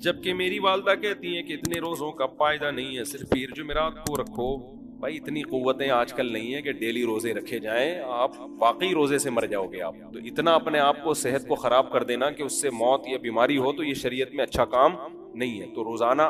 جبکہ میری والدہ کہتی ہیں کہ اتنے روزوں کا فائدہ نہیں ہے، صرف پیر جمعرات کو رکھو۔ بھائی اتنی قوتیں آج کل نہیں ہیں کہ ڈیلی روزے رکھے جائیں، آپ واقعی روزے سے مر جاؤ گے۔ آپ تو اتنا اپنے آپ کو صحت کو خراب کر دینا کہ اس سے موت یا بیماری ہو، تو یہ شریعت میں اچھا کام نہیں ہے۔ تو روزانہ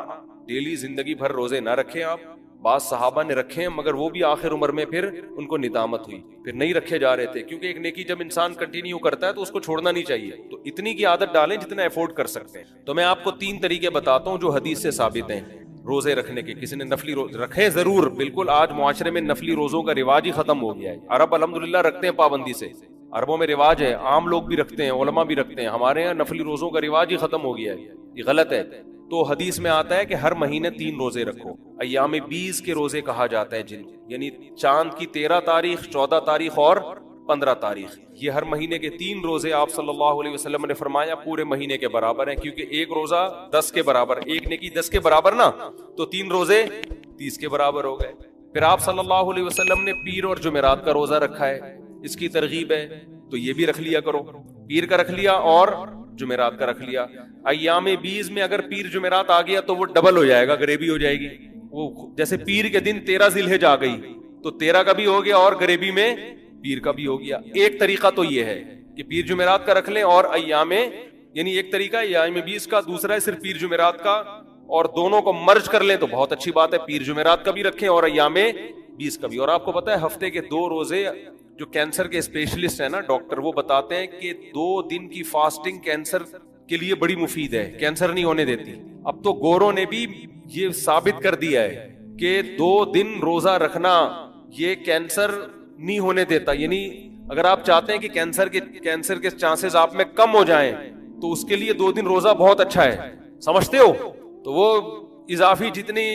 ڈیلی زندگی بھر روزے نہ رکھیں آپ۔ بعض صحابہ نے رکھے ہیں مگر وہ بھی آخر عمر میں پھر ان کو ندامت ہوئی، پھر نہیں رکھے جا رہے تھے، کیونکہ ایک نیکی جب انسان کنٹینیو کرتا ہے تو اس کو چھوڑنا نہیں چاہیے۔ تو اتنی کی عادت ڈالیں جتنا افورڈ کر سکتے ہیں۔ تو میں آپ کو 3 طریقے بتاتا ہوں جو حدیث سے ثابت ہیں روزے رکھنے کے۔ کسی نے نفلی روزے رکھے ضرور، بالکل آج معاشرے میں نفلی روزوں کا رواج ہی ختم ہو گیا ہے۔ عرب الحمدللہ رکھتے ہیں پابندی سے، عربوں میں رواج ہے، عام لوگ بھی رکھتے ہیں، علماء بھی رکھتے ہیں۔ ہمارے یہاں نفلی روزوں کا رواج ہی ختم ہو گیا ہے، یہ غلط ہے۔ تو حدیث میں آتا ہے کہ ہر مہینے 3 روزے رکھو۔ ایام 20 کے روزے کہا جاتا ہے جن، یعنی چاند کی 13 تاریخ، 14 تاریخ اور 15 تاریخ، یہ ہر مہینے کے 3 روزے آپ صلی اللہ علیہ وسلم نے فرمایا پورے مہینے کے برابر ہیں، کیونکہ ایک روزہ 10 کے برابر، ایک نیکی 10 کے برابر نا، تو 3 روزے 30 کے برابر ہو گئے۔ پھر آپ صلی اللہ علیہ وسلم نے پیر اور جمعرات کا روزہ رکھا ہے، اس کی ترغیب ہے، تو یہ بھی رکھ لیا کرو۔ پیر کا رکھ لیا اور جمعرات کا رکھ لیا۔ ایام 20 میں اگر پیر جمعرات آ گیا تو وہ ڈبل ہو جائے گا، غریبی ہو جائے گی۔ وہ جیسے پیر کے دن 13 ذی الحجہ آ گئی تو 13 کا بھی ہو گیا اور غریبی میں پیر کا بھی ہو گیا۔ ایک طریقہ تو یہ ہے کہ پیر جمعرات کا رکھ لیں اور ایام، یعنی ایک طریقہ ہے ایام 20 کا، دوسرا ہے صرف پیر جمعرات کا، اور دونوں کو مرج کر لیں تو بہت اچھی بات ہے، پیر جمعرات کا بھی رکھیں اور ایام 20 کا بھی۔ اور آپ کو پتا ہے ہفتے کے 2 روزے، جو کینسر کے اسپیشلسٹ ہیں نا ڈاکٹر، وہ بتاتے ہیں کہ 2 دن کی فاسٹنگ کینسر کے لیے بڑی مفید ہے، کینسر نہیں ہونے دیتی۔ اب تو گوروں نے بھی یہ ثابت کر دیا ہے کہ 2 دن روزہ رکھنا یہ کینسر نہیں ہونے دیتا، یعنی اگر آپ چاہتے ہیں کہ کینسر کے چانسز آپ میں کم ہو جائیں تو اس کے لیے 2 دن روزہ بہت اچھا ہے، سمجھتے ہو؟ تو وہ اضافی جتنی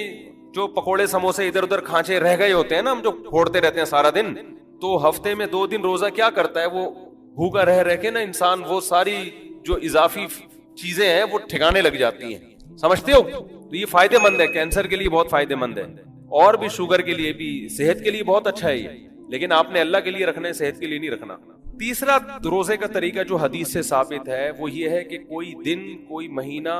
جو پکوڑے سموسے ادھر ادھر کھانچے رہ گئے ہوتے ہیں نا، ہم جو پھوڑتے رہتے ہیں سارا دن، تو ہفتے میں 2 دن روزہ کیا کرتا ہے، وہ بھوکا رہ کے نا انسان وہ ساری جو اضافی چیزیں ہیں وہ ٹھکانے لگ جاتی ہیں، سمجھتے ہو؟ تو یہ فائدہ مند ہے، کینسر کے لیے بہت فائدہ مند ہے، اور بھی شوگر کے لیے بھی، صحت کے لیے بہت اچھا ہے یہ، لیکن آپ نے اللہ کے لیے رکھنا ہے، صحت کے لیے نہیں رکھنا۔ تیسرا روزے کا طریقہ جو حدیث سے ثابت ہے وہ یہ ہے کہ کوئی دن، کوئی مہینہ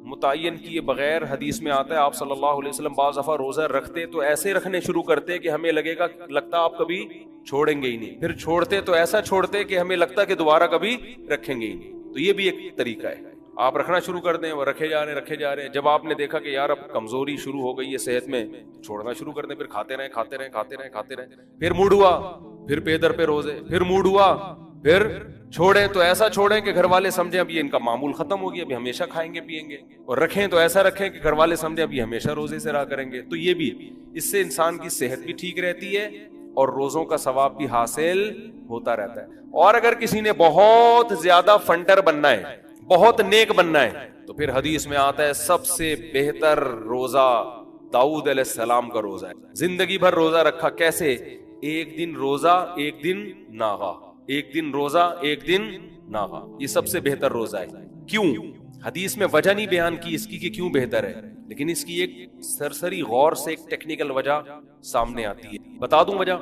متعین کیے بغیر، حدیث میں آتا ہے آپ صلی اللہ علیہ وسلم بعض دفعہ روزہ رکھتے تو ایسے رکھنے شروع کرتے کہ ہمیں لگتا آپ کبھی چھوڑیں گے ہی نہیں، پھر چھوڑتے تو ایسا چھوڑتے کہ ہمیں لگتا کہ دوبارہ کبھی رکھیں گے ہی نہیں۔ تو یہ بھی ایک طریقہ ہے، آپ رکھنا شروع کر دیں اور رکھے جا رہے ہیں، جب آپ نے دیکھا کہ یار اب کمزوری شروع ہو گئی ہے صحت میں، چھوڑنا شروع کر دیں، پھر کھاتے رہیں، پھر موڈ ہوا پھر پے در پہ روزے، پھر موڈ ہوا پھر چھوڑیں تو ایسا چھوڑیں کہ گھر والے سمجھیں اب یہ ان کا معمول ختم ہو گیا، ابھی ہمیشہ کھائیں گے پیئیں گے، اور رکھیں تو ایسا رکھیں کہ گھر والے سمجھیں اب یہ ہمیشہ روزے سے رہا کریں گے۔ تو یہ بھی، اس سے انسان کی صحت بھی ٹھیک رہتی ہے اور روزوں کا ثواب بھی حاصل ہوتا رہتا ہے۔ اور اگر کسی نے بہت زیادہ فنڈر بننا ہے، بہت نیک بننا ہے، تو پھر حدیث میں آتا ہے سب سے بہتر روزہ داؤد علیہ السلام کا روزہ ہے۔ زندگی بھر روزہ رکھا، کیسے؟ 1 دن روزہ 1 دن ناغا، 1 دن روزہ 1 دن ناغا، یہ سب سے بہتر روزہ ہے۔ کیوں؟ حدیث میں وجہ نہیں بیان کی اس کی کہ کیوں بہتر ہے، لیکن اس کی ایک سرسری غور سے ایک ٹیکنیکل وجہ سامنے آتی ہے، بتا دوں وجہ۔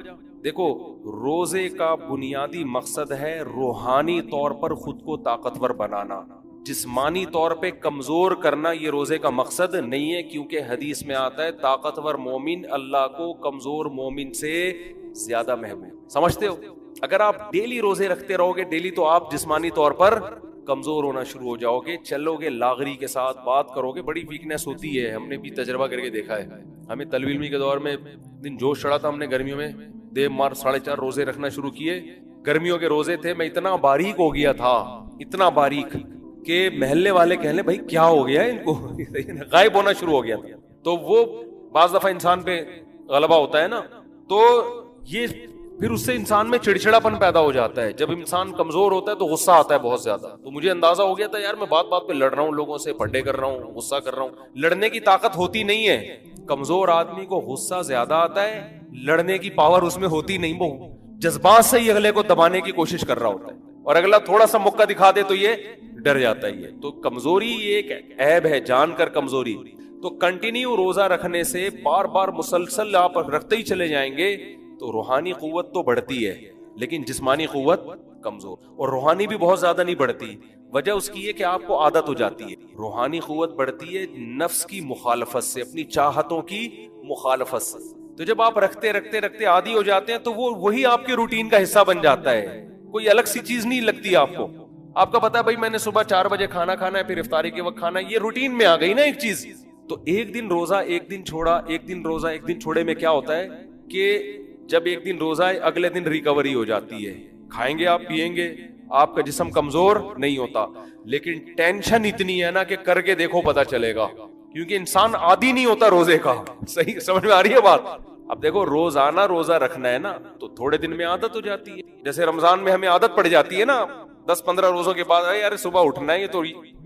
دیکھو، روزے کا بنیادی مقصد ہے روحانی طور پر خود کو طاقتور بنانا، جسمانی طور پہ کمزور کرنا یہ روزے کا مقصد نہیں ہے، کیونکہ حدیث میں آتا ہے طاقتور مومن اللہ کو کمزور مومن سے زیادہ محبوب، سمجھتے ہو؟ اگر آپ ڈیلی روزے رکھتے رہو گے ڈیلی، تو آپ جسمانی طور پر کمزور ہونا شروع ہو جاؤ گے، چلو گے لاغری کے ساتھ، بات کرو گے، بڑی ویکنیس ہوتی ہے، ہم نے بھی تجربہ کر کے دیکھا ہے۔ ہمیں طالب علمی کے دور میں دن جوش چڑھا تھا، ہم نے گرمیوں میں دیو مار 4.5 روزے رکھنا شروع کیے، گرمیوں کے روزے تھے، میں اتنا باریک ہو گیا تھا، اتنا باریک کہ محلے والے کہنے بھائی کیا ہو گیا ہے ان کو غائب ہونا شروع ہو گیا تھا۔ تو وہ بعض دفعہ انسان پہ غلبہ ہوتا ہے نا، تو یہ پھر اس سے انسان میں چڑچڑاپن پیدا ہو جاتا ہے، جب انسان کمزور ہوتا ہے تو غصہ آتا ہے بہت زیادہ۔ تو مجھے اندازہ ہو گیا تھا یار میں بات بات پہ لڑ رہا ہوں، لوگوں سے پھڈے کر رہا ہوں، غصہ کر رہا ہوں، لڑنے کی طاقت ہوتی نہیں ہے، کمزور آدمی کو غصہ زیادہ آتا ہے، لڑنے کی پاور اس میں ہوتی نہیں، وہ جذبات سے ہی اگلے کو دبانے کی کوشش کر رہا ہوتا ہے، اور اگلا تھوڑا سا موقع دکھا دے تو یہ ڈر جاتا ہے۔ یہ تو کمزوری ایک عیب ہے، جان کر کمزوری۔ تو کنٹینیو روزہ رکھنے سے، بار بار مسلسل آپ رکھتے ہی چلے جائیں گے تو روحانی قوت تو بڑھتی ہے لیکن جسمانی قوت کمزور. اور روحانی بھی بہت زیادہ نہیں بڑھتی. وجہ اس کی ہے کہ آپ کو عادت ہو جاتی ہے. روحانی قوت بڑھتی ہے نفس کی مخالفت سے, اپنی چاہتوں کی مخالفت سے. تو جب آپ رکھتے رکھتے رکھتے عادی ہو جاتے ہیں تو وہی آپ کے روٹین کا حصہ بن جاتا ہے. کوئی الگ سی چیز نہیں لگتی آپ کو. آپ کا پتا ہے بھائی میں نے صبح 4 بجے کھانا کھانا ہے, پھر افطاری کے وقت کھانا ہے, یہ روٹین میں آ گئی نا ایک چیز. تو ایک دن روزہ ایک دن چھوڑا, ایک دن روزہ ایک دن چھوڑے میں کیا ہوتا ہے کہ جب ایک دن روزہ ہے اگلے دن ریکوری ہو جاتی ہے. کھائیں گے آپ پیئیں گے, آپ کا جسم کمزور نہیں ہوتا, لیکن ٹینشن اتنی ہے نا کہ کر کے دیکھو پتا چلے گا, کیونکہ انسان عادی نہیں ہوتا روزے کا. صحیح سمجھ میں آ رہی ہے بات؟ اب دیکھو روزانہ روزہ رکھنا ہے نا تو تھوڑے دن میں عادت ہو جاتی ہے. جیسے رمضان میں ہمیں عادت پڑ جاتی ہے نا 10-15 روزوں کے بعد, یار صبح اٹھنا ہے,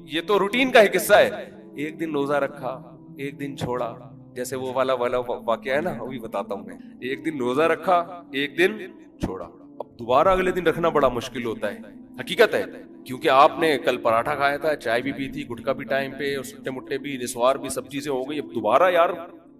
یہ تو روٹین کا ایک حصہ ہے. ایک دن روزہ رکھا ایک دن چھوڑا, جیسے وہ والا واقعہ ہے نا, وہ بھی بتاتا ہوں میں. ایک دن روزہ رکھا ایک دن چھوڑا, اب دوبارہ اگلے دن رکھنا بڑا مشکل ہوتا ہے. حقیقت ہے, کیونکہ آپ نے کل پراٹھا کھایا تھا, چائے بھی پی تھی, گٹکا بھی ٹائم پہ, اور سٹے مٹے بھی, نسوار بھی, سب چیزیں ہو گئی. اب دوبارہ یار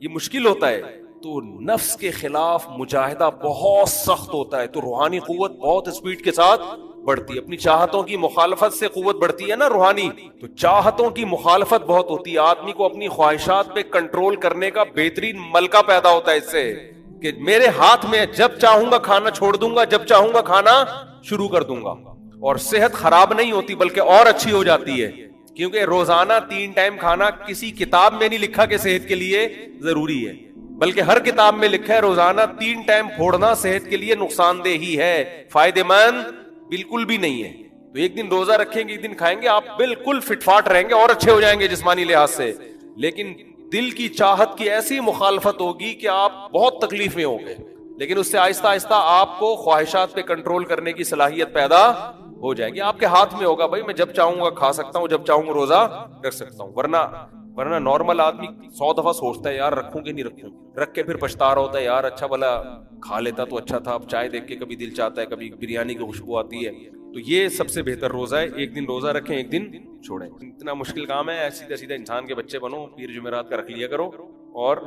یہ مشکل ہوتا ہے. تو نفس کے خلاف مجاہدہ بہت سخت ہوتا ہے. تو روحانی قوت بہت اسپیڈ کے ساتھ بڑھتی ہے. اپنی چاہتوں کی مخالفت سے قوت بڑھتی ہے نا روحانی. تو چاہتوں کی مخالفت بہت ہوتی ہے. آدمی کو اپنی خواہشات پہ کنٹرول کرنے کا بہترین ملکہ پیدا ہوتا ہے اس سے, کہ میرے ہاتھ میں جب چاہوں گا کھانا چھوڑ دوں گا, جب چاہوں گا کھانا شروع کر دوں گا. اور صحت خراب نہیں ہوتی بلکہ اور اچھی ہو جاتی ہے, کیونکہ روزانہ 3 ٹائم کھانا کسی کتاب میں نہیں لکھا کہ صحت کے لیے ضروری ہے, بلکہ ہر کتاب میں لکھا ہے روزانہ 3 ٹائم پھوڑنا صحت کے لیے نقصان دہ ہی ہے, فائدہ مند بالکل بھی نہیں ہے. تو ایک دن روزہ رکھیں گے ایک دن کھائیں گے, آپ بالکل فٹ فاٹ رہیں گے اور اچھے ہو جائیں گے جسمانی لحاظ سے. لیکن دل کی چاہت کی ایسی مخالفت ہوگی کہ آپ بہت تکلیف میں ہوں گے, لیکن اس سے آہستہ آہستہ آپ کو خواہشات پہ کنٹرول کرنے کی صلاحیت پیدا ہو جائے گی. آپ کے ہاتھ میں ہوگا بھائی میں جب چاہوں گا کھا سکتا ہوں, جب چاہوں گا روزہ رکھ سکتا ہوں. ورنہ نارمل آدمی 100 دفعہ سوچتا ہے یار رکھوں کہ نہیں رکھوں, رکھ کے پھر پچھتا رہا ہوتا ہے, یار اچھا بھلا کھا لیتا تو اچھا تھا. اب چائے دیکھ کے کبھی دل چاہتا ہے, کبھی بریانی کی خوشبو آتی ہے. تو یہ سب سے بہتر روزہ ہے, ایک دن روزہ رکھیں ایک دن چھوڑیں. اتنا مشکل کام ہے, سیدھا سیدھا انسان کے بچے بنو, پیر جمعرات کا رکھ لیا کرو, اور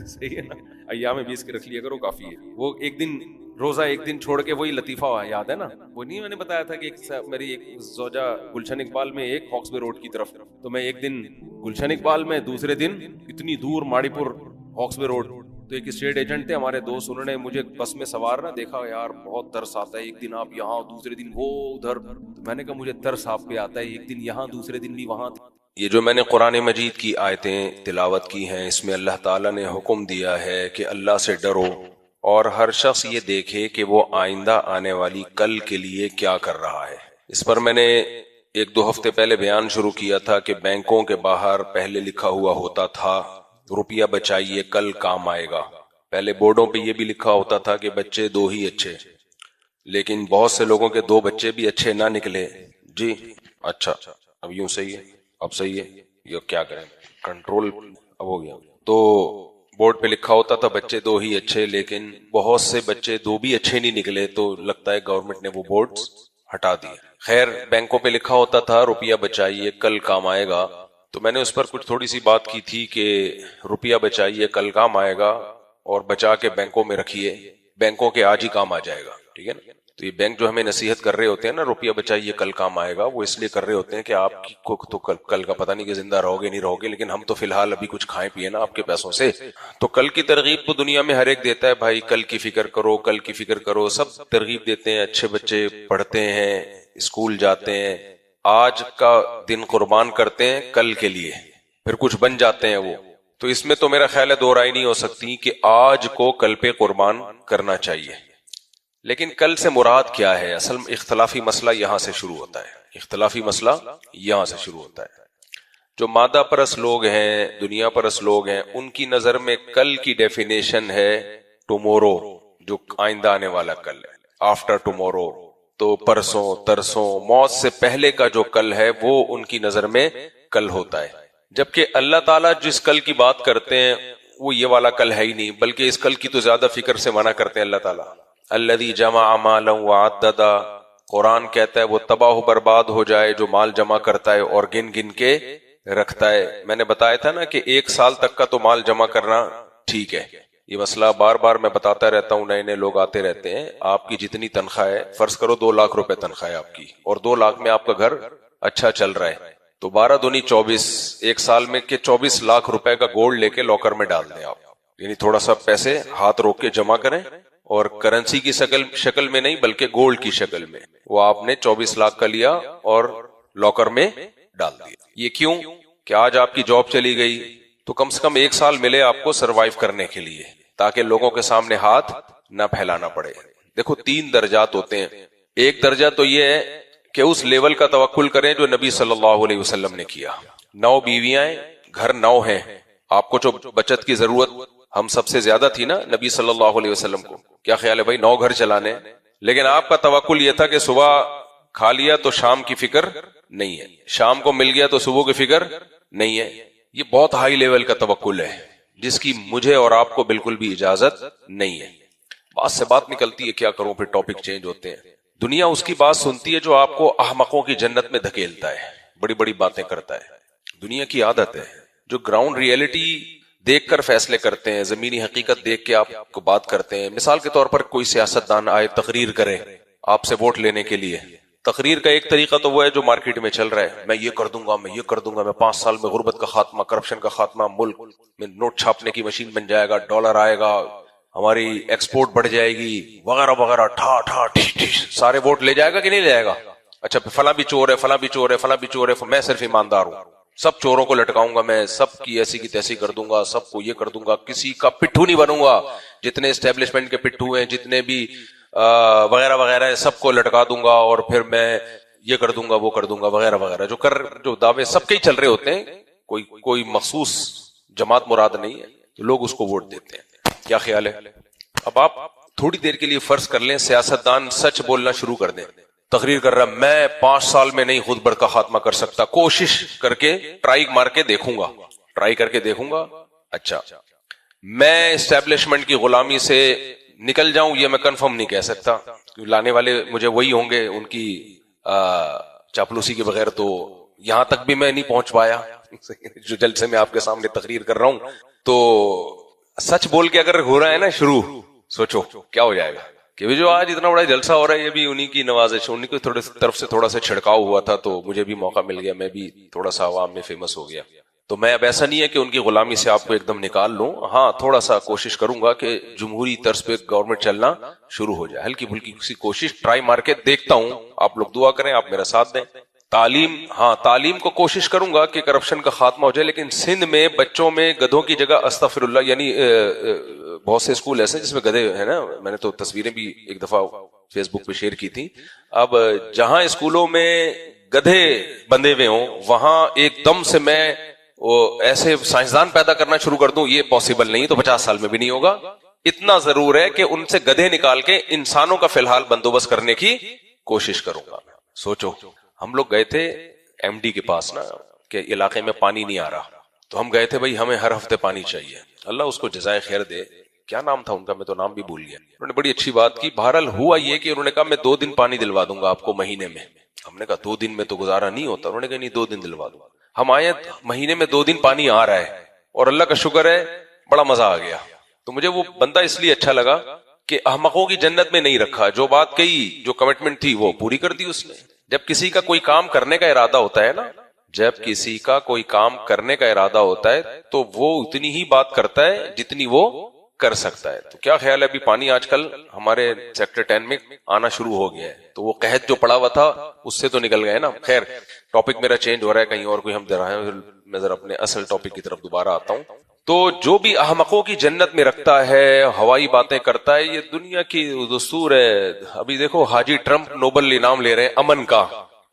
صحیح ہے نا, ایام 20 کے رکھ لیا کرو, کافی ہے. وہ ایک دن روزہ ایک دن چھوڑ کے, وہی لطیفہ یاد ہے نا, وہ نہیں میں نے بتایا تھا کہ میری ایک زوجہ گلشن اقبال میں, ایک ہاکس بے روڈ کی طرف, تو میں ایک دن گلشن اقبال میں, دوسرے دن اتنی دور ماڑی پور ہاکس بے روڈ. تو ایک اسٹیٹ ایجنٹ تھے ہمارے دوست, انہوں نے مجھے بس میں سوار نہ دیکھا, یار بہت ترس آتا ہے, ایک دن آپ یہاں دوسرے دن وہ ادھر. تو میں نے کہا مجھے ترس آپ پہ آتا ہے, ایک دن یہاں دوسرے دن بھی وہاں. یہ جو میں نے قرآن مجید کی آیتیں تلاوت کی ہیں, اس میں اللہ تعالیٰ نے حکم دیا ہے کہ اللہ سے ڈرو, اور ہر شخص یہ دیکھے کہ وہ آئندہ آنے والی کل کے لیے کیا کر رہا ہے. اس پر میں نے 1-2 ہفتے پہلے بیان شروع کیا تھا کہ بینکوں کے باہر پہلے لکھا ہوا ہوتا تھا روپیہ بچائیے کل کام آئے گا. پہلے بورڈوں پہ یہ بھی لکھا ہوتا تھا کہ بچے 2 ہی اچھے, لیکن بہت سے لوگوں کے 2 بچے بھی اچھے نہ نکلے. جی اچھا اب یوں صحیح ہے, اب صحیح ہے, یہ کیا کریں, کنٹرول اب ہو گیا. تو بورڈ پہ لکھا ہوتا تھا بچے 2 ہی اچھے, لیکن بہت سے بچے 2 بھی اچھے نہیں نکلے, تو لگتا ہے گورنمنٹ نے وہ بورڈ ہٹا دیے. خیر بینکوں پہ لکھا ہوتا تھا روپیہ بچائیے کل کام آئے گا, تو میں نے اس پر کچھ تھوڑی سی بات کی تھی کہ روپیہ بچائیے کل کام آئے گا, اور بچا کے بینکوں میں رکھیے, بینکوں کے آج ہی کام آ جائے گا. ٹھیک ہے نا. تو یہ بینک جو ہمیں نصیحت کر رہے ہوتے ہیں نا روپیہ بچائیے کل کام آئے گا, وہ اس لیے کر رہے ہوتے ہیں کہ آپ کو تو کل کا پتہ نہیں کہ زندہ رہو گے نہیں رہو گے, لیکن ہم تو فی الحال ابھی کچھ کھائیں پیے نا آپ کے پیسوں سے. تو کل کی ترغیب تو دنیا میں ہر ایک دیتا ہے, بھائی کل کی فکر کرو, کل کی فکر کرو, سب ترغیب دیتے ہیں. اچھے بچے پڑھتے ہیں, اسکول جاتے ہیں, آج کا دن قربان کرتے ہیں کل کے لیے, پھر کچھ بن جاتے ہیں وہ. تو اس میں تو میرا خیال ہے 2 رائے نہیں ہو سکتی کہ آج کو کل پہ قربان کرنا چاہیے. لیکن کل سے مراد کیا ہے؟ اصل اختلافی مسئلہ یہاں سے شروع ہوتا ہے, اختلافی مسئلہ یہاں سے شروع ہوتا ہے. جو مادہ پرست لوگ ہیں, دنیا پرست لوگ ہیں, ان کی نظر میں کل کی ڈیفینیشن ہے ٹمورو, جو آئندہ آنے والا کل ہے, آفٹر ٹمورو. تو پرسوں ترسوں, موت سے پہلے کا جو کل ہے وہ ان کی نظر میں کل ہوتا ہے. جبکہ اللہ تعالیٰ جس کل کی بات کرتے ہیں وہ یہ والا کل ہے ہی نہیں, بلکہ اس کل کی تو زیادہ فکر سے منع کرتے ہیں اللہ تعالیٰ. الذی جمع مالا وعددا, قرآن کہتا ہے وہ تباہ و برباد ہو جائے جو مال جمع کرتا ہے اور گن گن کے رکھتا ہے. میں نے بتایا تھا نا کہ 1 سال تک کا تو مال جمع کرنا ٹھیک ہے, یہ مسئلہ بار بار میں بتاتا رہتا ہوں، نئے نئے لوگ آتے رہتے ہیں. آپ کی جتنی تنخواہ ہے، فرض کرو 2 لاکھ روپے تنخواہ ہے آپ کی، اور 2 لاکھ میں آپ کا گھر اچھا چل رہا ہے، تو 12 دونی 24، ایک سال میں کہ 24 لاکھ روپے کا گولڈ لے کے لاکر میں ڈال دیں آپ. یعنی تھوڑا سا پیسے ہاتھ روک کے جمع کریں، اور کرنسی کی شکل میں نہیں بلکہ گولڈ کی شکل میں. وہ آپ نے 24 لاکھ کا لیا اور لاکر میں ڈال دیا. یہ کیوں؟ کہ آج آپ کی جاب چلی گئی تو کم سے کم 1 سال ملے آپ کو سروائیو کرنے کے لیے، تاکہ لوگوں کے سامنے ہاتھ نہ پھیلانا پڑے. دیکھو 3 درجات ہوتے ہیں. ایک درجہ تو یہ ہے کہ اس لیول کا توکل کریں جو نبی صلی اللہ علیہ وسلم نے کیا. 9 بیویاں ہیں، گھر 9 ہیں، آپ کو جو بچت کی ضرورت ہم سب سے زیادہ تھی نا نبی صلی اللہ علیہ وسلم کو. کیا خیال ہے بھائی؟ 9 گھر چلانے، لیکن آپ کا توکل یہ تھا کہ صبح کھا لیا تو شام کی فکر نہیں ہے، شام کو مل گیا تو صبح کی فکر نہیں ہے. یہ بہت ہائی لیول کا توکل ہے جس کی مجھے اور آپ کو بالکل بھی اجازت نہیں ہے. بات سے بات نکلتی ہے، کیا کروں، پھر ٹاپک چینج ہوتے ہیں. دنیا اس کی بات سنتی ہے جو آپ کو احمقوں کی جنت میں دھکیلتا ہے، بڑی بڑی باتیں کرتا ہے. دنیا کی عادت ہے. جو گراؤنڈ ریئلٹی دیکھ کر فیصلے کرتے ہیں، زمینی حقیقت دیکھ کے آپ کو بات کرتے ہیں. مثال کے طور پر کوئی سیاستدان آئے تقریر کرے آپ سے ووٹ لینے کے لیے. تقریر کا ایک طریقہ تو وہ ہے جو مارکیٹ میں چل رہا ہے، میں یہ کر دوں گا، میں یہ کر دوں گا، میں 5 سال میں غربت کا خاتمہ، کرپشن کا خاتمہ، ملک میں نوٹ چھاپنے کی مشین بن جائے گا، ڈالر آئے گا، ہماری ایکسپورٹ بڑھ جائے گی، وغیرہ وغیرہ. ٹھا ٹھا ٹھیش ٹھیش، سارے ووٹ لے جائے گا کہ نہیں لے جائے گا؟ اچھا فلاں بھی چور ہے، فلاں بھی چور ہے، فلاں بھی چور ہے، میں صرف ایماندار ہوں، سب چوروں کو لٹکاؤں گا، میں سب کی ایسی کی تیسی کر دوں گا، سب کو یہ کر دوں گا، کسی کا پٹھو نہیں بنوں گا. جتنے اسٹیبلشمنٹ کے پٹھو ہیں، جتنے بھی وغیرہ وغیرہ ہے، سب کو لٹکا دوں گا، اور پھر میں یہ کر دوں گا، وہ کر دوں گا، وغیرہ وغیرہ. جو دعوے سب کے ہی چل رہے ہوتے ہیں، کوئی مخصوص جماعت مراد نہیں ہے، تو لوگ اس کو ووٹ دیتے ہیں. کیا خیال ہے؟ اب آپ تھوڑی دیر کے لیے فرض کر لیں سیاستدان سچ بولنا شروع کر دیں. تقریر کر رہا، میں 5 سال میں نہیں خود بڑھ کا خاتمہ کر سکتا، کوشش کر کے ٹرائی مار کے دیکھوں گا، ٹرائی کر کے دیکھوں گا. اچھا میں اسٹیبلشمنٹ کی غلامی سے نکل جاؤں یہ میں کنفرم نہیں کہہ سکتا، لانے والے مجھے وہی ہوں گے، ان کی چاپلوسی کے بغیر تو یہاں تک بھی میں نہیں پہنچ پایا جو جلسے میں آپ کے سامنے تقریر کر رہا ہوں. تو سچ بول کے اگر ہو رہا ہے نا شروع، سوچو کیا ہو جائے گا. کہ جو آج اتنا بڑا جلسہ ہو رہا ہے یہ بھی انہی کی نوازش، انہی کی طرف سے تھوڑا سا چھڑکاؤ ہوا تھا، تو مجھے بھی موقع مل گیا، میں بھی تھوڑا سا عوام میں فیمس ہو گیا. تو میں اب ایسا نہیں ہے کہ ان کی غلامی سے آپ کو ایک دم نکال لوں، ہاں تھوڑا سا کوشش کروں گا کہ جمہوری طرز پہ گورنمنٹ چلنا شروع ہو جائے، ہلکی پھلکی کسی کوشش ٹرائی مار کے دیکھتا ہوں. آپ لوگ دعا کریں، آپ میرا ساتھ دیں. تعلیم، ہاں تعلیم کو کوشش کروں گا کہ کرپشن کا خاتمہ ہو جائے، لیکن سندھ میں بچوں میں گدھوں کی جگہ استغفر اللہ، یعنی بہت سے اسکول ایسے جس میں گدھے ہیں نا، میں نے تو تصویریں بھی ایک دفعہ فیس بک پہ شیئر کی تھی. اب جہاں اسکولوں میں گدھے بندھے ہوئے ہوں وہاں ایک دم سے میں وہ ایسے سائنسدان پیدا کرنا شروع کر دوں، یہ پاسبل نہیں، تو 50 سال میں بھی نہیں ہوگا. اتنا ضرور ہے کہ ان سے گدھے نکال کے انسانوں کا فی الحال بندوبست کرنے کی کوشش کروں گا. سوچو ہم لوگ گئے تھے ایم ڈی کے پاس نا، کہ علاقے میں پانی نہیں آ رہا، تو ہم گئے تھے بھائی ہمیں ہر ہفتے پانی چاہیے. اللہ اس کو جزائے خیر دے، کیا نام تھا ان کا، میں تو نام بھی بھول گیا. انہوں نے بڑی اچھی بات کی. بہرحال ہوا یہ کہ انہوں نے کہا میں 2 دن پانی دلوا دوں گا آپ کو مہینے میں. ہم نے کہا 2 دن میں تو گزارا نہیں ہوتا. انہوں نے کہا نہیں 2 دن دلوا دوں. ہم آئے مہینے میں 2 دن پانی آ رہا ہے، اور اللہ کا شکر ہے بڑا مزہ آ گیا. تو مجھے وہ بندہ اس لیے اچھا لگا کہ احمقوں کی جنت میں نہیں رکھا، جو بات کہی، جو کمٹمنٹ تھی وہ پوری کر دی اس نے. جب کسی کا کوئی کام کرنے کا ارادہ ہوتا ہے نا، جب کسی کا کوئی کام کرنے کا ارادہ ہوتا ہے تو وہ اتنی ہی بات کرتا ہے جتنی وہ کر سکتا ہے. تو کیا خیال ہے، ابھی پانی آج کل ہمارے سیکٹر 10 میں آنا شروع ہو گیا ہے، تو وہ قحط جو پڑا ہوا تھا اس سے تو نکل گئے نا. خیر ٹاپک میرا چینج ہو رہا ہے، کہیں اور کوئی ہم دے رہا ہے، میں ذرا اپنے اصل ٹاپک کی طرف دوبارہ آتا ہوں. تو جو بھی احمقوں کی جنت میں رکھتا ہے، ہوائی باتیں کرتا ہے، یہ دنیا کی دستور ہے. ابھی دیکھو حاجی ٹرمپ نوبل انعام لے رہے ہیں امن کا.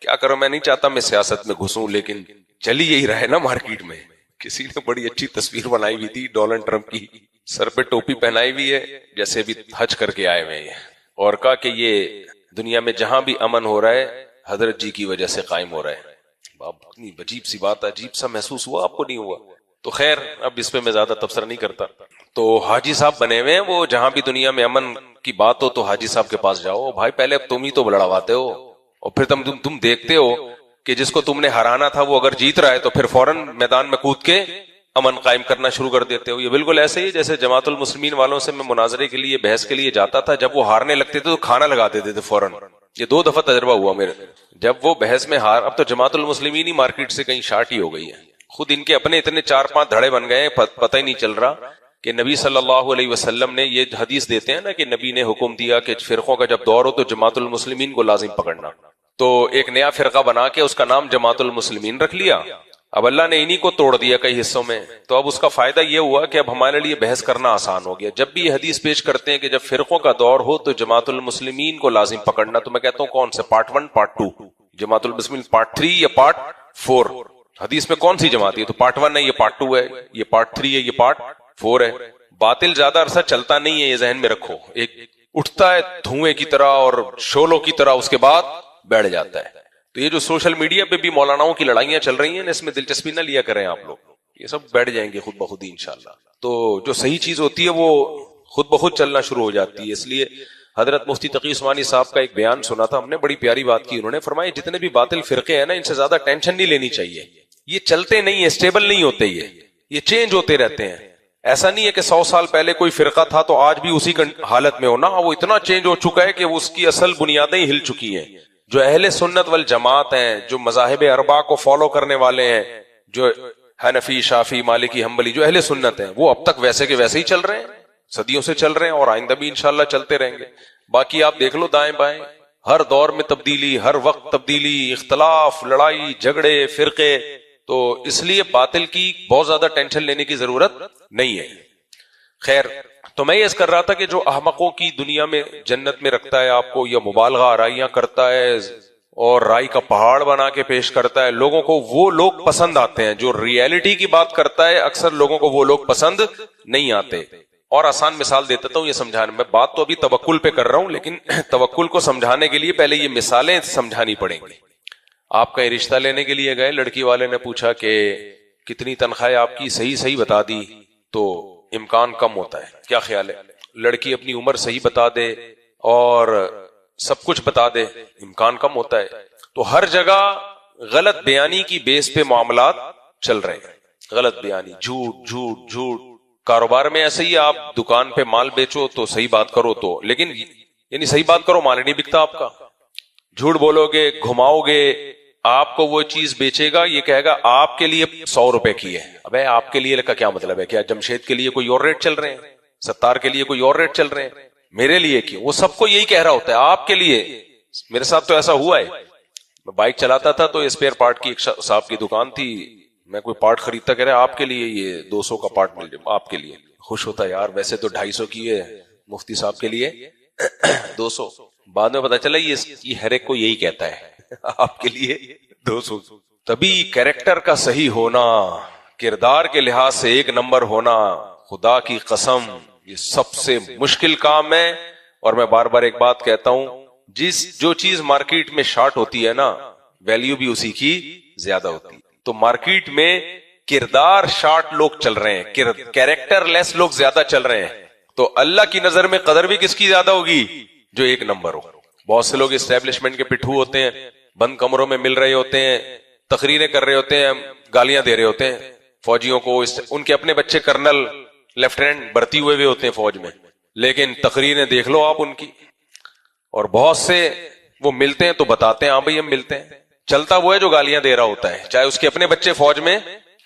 کیا کروں، میں نہیں چاہتا میں سیاست میں گھسوں، لیکن چلی یہی رہے نا مارکیٹ میں. کسی نے بڑی اچھی تصویر بنائی ہوئی تھی ڈونلڈ ٹرمپ کی، سر پہ ٹوپی پہنائی ہوئی ہے جیسے بھی حج کر کے آئے ہوئے ہیں، اور کہا کہ یہ دنیا میں جہاں بھی امن ہو رہا ہے حضرت جی کی وجہ سے قائم ہو رہا ہے. اتنی عجیب سی بات ہے، عجیب سا محسوس ہوا، آپ کو نہیں ہوا؟ تو خیر اب اس پہ میں زیادہ تبصرہ نہیں کرتا. تو حاجی صاحب بنے ہوئے ہیں، وہ جہاں بھی دنیا میں امن کی بات ہو تو حاجی صاحب کے پاس جاؤ. بھائی پہلے اب تم ہی تو لڑواتے ہو، اور پھر تم دیکھتے ہو کہ جس کو تم نے ہرانا تھا وہ اگر جیت رہا ہے تو پھر فوراً میدان میں کود کے امن قائم کرنا شروع کر دیتے ہو. یہ بالکل ایسے ہی جیسے جماعت المسلمین والوں سے میں مناظرے کے لیے بحث کے لیے جاتا تھا, جب وہ ہارنے لگتے تھے تو کھانا لگا دیتے تھے فوراً. یہ 2 دفعہ تجربہ ہوا میرے. جب وہ بحث میں ہار, اب تو جماعت المسلمین ہی مارکیٹ سے کہیں شارٹ ہی ہو گئی ہے, خود ان کے اپنے اتنے 4-5 دھڑے بن گئے ہیں, پتہ ہی نہیں چل رہا کہ نبی صلی اللہ علیہ وسلم نے یہ حدیث دیتے ہیں نا کہ نبی نے حکم دیا کہ فرقوں کا جب دور ہو تو جماعت المسلمین کو لازم پکڑنا. تو ایک نیا فرقہ بنا کے اس کا نام جماعت المسلمین رکھ لیا. اب اللہ نے انہی کو توڑ دیا کئی حصوں میں. تو اب اس کا فائدہ یہ ہوا کہ اب ہمارے لیے بحث کرنا آسان ہو گیا. جب بھی یہ حدیث پیش کرتے ہیں کہ جب فرقوں کا دور ہو تو جماعت المسلمین کو لازم پکڑنا, تو میں کہتا ہوں کون سے, پارٹ 1 پارٹ 2, جماعت المسلمین پارٹ 3 یا پارٹ 4؟ حدیث میں کون سی جماعت ہے؟ تو پارٹ 1 ہے, یہ پارٹ 2 ہے, یہ پارٹ 3 ہے, یہ پارٹ 4 ہے. باطل زیادہ عرصہ چلتا نہیں ہے, یہ ذہن میں رکھو. ایک اٹھتا ہے دھوئیں کی طرح اور شولوں کی طرح, اس کے بعد بیٹھ جاتا ہے. تو یہ جو سوشل میڈیا پہ بھی مولاناؤں کی لڑائیاں چل رہی ہیں, اس میں دلچسپی نہ لیا کریں آپ لوگ, یہ سب بیٹھ جائیں گے خود بخود ہی انشاءاللہ. تو جو صحیح چیز ہوتی ہے وہ خود بخود چلنا شروع ہو جاتی ہے. اس لیے حضرت مفتی تقی عثمانی صاحب کا ایک بیان سنا تھا ہم نے, بڑی پیاری بات کی. انہوں نے فرمایا جتنے بھی باطل فرقے ہیں نا, ان سے زیادہ ٹینشن نہیں لینی چاہیے. یہ چلتے نہیں ہیں, اسٹیبل نہیں ہوتے, یہ چینج ہوتے رہتے ہیں. ایسا نہیں ہے کہ 100 سال پہلے کوئی فرقہ تھا تو آج بھی اسی حالت میں ہونا. وہ اتنا چینج ہو چکا ہے کہ اس کی اصل بنیادیں ہل چکی ہیں. جو اہل سنت والجماعت ہیں, جو مذاہب اربعہ کو فالو کرنے والے ہیں, جو حنفی, شافعی, مالکی, حنبلی, جو اہل سنت ہیں, وہ اب تک ویسے کے ویسے ہی چل رہے ہیں, صدیوں سے چل رہے ہیں, اور آئندہ بھی انشاءاللہ چلتے رہیں گے. باقی آپ دیکھ لو دائیں بائیں, ہر دور میں تبدیلی, ہر وقت تبدیلی, اختلاف, لڑائی جھگڑے, فرقے. تو اس لیے باطل کی بہت زیادہ ٹینشن لینے کی ضرورت نہیں ہے. خیر, تو میں یہ اس کر رہا تھا کہ جو احمقوں کی دنیا میں جنت میں رکھتا ہے آپ کو, یا مبالغہ آرائیاں کرتا ہے اور رائی کا پہاڑ بنا کے پیش کرتا ہے لوگوں کو, وہ لوگ پسند آتے ہیں. جو ریئلٹی کی بات کرتا ہے اکثر لوگوں کو وہ لوگ پسند نہیں آتے. اور آسان مثال دیتا ہوں یہ سمجھانے میں. بات تو ابھی توکل پہ کر رہا ہوں, لیکن توکل کو سمجھانے کے لیے پہلے یہ مثالیں سمجھانی پڑیں گی. آپ کا رشتہ لینے کے لیے گئے, لڑکی والے نے پوچھا کہ کتنی تنخواہ آپ کی, صحیح بتا دی تو امکان کم ہوتا ہے. کیا خیال ہے؟ لڑکی اپنی عمر صحیح بتا دے اور سب کچھ بتا دے, امکان کم ہوتا ہے. تو ہر جگہ غلط بیانی کی بیس پہ معاملات چل رہے ہیں. غلط بیانی, جھوٹ. کاروبار میں ایسے ہی, آپ دکان پہ مال بیچو تو صحیح بات کرو تو, لیکن یعنی صحیح بات کرو, مال نہیں بکتا آپ کا. جھوٹ بولو گے, گھماؤ گے, آپ کو وہ چیز بیچے گا, یہ کہے گا آپ کے لیے 100 روپے کی ہے. ابے آپ کے لیے کا کیا مطلب ہے؟ کیا جمشید کے لیے کوئی اور ریٹ چل رہے ہیں, ستار کے لیے کوئی اور ریٹ چل رہے ہیں, میرے لیے کیوں؟ وہ سب کو یہی کہہ رہا ہوتا ہے آپ کے لیے. میرے ساتھ تو ایسا ہوا ہے, میں بائک چلاتا تھا تو اسپیئر پارٹ کی ایک صاحب کی دکان تھی, میں کوئی پارٹ خریدتا, کہہ رہا آپ کے لیے یہ 200 کا پارٹ مل جائے, آپ کے لیے. خوش ہوتا یار, ویسے تو 250 کی ہے, مفتی صاحب کے لیے 200. بعد میں پتا چلا یہ ہر ایک کو یہی کہتا ہے, آپ کے لیے 200. تبھی کیریکٹر کا صحیح ہونا, کردار کے لحاظ سے 1 نمبر ہونا, خدا کی قسم یہ سب سے مشکل کام ہے. اور میں بار بار ایک بات کہتا ہوں, جو چیز مارکیٹ میں شارٹ ہوتی ہے نا, ویلیو بھی اسی کی زیادہ ہوتی ہے. تو مارکیٹ میں کردار شارٹ لوگ چل رہے ہیں, کیریکٹر لیس لوگ زیادہ چل رہے ہیں. تو اللہ کی نظر میں قدر بھی کس کی زیادہ ہوگی؟ جو 1 نمبر ہو. بہت سے لوگ اسٹیبلشمنٹ کے پٹھو ہوتے ہیں, بند کمروں میں مل رہے ہوتے ہیں, تقریریں کر رہے ہوتے ہیں, گالیاں دے رہے ہوتے ہیں فوجیوں کو. ان کے اپنے بچے کرنل, لیفٹیننٹ بھرتی ہوئے ہوتے ہیں فوج میں, لیکن تقریریں دیکھ لو آپ ان کی. اور بہت سے وہ ملتے ہیں تو بتاتے ہیں ہاں بھائی ہم ملتے ہیں, چلتا وہ ہے جو گالیاں دے رہا ہوتا ہے, چاہے اس کے اپنے بچے فوج میں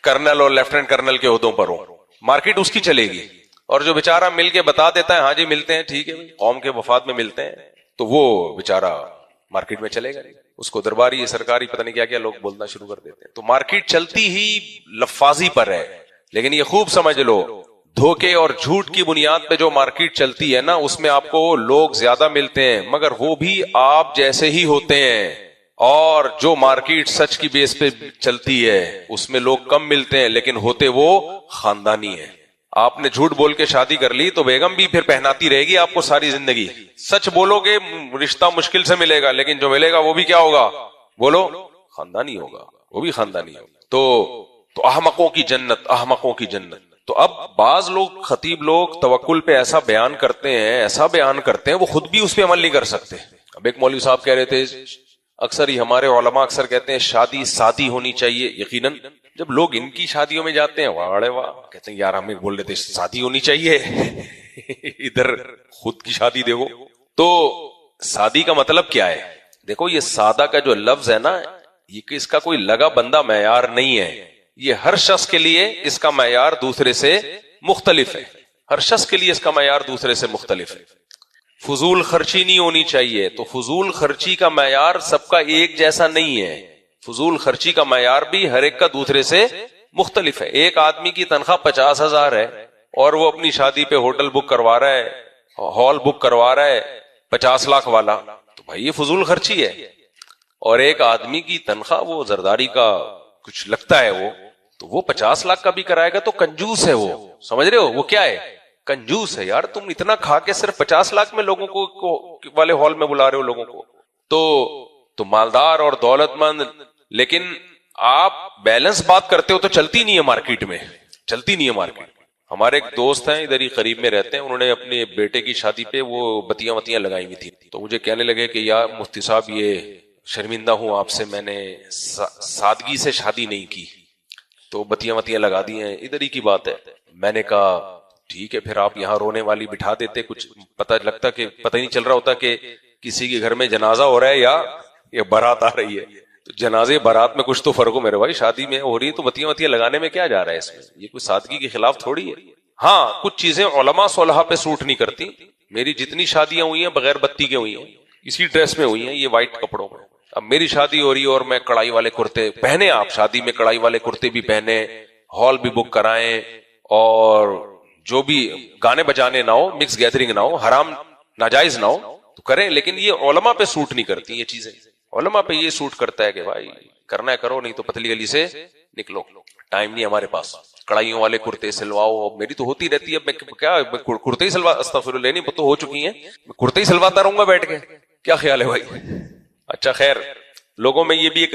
کرنل اور لیفٹیننٹ کرنل کے عہدوں پر ہوں. مارکیٹ اس کی چلے گی. اور جو بیچارہ مل کے بتا دیتا ہے ہاں جی ملتے ہیں, ٹھیک ہے قوم کے وفاد میں ملتے ہیں, تو وہ بیچارہ مارکیٹ میں چلے گا, اس کو درباری سرکاری پتہ نہیں کیا کیا لوگ بولنا شروع کر دیتے ہیں. تو مارکیٹ چلتی ہی لفاظی پر ہے. لیکن یہ خوب سمجھ لو, دھوکے اور جھوٹ کی بنیاد پہ جو مارکیٹ چلتی ہے نا, اس میں آپ کو لوگ زیادہ ملتے ہیں, مگر وہ بھی آپ جیسے ہی ہوتے ہیں. اور جو مارکیٹ سچ کی بیس پہ چلتی ہے اس میں لوگ کم ملتے ہیں, لیکن ہوتے وہ خاندانی ہیں. آپ نے جھوٹ بول کے شادی کر لی تو بیگم بھی پھر پہناتی رہے گی آپ کو ساری زندگی. سچ بولو گے رشتہ مشکل سے ملے گا, لیکن جو ملے گا وہ بھی کیا ہوگا؟ بولو, خاندانی ہوگا, وہ بھی خاندانی ہوگا. تو احمقوں کی جنت, احمقوں کی جنت. تو اب بعض لوگ, خطیب لوگ توکل پہ ایسا بیان کرتے ہیں, ایسا بیان کرتے ہیں, وہ خود بھی اس پہ عمل نہیں کر سکتے. اب ایک مولوی صاحب کہہ رہے تھے اکثر ہی ہمارے علماء اکثر کہتے ہیں شادی سادی ہونی چاہیے. یقیناً جب لوگ ان کی شادیوں میں جاتے ہیں واہ واہ کہتے ہیں یار ہمیں بول رہے تھے شادی ہونی چاہیے ادھر خود کی شادی دیکھو. تو سادی کا مطلب کیا ہے؟ دیکھو یہ سادہ کا جو لفظ ہے نا یہ کہ اس کا کوئی لگا بندہ معیار نہیں ہے. یہ ہر شخص کے لیے اس کا معیار دوسرے سے مختلف ہے. ہر شخص کے لیے اس کا معیار دوسرے سے مختلف ہے. فضول خرچی نہیں ہونی چاہیے. تو فضول خرچی کا معیار سب کا ایک جیسا نہیں ہے. فضول خرچی کا معیار بھی ہر ایک کا دوسرے سے مختلف ہے. ایک آدمی کی تنخواہ 50,000 ہے اور وہ اپنی شادی پہ ہوٹل بک کروا رہا ہے, ہال بک کروا رہا ہے 50 لاکھ والا, تو بھائی یہ فضول خرچی ہے. اور ایک آدمی کی تنخواہ وہ زرداری کا کچھ لگتا ہے وہ 50 لاکھ کا بھی کرائے گا تو کنجوس ہے. وہ سمجھ رہے ہو وہ کیا ہے؟ کنجوس ہے. یار تم اتنا کھا کے صرف 50 لاکھ میں لوگوں کو والے ہال میں بلا رہے ہو لوگوں کو. تو مالدار اور دولت مند, لیکن آپ بیلنس بات کرتے ہو تو چلتی نہیں ہے مارکیٹ میں, چلتی نہیں ہے مارکیٹ. ہمارے ایک دوست ہیں ادھر ہی قریب میں رہتے ہیں, انہوں نے اپنے بیٹے کی شادی پہ وہ بتیاں لگائی ہوئی تھی. تو مجھے کہنے لگے کہ یار مفتی صاحب یہ شرمندہ ہوں آپ سے, میں نے سادگی سے شادی نہیں کی تو بتیاں لگا دی ہیں. ادھر ہی کی بات ہے. میں نے کہا ٹھیک ہے پھر آپ یہاں رونے والی بٹھا دیتے, کچھ پتہ لگتا کہ پتہ ہی نہیں چل رہا ہوتا کہ کسی کے گھر میں جنازہ ہو رہا ہے یا بارات آ رہی ہے. تو جنازے بارات میں کچھ تو فرق ہو میرے بھائی. شادی میں ہو رہی ہے تو بتیاں لگانے میں کیا جا رہا ہے اس میں؟ یہ کوئی سادگی کے خلاف تھوڑی ہے. ہاں کچھ چیزیں علماء صلحاء پہ سوٹ نہیں کرتی. میری جتنی شادیاں ہوئی ہیں بغیر بتی کے ہوئی ہیں, اسی ڈریس میں ہوئی ہیں, یہ وائٹ کپڑوں میں. اب میری شادی ہو رہی ہے اور میں کڑائی والے کرتے پہنے, آپ شادی میں کڑائی والے کرتے بھی پہنے, ہال بھی بک کرائیں, اور جو بھی گانے بجانے نہ ہو, مکس گیدرنگ نہ ہو, حرام ناجائز نہ ہو تو کریں. لیکن یہ علماء پہ سوٹ نہیں کرتی یہ چیزیں. علماء پہ یہ سوٹ کرتا ہے کہ بھائی کرنا ہے کرو, نہیں تو پتلی گلی سے نکلو. ٹائم نہیں ہمارے پاس. کڑائیوں والے کرتے سلواؤ, میری تو ہوتی رہتی ہے. اب میں کیا کرتے ہی سلوا, استغفر اللہ, نہیں تو ہو چکی ہیں, میں کرتے ہی سلواتا رہوں گا بیٹھ کے. کیا خیال ہے بھائی؟ اچھا خیر, لوگوں میں یہ بھی ایک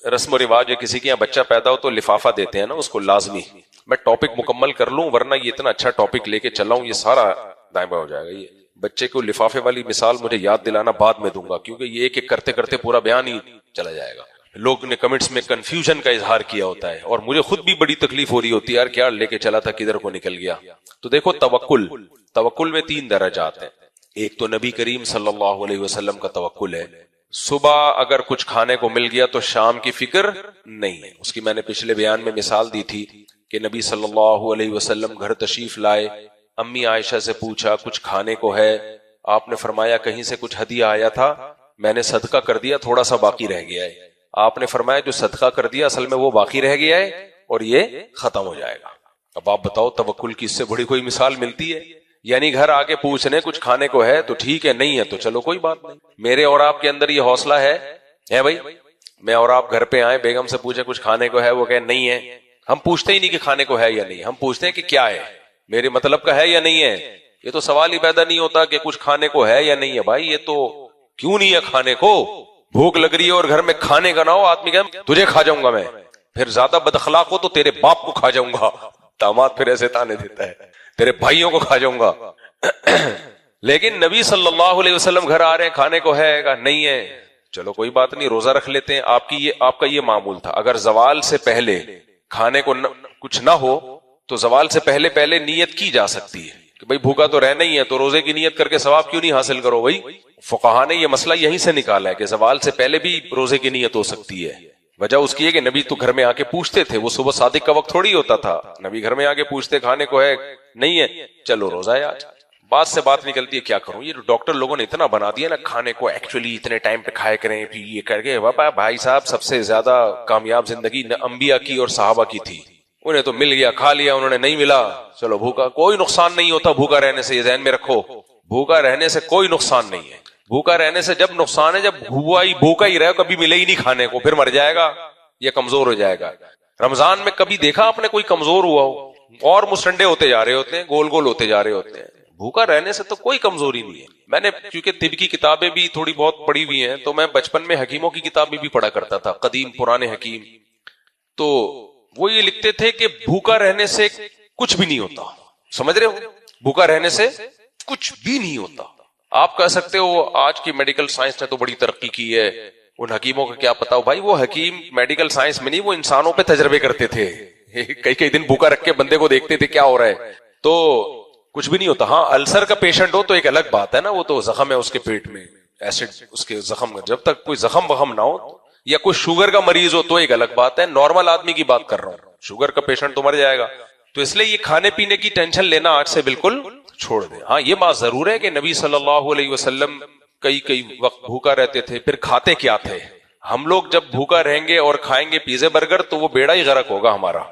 رسم و رواج ہے, کسی کے یہاں بچہ پیدا ہو تو لفافہ دیتے ہیں نا اس کو لازمی. میں ٹاپک مکمل کر لوں ورنہ یہ اتنا اچھا ٹاپک لے کے چلا ہوں یہ سارا دائیں بائیں ہو جائے گا. یہ بچے کو لفافے والی مثال مجھے یاد دلانا بعد میں دوں گا, کیونکہ یہ ایک کرتے کرتے پورا بیان ہی چلا جائے گا. لوگ نے کمنٹس میں کنفیوژن کا اظہار کیا ہوتا ہے اور مجھے خود بھی بڑی تکلیف ہو رہی ہوتی ہے, یار کیا لے کے چلا تھا کدھر کو نکل گیا. تو دیکھو توکل میں 3 درجات ہیں. ایک تو نبی کریم صلی اللہ علیہ وسلم کا توکل ہے, صبح اگر کچھ کھانے کو مل گیا تو شام کی فکر نہیں ہے. اس کی میں نے پچھلے بیان میں مثال دی تھی کہ نبی صلی اللہ علیہ وسلم گھر تشریف لائے, امی عائشہ سے پوچھا کچھ کھانے کو ہے, آپ نے فرمایا کہیں سے کچھ ہدیہ آیا تھا, میں نے صدقہ کر دیا, تھوڑا سا باقی رہ گیا ہے. آپ نے فرمایا جو صدقہ کر دیا اصل میں وہ باقی رہ گیا ہے اور یہ ختم ہو جائے گا. اب آپ بتاؤ توکل کی اس سے بڑی کوئی مثال ملتی ہے؟ یعنی گھر آ کے پوچھنے کچھ کھانے کو ہے تو ٹھیک ہے, نہیں ہے تو چلو کوئی بات نہیں. میرے اور آپ کے اندر یہ حوصلہ ہے بھائی, میں اور آپ گھر پہ آئے, بیگم سے پوچھے کچھ کھانے کو ہے, وہ کہے نہیں ہے. ہم پوچھتے ہی نہیں کہ کھانے کو ہے یا نہیں, ہم پوچھتے ہیں کہ کیا ہے, میرے مطلب کا ہے یا نہیں ہے. یہ تو سوال ہی پیدا نہیں ہوتا کہ کچھ کھانے کو ہے یا نہیں ہے. بھائی یہ تو کیوں نہیں ہے کھانے کو, بھوک لگ رہی ہے اور گھر میں کھانے کا نہ ہو, آدمی کہ تجھے کھا جاؤں گا میں, پھر زیادہ بد اخلاق ہو تو تیرے باپ کو کھا جاؤں گا. داماد پھر ایسے تانے دیتا ہے, تیرے بھائیوں کو کھا جاؤں گا. لیکن نبی صلی اللہ علیہ وسلم گھر آ رہے ہیں, کھانے کو ہے کہ نہیں ہے, چلو کوئی بات نہیں, روزہ رکھ لیتے ہیں. آپ کا یہ معمول تھا. اگر زوال سے پہلے کھانے کو کچھ نہ ہو تو زوال سے پہلے نیت کی جا سکتی ہے کہ بھائی بھوکا تو رہنا ہی ہے, تو روزے کی نیت کر کے ثواب کیوں نہیں حاصل کرو. بھائی فقہا نے یہ مسئلہ یہیں سے نکالا ہے کہ زوال سے پہلے بھی روزے کی نیت ہو سکتی ہے. وجہ اس کی ہے کہ نبی تو گھر میں آ کے پوچھتے تھے, وہ صبح صادق کا وقت تھوڑی ہوتا تھا, نبی گھر میں آ کے پوچھتے کھانے کو ہے نہیں ہے, چلو روزہ ہے آج. بات سے بات نکلتی ہے کیا کروں, یہ ڈاکٹر لوگوں نے اتنا بنا دیا نا کھانے کو ایکچولی اتنے ٹائم پہ کھائے کریں, پھر یہ کر کے. بھائی صاحب سب سے زیادہ کامیاب زندگی انبیاء کی اور صحابہ کی تھی. انہیں تو مل گیا کھا لیا, انہوں نے نہیں ملا چلو بھوکا. کوئی نقصان نہیں ہوتا بھوکا رہنے سے, یہ ذہن میں رکھو. بھوکا رہنے سے کوئی نقصان نہیں ہے. بھوکا رہنے سے جب نقصان ہے جب بھوکا ہی رہے, کبھی ملے ہی نہیں کھانے کو, پھر مر جائے گا یا کمزور ہو جائے گا. رمضان میں کبھی دیکھا آپ نے کوئی کمزور ہوا ہو؟ اور مسٹنڈے ہوتے جا رہے ہوتے ہیں, گول گول ہوتے جا رہے ہوتے ہیں. بھوکا رہنے سے تو کوئی کمزوری نہیں ہے. میں نے کیونکہ طب کی کتابیں بھی تھوڑی بہت پڑھی ہوئی ہیں, تو میں بچپن میں حکیموں کی کتابیں بھی پڑھا کرتا تھا, قدیم پرانے حکیم. تو وہ یہ لکھتے تھے کہ بھوکا رہنے سے کچھ بھی نہیں ہوتا. سمجھ رہے ہو, بھوکا رہنے سے کچھ بھی نہیں ہوتا. آپ کہہ سکتے ہو آج کی میڈیکل سائنس نے تو بڑی ترقی کی ہے, ان حکیموں کا کیا پتا ہو بھائی، وہ حکیم میڈیکل سائنس میں نہیں، وہ انسانوں پہ تجربے کرتے تھے، کئی دن بھوکا رکھ کے بندے کو دیکھتے تھے کیا ہو رہا ہے، تو کچھ بھی نہیں ہوتا. ہاں السر کا پیشنٹ ہو تو ایک الگ بات ہے نا، وہ تو زخم ہے اس کے پیٹ میں، ایسڈ اس کے زخم، جب تک کوئی زخم وخم نہ ہو، یا کوئی شوگر کا مریض ہو تو ایک الگ بات ہے. نارمل آدمی کی بات کر رہا ہوں، شوگر کا پیشنٹ تو مر جائے گا. تو اس لیے یہ کھانے پینے کی ٹینشن لینا آج سے بالکل چھوڑ دیں. ہاں یہ بات ضرور ہے کہ نبی صلی اللہ علیہ وسلم کئی وقت بھوکا رہتے تھے، پھر کھاتے کیا تھے. ہم لوگ جب بھوکا رہیں گے اور کھائیں گے پیزے برگر تو وہ بیڑا ہی غرق ہوگا ہمارا.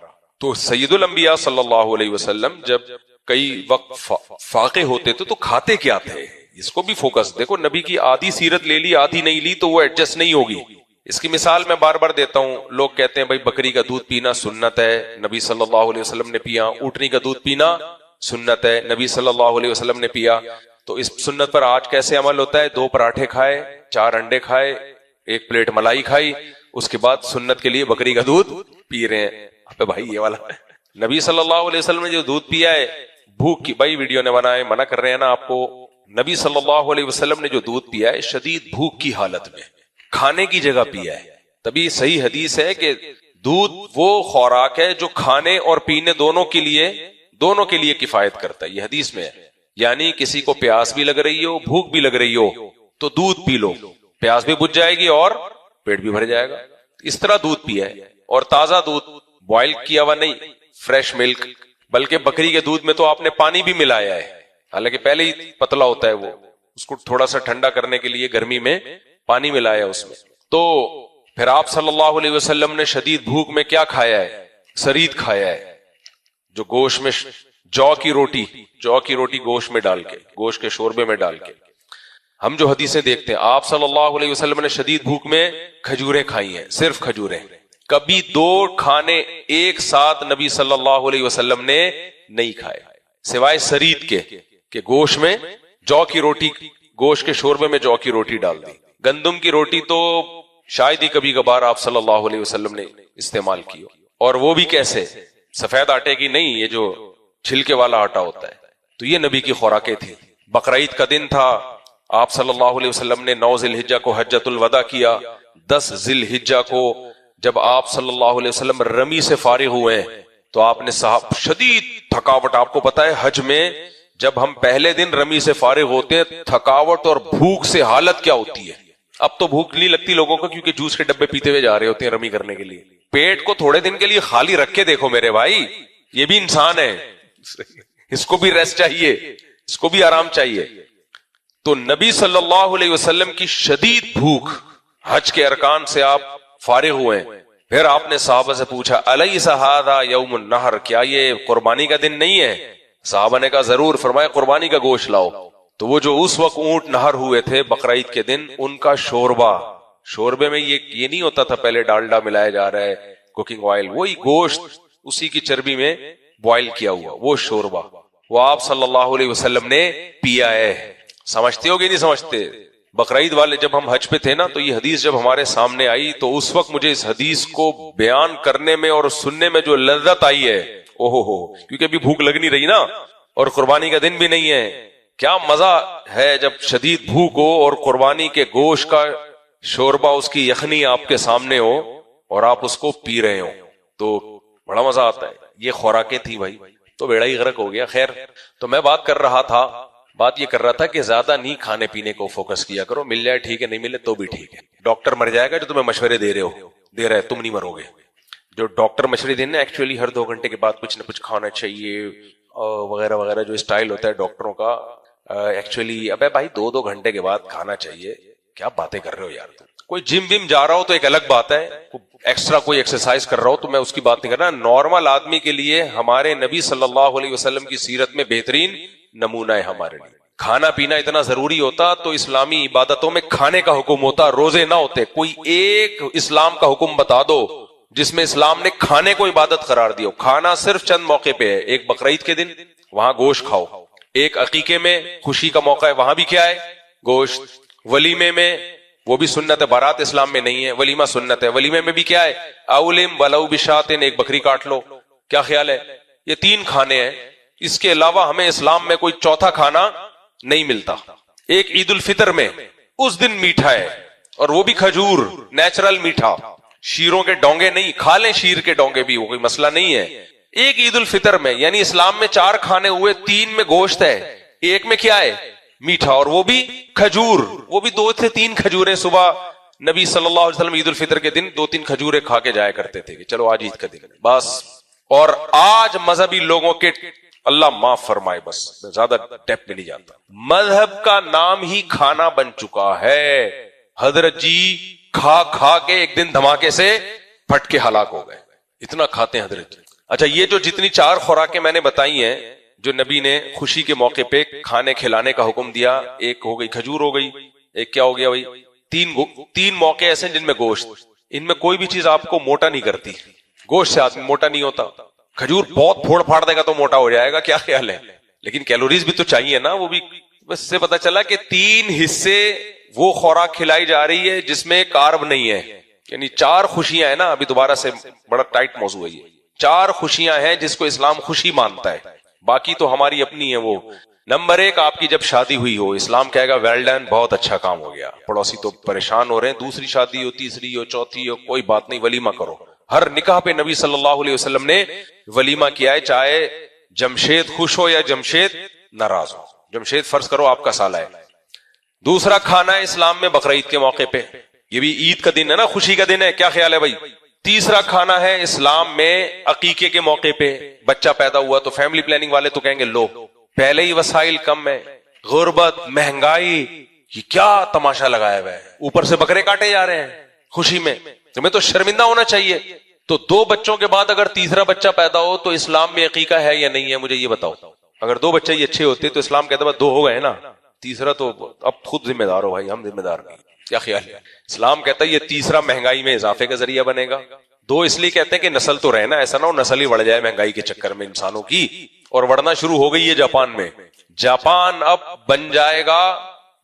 تو سید الانبیاء صلی اللہ علیہ وسلم جب کئی وقت فاقے ہوتے تھے تو کھاتے کیا تھے، اس کو بھی فوکس دیکھو. نبی کی آدھی سیرت لے لی، آدھی نہیں لی تو وہ ایڈجسٹ نہیں ہوگی. اس کی مثال میں بار بار دیتا ہوں. لوگ کہتے ہیں بھائی بکری کا دودھ پینا سنت ہے، نبی صلی اللہ علیہ وسلم نے پیا. اونٹنی کا دودھ پینا سنت ہے، نبی صلی اللہ علیہ وسلم نے پیا. تو اس سنت پر آج کیسے عمل ہوتا ہے؟ 2 پراٹھے کھائے، 4 انڈے کھائے، 1 پلیٹ ملائی کھائی، اس کے بعد سنت کے لیے بکری کا دودھ پی رہے ہیں. ابے بھائی یہ والا نبی صلی اللہ علیہ وسلم نے جو دودھ پیا ہے بھوک کی، بھائی ویڈیو نے بنائے، منع کر رہے ہیں نا آپ کو. نبی صلی اللہ علیہ وسلم نے جو دودھ پیا ہے شدید بھوک کی حالت میں، کھانے کی جگہ پیا ہے. تبھی صحیح حدیث ہے کہ دودھ وہ خوراک ہے جو کھانے اور پینے دونوں کے لیے کفایت کرتا ہے. یہ حدیث میں ہے. یعنی کسی کو پیاس بھی لگ رہی ہو، بھوک بھی لگ رہی ہو تو دودھ پی لو، پیاس بھی بجھ جائے گی اور پیٹ بھی بھر جائے گا. اس طرح دودھ پیا ہے، اور تازہ دودھ، بوائل کیا ہوا نہیں، فریش ملک. بلکہ بکری کے دودھ میں تو آپ نے پانی بھی ملایا ہے، حالانکہ پہلے ہی پتلا ہوتا ہے، وہ اس کو تھوڑا سا ٹھنڈا کرنے کے لیے گرمی میں پانی ملایا اس میں. تو پھر آپ صلی اللہ علیہ وسلم نے شدید بھوک میں کیا کھایا ہے؟ سرید کھایا ہے، جو گوشت میں جو کی روٹی گوشت میں ڈال کے، گوشت کے شوربے میں ڈال کے. ہم جو حدیثیں دیکھتے ہیں آپ صلی اللہ علیہ وسلم نے شدید بھوک میں کھجوریں کھائی ہیں، صرف کھجوریں. کبھی 2 کھانے ایک ساتھ نبی صلی اللہ علیہ وسلم نے نہیں کھائے، سوائے سرید کے کہ گوشت میں جو کی روٹی، گوشت کے شوربے میں جو کی روٹی ڈال دی. گندم کی روٹی تو شاید ہی کبھی کبھار آپ صلی اللہ علیہ وسلم نے استعمال کی ہو، اور وہ بھی کیسے؟ سفید آٹے کی نہیں، یہ جو چھلکے والا آٹا ہوتا ہے. تو یہ نبی کی خوراکیں تھی. بقرعید کا دن تھا، آپ صلی اللہ علیہ وسلم نے 9 ذی الحجہ کو حجۃ الوداع کیا. 10 ذی الحجہ کو جب آپ صلی اللہ علیہ وسلم رمی سے فارغ ہوئے تو آپ نے شدید تھکاوٹ، آپ کو پتا ہے حج میں جب ہم پہلے دن رمی سے فارغ ہوتے ہیں تھکاوٹ اور بھوک سے حالت کیا ہوتی ہے. اب تو بھوک نہیں لگتی لوگوں کو کیونکہ جوس کے ڈبے پیتے ہوئے جا رہے ہوتے ہیں رمی کرنے کے لیے. پیٹ کو تھوڑے دن کے لیے خالی رکھ کے دیکھو میرے بھائی، یہ بھی انسان ہے، اس کو بھی ریسٹ چاہیے، اس کو بھی آرام چاہیے. تو نبی صلی اللہ علیہ وسلم کی شدید بھوک، حج کے ارکان سے آپ فارغ ہوئے. پھر آپ نے صحابہ سے پوچھا الیس ھذا یوم النحر، کیا یہ قربانی کا دن نہیں ہے؟ صحابہ نے کہا ضرور. فرمایا قربانی کا گوشت لاؤ. تو وہ جو اس وقت اونٹ نہر ہوئے تھے بقرعید کے دن، ان کا شوربے میں یہ نہیں ہوتا تھا پہلے ڈالڈا ملایا جا رہا ہے، کوکنگ آئل، وہی گوشت اسی کی چربی میں بوائل کیا ہوا وہ شوربہ، وہ آپ صلی اللہ علیہ وسلم نے پیا ہے. سمجھتے ہو کہ نہیں سمجھتے؟ بقرعید والے جب ہم حج پہ تھے نا تو یہ حدیث جب ہمارے سامنے آئی تو اس وقت مجھے اس حدیث کو بیان کرنے میں اور سننے میں جو لذت آئی ہے، اوہو ہو، کیونکہ ابھی بھوک لگ نہیں رہی نا اور قربانی کا دن بھی نہیں ہے. کیا مزہ ہے جب شدید بھوک ہو اور قربانی کے گوشت کا شوربہ، اس کی یخنی آپ کے سامنے ہو اور آپ اس کو پی رہے ہو، تو بڑا مزہ آتا ہے. یہ خوراکیں تھی بھائی، تو بیڑا ہی غرق ہو گیا. خیر، تو میں بات یہ کر رہا تھا کہ زیادہ نہیں کھانے پینے کو فوکس کیا کرو، مل جائے ٹھیک ہے، نہیں ملے تو بھی ٹھیک ہے. ڈاکٹر مر جائے گا جو تمہیں مشورے دے رہا ہے، تم نہیں مرو گے. جو ڈاکٹر مشورے دینا ایکچولی ہر 2 گھنٹے کے بعد کچھ نہ کچھ کھانا چاہیے وغیرہ وغیرہ، جو اسٹائل ہوتا ہے ڈاکٹروں کا، ایکچولی ابے بھائی 2 گھنٹے کے بعد کھانا چاہیے. کیا باتیں کر رہے ہو یار؟ کوئی جم وم جا رہا ہو تو ایک الگ بات ہے، ایکسٹرا کوئی ایکسرسائز کر رہا ہو تو میں اس کی بات نہیں کر رہا. نارمل آدمی کے لیے ہمارے نبی صلی اللہ علیہ وسلم کی سیرت میں بہترین نمونہ ہے. ہمارے لیے کھانا پینا اتنا ضروری ہوتا تو اسلامی عبادتوں میں کھانے کا حکم ہوتا، روزے نہ ہوتے. کوئی ایک اسلام کا حکم بتا دو جس میں اسلام نے کھانے کو عبادت قرار دیا. کھانا صرف چند موقع پہ ہے. ایک بقرعید کے دن، وہاں گوشت کھاؤ. ایک عقیقے میں خوشی کا موقع ہے، وہاں بھی کیا ہے؟ گوشت. ولیمے میں، وہ بھی سنت ہے، بارات اسلام میں نہیں ہے، ولیمہ سنت ہے. ولیمے میں بھی کیا ہے؟ اولم ولو بشاتن، ایک بکری کاٹ لو. کیا خیال ہے؟ یہ 3 کھانے ہیں. اس کے علاوہ ہمیں اسلام میں کوئی چوتھا کھانا نہیں ملتا. ایک عید الفطر میں، اس دن میٹھا ہے، اور وہ بھی کھجور نیچرل میٹھا, شیروں کے ڈونگے نہیں, کھا لیں شیر کے ڈونگے بھی, وہ کوئی مسئلہ نہیں ہے. ایک عید الفطر میں یعنی اسلام میں 4 کھانے ہوئے, 3 میں گوشت ہے, ایک میں کیا ہے میٹھا, اور وہ بھی کھجور, وہ بھی 2 سے 3 کھجوریں. صبح نبی صلی اللہ علیہ وسلم عید الفطر کے دن 2-3 کھجوریں کھا کے جایا کرتے تھے کہ چلو آج عید کا دن بس. اور آج مذہبی لوگوں کے, اللہ معاف فرمائے, بس میں زیادہ ڈیپ میں نہیں جاتا, مذہب کا نام ہی کھانا بن چکا ہے. حضرت جی کھا کھا کے ایک دن دھماکے سے پھٹ کے ہلاک ہو گئے, اتنا کھاتے ہیں حضرت جی. اچھا, یہ جو جتنی 4 خوراکیں میں نے بتائی ہیں جو نبی نے خوشی کے موقع پہ کھانے کھلانے کا حکم دیا, ایک ہو گئی کھجور ہو گئی, ایک کیا ہو گیا بھائی, 3 موقع ایسے ہیں جن میں گوشت. ان میں کوئی بھی چیز آپ کو موٹا نہیں کرتی, گوشت سے آدمی موٹا نہیں ہوتا. کھجور بہت پھوڑ پھاڑ دے گا تو موٹا ہو جائے گا, کیا خیال ہے, لیکن کیلوریز بھی تو چاہیے نا, وہ بھی. بس سے پتا چلا کہ 3 حصے وہ خوراک کھلائی جا رہی ہے جس میں کارب نہیں ہے. یعنی 4 خوشیاں ہیں نا, ابھی دوبارہ سے بڑا ٹائٹ موضوع ہے یہ, 4 خوشیاں ہیں جس کو اسلام خوشی مانتا ہے, باقی تو ہماری اپنی ہیں. وہ نمبر 1, آپ کی جب شادی ہوئی ہو, اسلام کہے گا ویل ڈن, بہت اچھا کام ہو گیا, پڑوسی تو پریشان ہو رہے ہیں, دوسری شادی ہو, تیسری ہو, چوتھی ہو, کوئی بات نہیں, ولیمہ کرو. ہر نکاح پہ نبی صلی اللہ علیہ وسلم نے ولیمہ کیا ہے, چاہے جمشید خوش ہو یا جمشید ناراض ہو. جمشید فرض کرو آپ کا سالہ ہے. دوسرا کھانا ہے اسلام میں بقرعید کے موقع پہ, یہ بھی عید کا دن ہے نا, خوشی کا دن ہے, کیا خیال ہے بھائی. تیسرا کھانا ہے اسلام میں عقیقے کے موقع پہ, بچہ پیدا ہوا تو فیملی پلاننگ والے تو کہیں گے لو, پہلے ہی وسائل کم ہے, غربت, مہنگائی, یہ کیا تماشا لگایا ہوا ہے, اوپر سے بکرے کاٹے جا رہے ہیں خوشی میں, تمہیں تو شرمندہ ہونا چاہیے. تو 2 بچوں کے بعد اگر تیسرا بچہ پیدا ہو تو اسلام میں عقیقہ ہے یا نہیں ہے, مجھے یہ بتاؤ. اگر 2 بچے ہی اچھے ہوتے تو اسلام کہتا ہے 2 ہو گئے نا, تیسرا تو اب خود ذمہ دار ہو بھائی, ہم ذمہ دار نہیں. کیا خیال ہے, اسلام کہتا ہے یہ تیسرا مہنگائی میں اضافے کا ذریعہ بنے گا. 2 اس لیے کہتے ہیں کہ نسل تو رہنا, ایسا نہ ہو نسل ہی بڑھ جائے مہنگائی کے چکر میں انسانوں کی, اور بڑھنا شروع ہو گئی ہے جاپان میں. جاپان اب بن جائے گا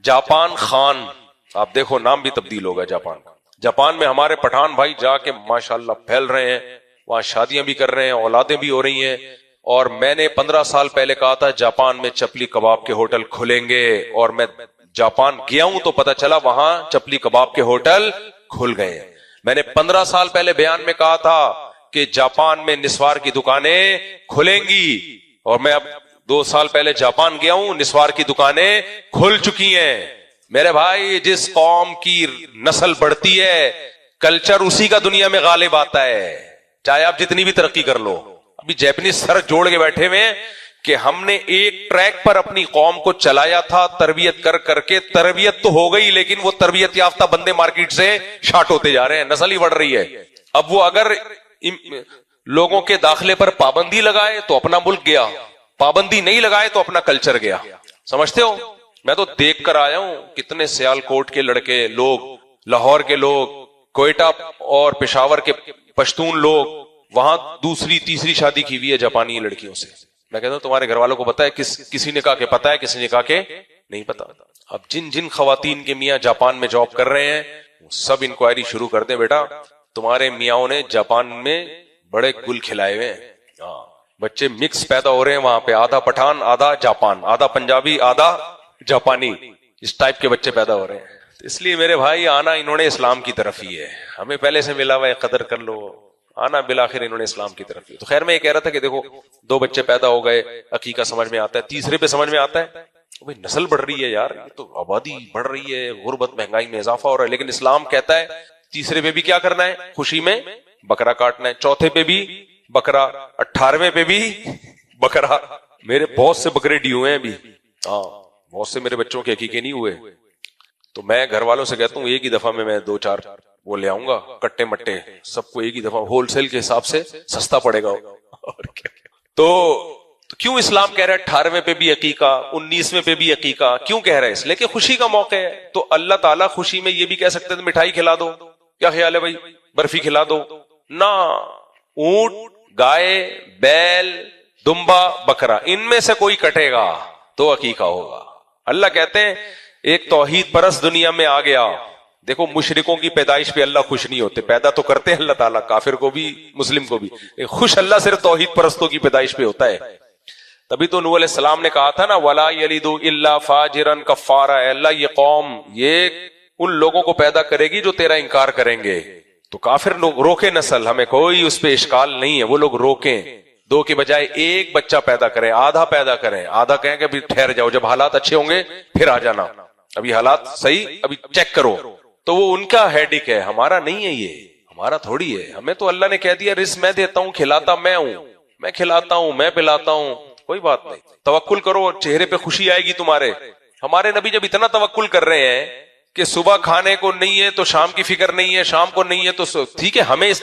جاپان خان, آپ دیکھو نام بھی تبدیل ہوگا جاپان کا. جاپان میں ہمارے پٹھان بھائی جا کے ماشاءاللہ پھیل رہے ہیں, وہاں شادیاں بھی کر رہے ہیں, اولادیں بھی ہو رہی ہیں. اور میں نے 15 سال پہلے کہا تھا جاپان میں چپلی کباب کے ہوٹل کھلیں گے, اور میں جاپان گیا ہوں تو پتا چلا وہاں چپلی کباب کے ہوٹل کھل گئے. میں نے 15 سال پہلے بیان میں کہا تھا کہ جاپان میں نسوار کی دکانیں کھلیں گی, اور میں اب 2 سال پہلے جاپان گیا ہوں, نسوار کی دکانیں کھل چکی ہیں. میرے بھائی, جس قوم کی نسل بڑھتی ہے کلچر اسی کا دنیا میں غالب آتا ہے, چاہے آپ جتنی بھی ترقی کر لو. ابھی جیپنیز سر جوڑ کے بیٹھے ہوئے ہیں کہ ہم نے ایک ٹریک پر اپنی قوم کو چلایا تھا, تربیت کر کے تربیت تو ہو گئی, لیکن وہ تربیت یافتہ بندے مارکیٹ سے شارٹ ہوتے جا رہے ہیں, نسل ہی بڑھ رہی ہے. اب وہ اگر لوگوں کے داخلے پر پابندی لگائے تو اپنا ملک گیا, پابندی نہیں لگائے تو اپنا کلچر گیا. سمجھتے ہو, میں تو دیکھ کر آیا ہوں کتنے سیال کوٹ کے لڑکے لوگ, لاہور کے لوگ, کوئٹہ اور پشاور کے پشتون لوگ, وہاں 2ری 3ری شادی کی ہوئی ہے جاپانی لڑکیوں سے. میں کہتا ہوں تمہارے گھر والوں کو پتا ہے, کسی نے کہا کہ پتا ہے, کسی نے کہا کہ نہیں پتا. اب جن خواتین کے میاں جاپان میں جاب کر رہے ہیں سب انکوائری شروع کر دیں, بیٹا تمہارے میاں نے جاپان میں بڑے گل کھلائے ہوئے ہیں, بچے مکس پیدا ہو رہے ہیں وہاں پہ, آدھا پٹھان آدھا جاپان, آدھا پنجابی آدھا جاپانی, اس ٹائپ کے بچے پیدا ہو رہے ہیں. اس لیے میرے بھائی آنا انہوں نے اسلام کی طرف ہی ہے, ہمیں پہلے سے ملا ہوا ہے, قدر کر لو, آنا بالآخر انہوں نے اسلام کی طرف ہی. تو خیر میں یہ کہہ رہا تھا کہ دیکھو 2 بچے پیدا ہو گئے, عقیقہ سمجھ میں آتا ہے, تیسرے پہ سمجھ میں آتا ہے بھائی نسل بڑھ رہی ہے یار, یہ تو آبادی بڑھ رہی ہے, غربت مہنگائی میں اضافہ ہو رہا ہے, لیکن اسلام کہتا ہے تیسرے پہ بھی کیا کرنا ہے, خوشی میں بکرا کاٹنا ہے, چوتھے پہ بھی بکرا, 18ویں پہ بھی بکرا. میرے بہت سے بکرے ڈی ہوئے ہیں ابھی, بہت سے میرے بچوں کے عقیقے نہیں ہوئے, تو میں گھر والوں سے کہتا ہوں ایک ہی دفعہ میں 2-4 وہ لے آؤں گا, کٹے مٹے سب کو ایک ہی دفعہ, ہول سیل کے حساب سے سستا پڑے گا. تو کیوں اسلام کہہ رہا ہے 18ویں پہ بھی عقیقہ, 19ویں پہ بھی عقیقہ, کیوں کہہ رہا ہے؟ اس لیے کہ خوشی کا موقع ہے. تو اللہ تعالیٰ خوشی میں یہ بھی کہہ سکتے ہیں مٹھائی کھلا دو, کیا خیال ہے بھائی, برفی کھلا دو نا, اونٹ, گائے, بیل, دمبا, بکرا, ان میں سے کوئی کٹے گا تو عقیقہ ہوگا. اللہ کہتے ہیں ایک توحید پرست دنیا میں آ گیا. دیکھو مشرکوں کی پیدائش پہ اللہ خوش نہیں ہوتے, پیدا تو کرتے ہیں اللہ تعالیٰ کافر کو بھی مسلم کو بھی, خوش اللہ صرف توحید پرستوں کی پیدائش پہ ہوتا ہے. تبھی تو نوح علیہ السلام نے کہا تھا نا وَلَا يَلِدُ إِلَّا فَاجِرًا كَفَّارًا, اے اللہ یہ قوم یہ ان لوگوں کو پیدا کرے گی جو تیرا انکار کریں گے. تو کافر لوگ روکے نسل, ہمیں کوئی اس پہ اشکال نہیں ہے, وہ لوگ روکیں, 2 کے بجائے 1 بچہ پیدا کریں, آدھا پیدا کریں, آدھا کہیں کہ ابھی ٹھہر جاؤ, جب حالات اچھے ہوں گے پھر آ جانا, ابھی حالات صحیح, ابھی چیک کرو. تو وہ ان کا ہیڈک ہے, ہمارا نہیں ہے, یہ ہمارا تھوڑی ہے. ہمیں تو اللہ نے کہہ دیا رزق میں دیتا ہوں, کھلاتا میں ہوں, میں کھلاتا ہوں, میں پلاتا ہوں, کوئی بات نہیں. توکل کرو, چہرے پہ خوشی آئے گی تمہارے. ہمارے نبی جب اتنا توکل کر رہے ہیں کہ صبح کھانے کو نہیں ہے تو شام کی فکر نہیں ہے, شام کو نہیں ہے تو ٹھیک ہے, ہمیں اس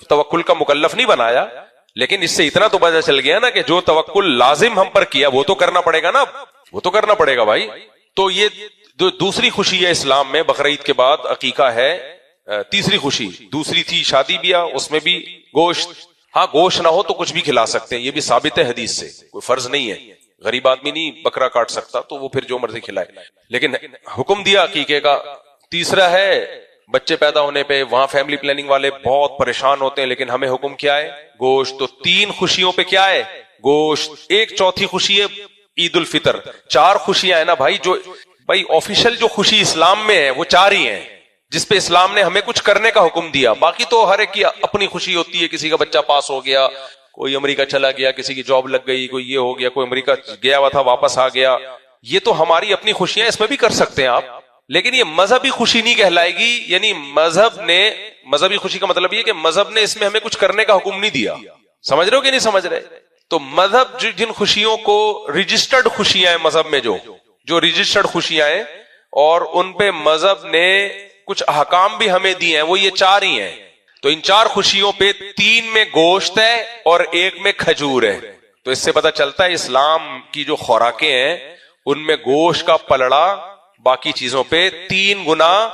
توکل کا مکلف نہیں بنایا, لیکن اس سے اتنا تو پتہ چل گیا نا کہ جو توکل لازم ہم پر کیا وہ تو کرنا پڑے گا نا, وہ تو کرنا پڑے گا بھائی. تو یہ دوسری خوشی ہے اسلام میں. بقرعید کے بعد عقیقہ ہے. تیسری خوشی, دوسری تھی شادی بیاہ, اس میں بھی گوشت. ہاں گوشت نہ ہو تو کچھ بھی کھلا سکتے ہیں, یہ بھی ثابت ہے حدیث سے, کوئی فرض نہیں ہے. غریب آدمی نہیں بکرا کاٹ سکتا تو وہ پھر جو مرضی کھلائے, لیکن حکم دیا عقیقے کا. تیسرا ہے بچے پیدا ہونے پہ وہاں فیملی پلاننگ والے بہت پریشان ہوتے ہیں, لیکن ہمیں حکم کیا ہے, گوشت. تو 3 خوشیوں پہ کیا ہے, گوشت. ایک چوتھی خوشی ہے عید الفطر. 4 خوشیاں ہیں نا بھائی, جو بھائی آفیشل جو خوشی اسلام میں ہے وہ 4 ہی ہیں, جس پہ اسلام نے ہمیں کچھ کرنے کا حکم دیا. باقی تو ہر ایک کی اپنی خوشی ہوتی ہے, کسی کا بچہ پاس ہو گیا, کوئی امریکہ چلا گیا, کسی کی جاب لگ گئی, کوئی یہ ہو گیا, کوئی امریکہ گیا ہوا تھا واپس آ گیا. یہ تو ہماری اپنی خوشیاں, اس میں بھی کر سکتے ہیں آپ, لیکن یہ مذہبی خوشی نہیں کہلائے گی. یعنی مذہبی خوشی کا مطلب یہ کہ مذہب نے اس میں ہمیں کچھ کرنے کا حکم نہیں دیا. سمجھ رہے ہو کہ نہیں سمجھ رہے؟ تو مذہب جن خوشیوں کو رجسٹرڈ خوشیاں ہیں مذہب میں, جو رجسٹرڈ خوشیاں ہیں اور ان پہ مذہب نے کچھ احکام بھی ہمیں دیے ہیں, وہ یہ 4 ہی ہیں. تو ان 4 خوشیوں پہ 3 میں گوشت ہے اور 1 میں کھجور ہے. تو اس سے پتہ چلتا ہے اسلام کی جو خوراکیں ہیں ان میں گوشت کا پلڑا باقی چیزوں پہ 3 گنا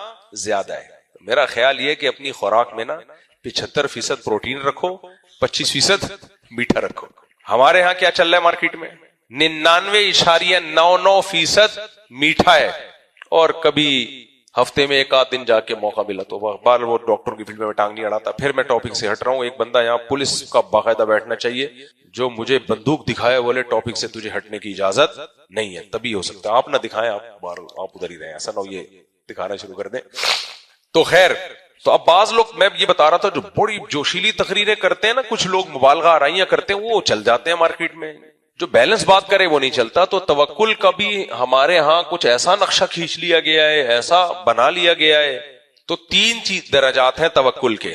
زیادہ ہے. میرا خیال یہ کہ اپنی خوراک میں نا 75% پروٹین رکھو, 25% میٹھا رکھو. ہمارے ہاں کیا چل رہا ہے مارکیٹ میں, 99.99% میٹھا ہے, اور کبھی ہفتے میں 1 آدھ دن جا کے موقع ملا تو بار وہ ڈاکٹر کی فیلڈ میں ٹانگ نہیں اڑاتا. پھر میں ٹاپک سے ہٹ رہا ہوں. ایک بندہ یہاں پولیس کا باقاعدہ بیٹھنا چاہیے جو مجھے بندوق دکھائے بولے ٹاپک سے تجھے ہٹنے کی اجازت نہیں ہے, تبھی ہو سکتا ہے. آپ نہ دکھائیں, آپ ادھر ہی رہیں, ایسا نہ ہو یہ دکھانا شروع کر دیں. تو خیر, تو اب بعض لوگ, میں یہ بتا رہا تھا, جو بڑی جوشیلی تقریریں کرتے ہیں نا, کچھ لوگ مبالغہ آرائیاں کرتے ہیں, وہ چل جاتے ہیں مارکیٹ میں. جو بیلنس بات کرے وہ نہیں چلتا. تو توکل کا بھی ہمارے ہاں کچھ ایسا نقشہ کھینچ لیا گیا ہے, ایسا بنا لیا گیا ہے. تو 3 درجات ہیں توکل کے.